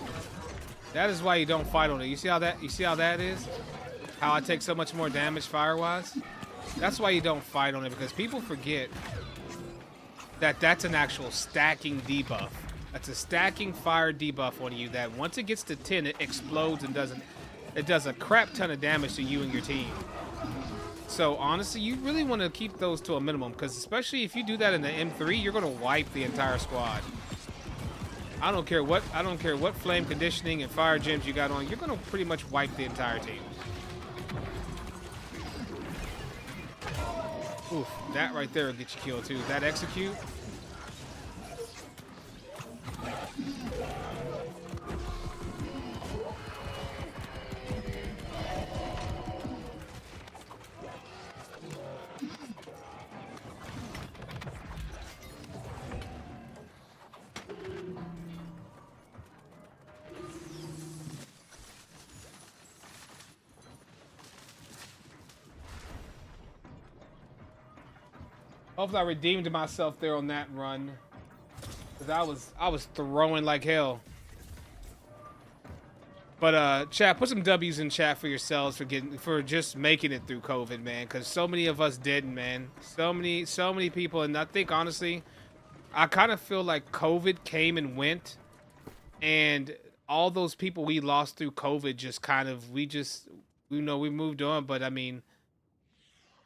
That is why you don't fight on it. You see how that is? How I take so much more damage fire-wise? That's why you don't fight on it, because people forget that's an actual stacking debuff. That's a stacking fire debuff on you that once it gets to 10, it explodes and it does a crap ton of damage to you and your team. So honestly, you really want to keep those to a minimum, because especially if you do that in the M3, you're going to wipe the entire squad. I don't care what flame conditioning and fire gems you got on, you're going to pretty much wipe the entire team. Oof, that right there will get you killed too. That execute. Hopefully I redeemed myself there on that run. Cause I was throwing like hell. But chat, put some W's in chat for yourselves for just making it through COVID, man. Cause so many of us didn't, man. So many people, and I think honestly, I kind of feel like COVID came and went, and all those people we lost through COVID just kind of we moved on. But I mean,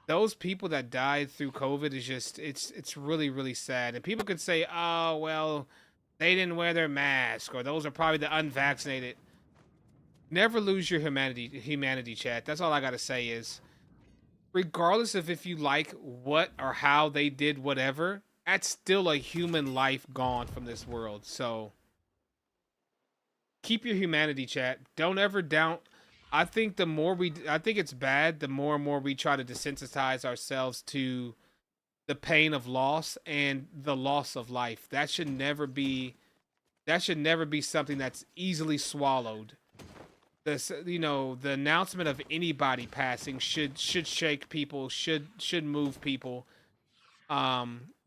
those people that died through COVID is just it's really really sad. And people could say, oh well, they didn't wear their mask, or those are probably the unvaccinated. Never lose your humanity, chat. That's all I gotta say is, regardless of if you like what or how they did whatever, that's still a human life gone from this world. So keep your humanity, chat. Don't ever doubt. I think I think it's bad the more and more we try to desensitize ourselves to the pain of loss and the loss of life. That should never be something that's easily swallowed. The announcement of anybody passing should shake people, should move people,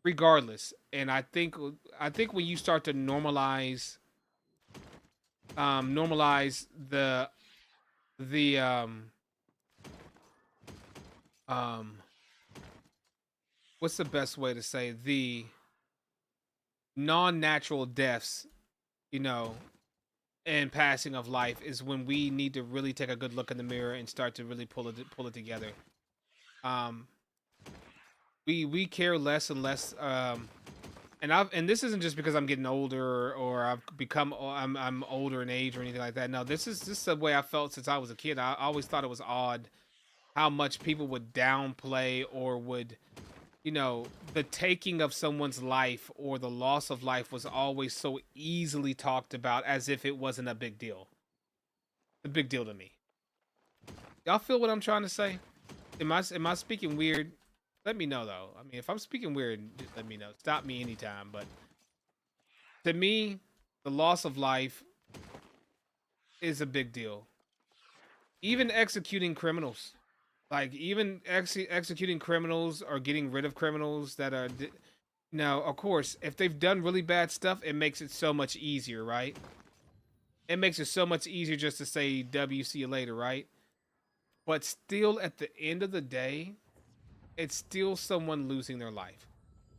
regardless. And I think when you start to normalize the what's the best way to say, the non-natural deaths, you know, and passing of life, is when we need to really take a good look in the mirror and start to really pull it together. We care less and less, and this isn't just because I'm getting older or I'm older in age or anything like that. No, this is the way I felt since I was a kid. I always thought it was odd how much people would downplay or would, the taking of someone's life or the loss of life was always so easily talked about as if it wasn't a big deal. A big deal to me. Y'all feel what I'm trying to say? Am I speaking weird? Let me know though. I mean, if I'm speaking weird, just let me know. Stop me anytime. But to me, the loss of life is a big deal. Even executing criminals. Like, even executing criminals or getting rid of criminals that are... Now, of course, if they've done really bad stuff, it makes it so much easier, right? It makes it so much easier just to say, W, see you later, right? But still, at the end of the day, it's still someone losing their life,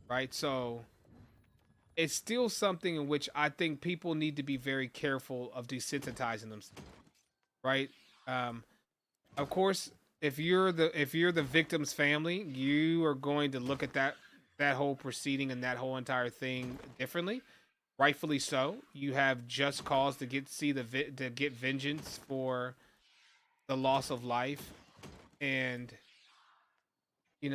right? So, it's still something in which I think people need to be very careful of desensitizing themselves, right? Of course... If you're the victim's family, you are going to look at that whole proceeding and that whole entire thing differently. Rightfully so. You have just cause to get vengeance for the loss of life, and you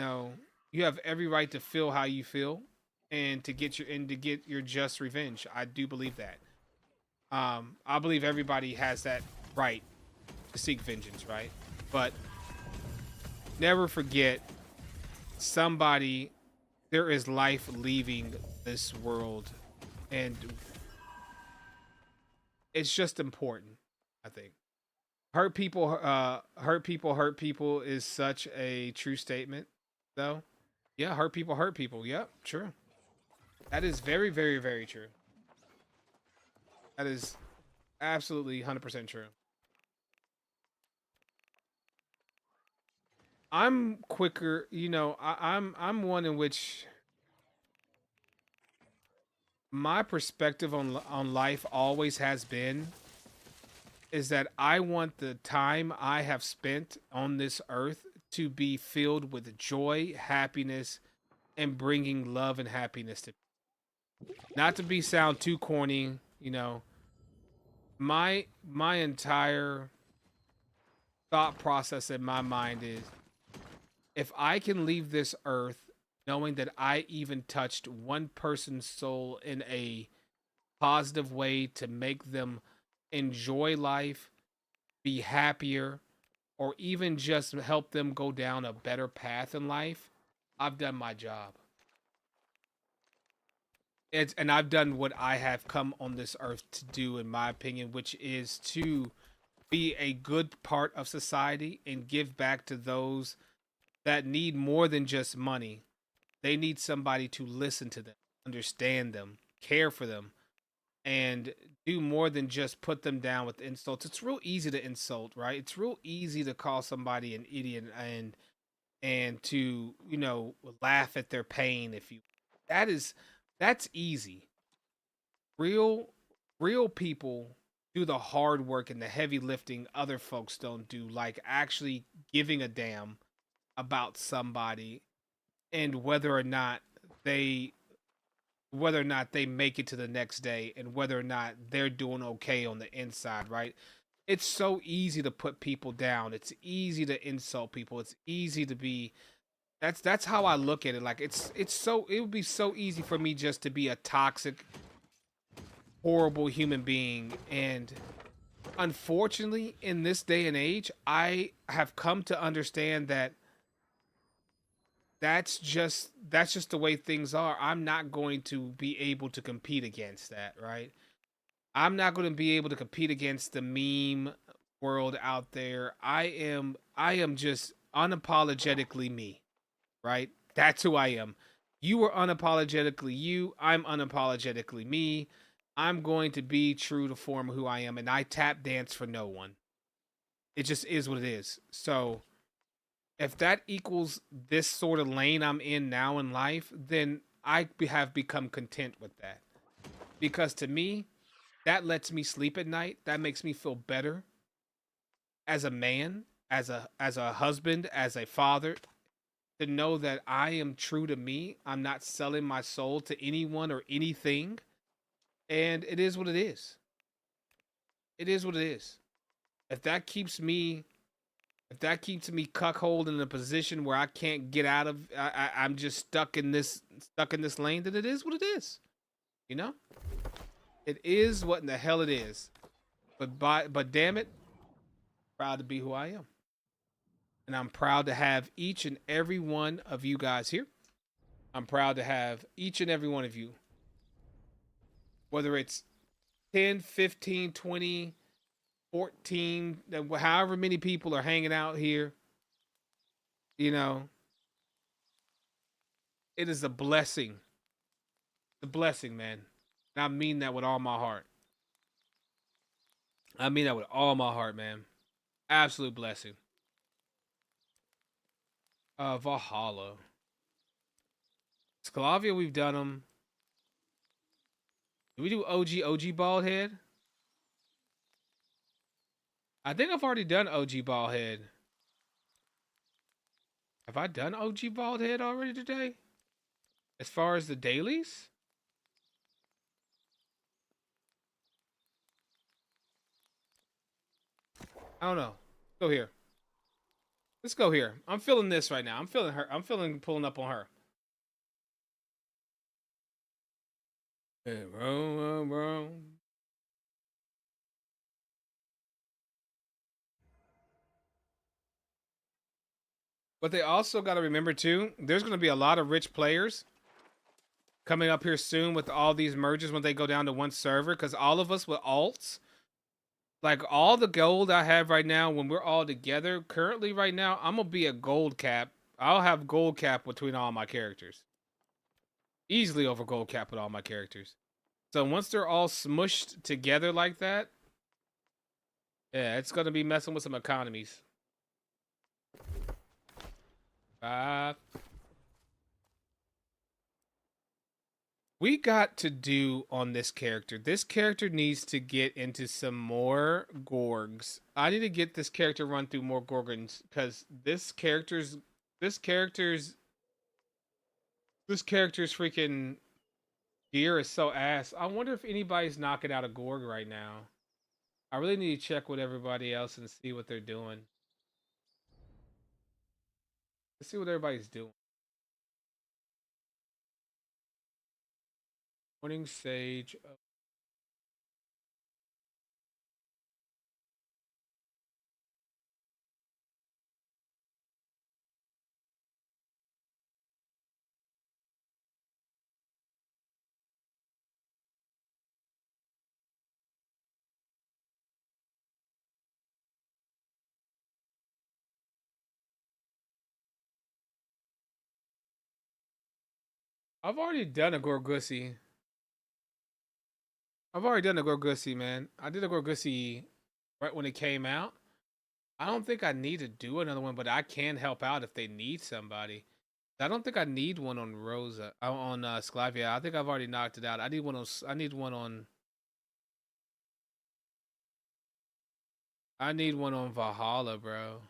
have every right to feel how you feel and to get your just revenge. I do believe that. I believe everybody has that right to seek vengeance, right? But never forget, there is life leaving this world, and it's just important, I think. Hurt people is such a true statement, though. Yeah, hurt people. Yep, true. That is very, very, very true. That is absolutely 100% true. I'm quicker, I'm one in which my perspective on life always has been is that I want the time I have spent on this earth to be filled with joy, happiness, and bringing love and happiness to people. Not to sound too corny, my entire thought process in my mind is, if I can leave this earth knowing that I even touched one person's soul in a positive way to make them enjoy life, be happier, or even just help them go down a better path in life, I've done my job. And I've done what I have come on this earth to do, in my opinion, which is to be a good part of society and give back to those that need more than just money, They need somebody to listen to them, understand them, care for them, and do more than just put them down with insults. It's real easy to insult, right? It's real easy to call somebody an idiot and to, laugh at their pain if you that is that's easy. Real real people do the hard work and the heavy lifting other folks don't do, like actually giving a damn about somebody and they whether or not they make it to the next day and whether or not they're doing okay on the inside, right? It's so easy to put people down. It's easy to insult people. It's easy to be that's how I look at it. Like it would be so easy for me just to be a toxic, horrible human being. And unfortunately, in this day and age, I have come to understand that that's just the way things are. I'm not going to be able to compete against that, right? I'm not going to be able to compete against the meme world out there. I am just unapologetically me, right? That's who I am. You are unapologetically you. I'm unapologetically me. I'm going to be true to form who I am, and I tap dance for no one. It just is what it is. So if that equals this sort of lane I'm in now in life, then have become content with that. Because to me, that lets me sleep at night. That makes me feel better as a man, as a husband, as a father, to know that I am true to me. I'm not selling my soul to anyone or anything. And it is what it is. It is what it is. If that keeps me if that keeps me cuckold in a position where I can't get out of I'm just stuck in this lane, then it is what it is. You know? It is what in the hell it is. But damn it, proud to be who I am. And I'm proud to have each and every one of you guys here. I'm proud to have each and every one of you, whether it's 10, 15, 20, 14, however many people are hanging out here. You know, it is a blessing. It's a blessing, man. And I mean that with all my heart. I mean that with all my heart, man. Absolute blessing. Valhalla. Sclavia, we've done them. Did we do OG bald head? I think I've already done OG bald head. Have I done OG bald head already today? As far as the dailies? I don't know. Go here. Let's go here. I'm feeling this right now. I'm feeling her. I'm feeling pulling up on her. Hey, bro. But they also got to remember too, there's going to be a lot of rich players coming up here soon with all these merges when they go down to one server. Because all of us with alts, like all the gold I have right now, when we're all together, currently right now, I'm gonna be a gold cap. I'll have gold cap between all my characters, easily over gold cap with all my characters. So once they're all smushed together like that, yeah, it's gonna be messing with some economies. We got to do on this character. This character needs to get into some more Gorgs. I need to get this character run through more Gorgons because this character's this character's freaking gear is so ass. I wonder if anybody's knocking out a Gorg right now. I really need to check with everybody else and see what they're doing. Let's see what everybody's doing. Morning Sage. I've already done a Gorgussy. I've already done a Gorgussy, man. I did a Gorgussy right when it came out. I don't think I need to do another one, but I can help out if they need somebody. I don't think I need one on Rosa on Sclavia. I think I've already knocked it out. I need one on. I need one on. I need one on Valhalla, bro.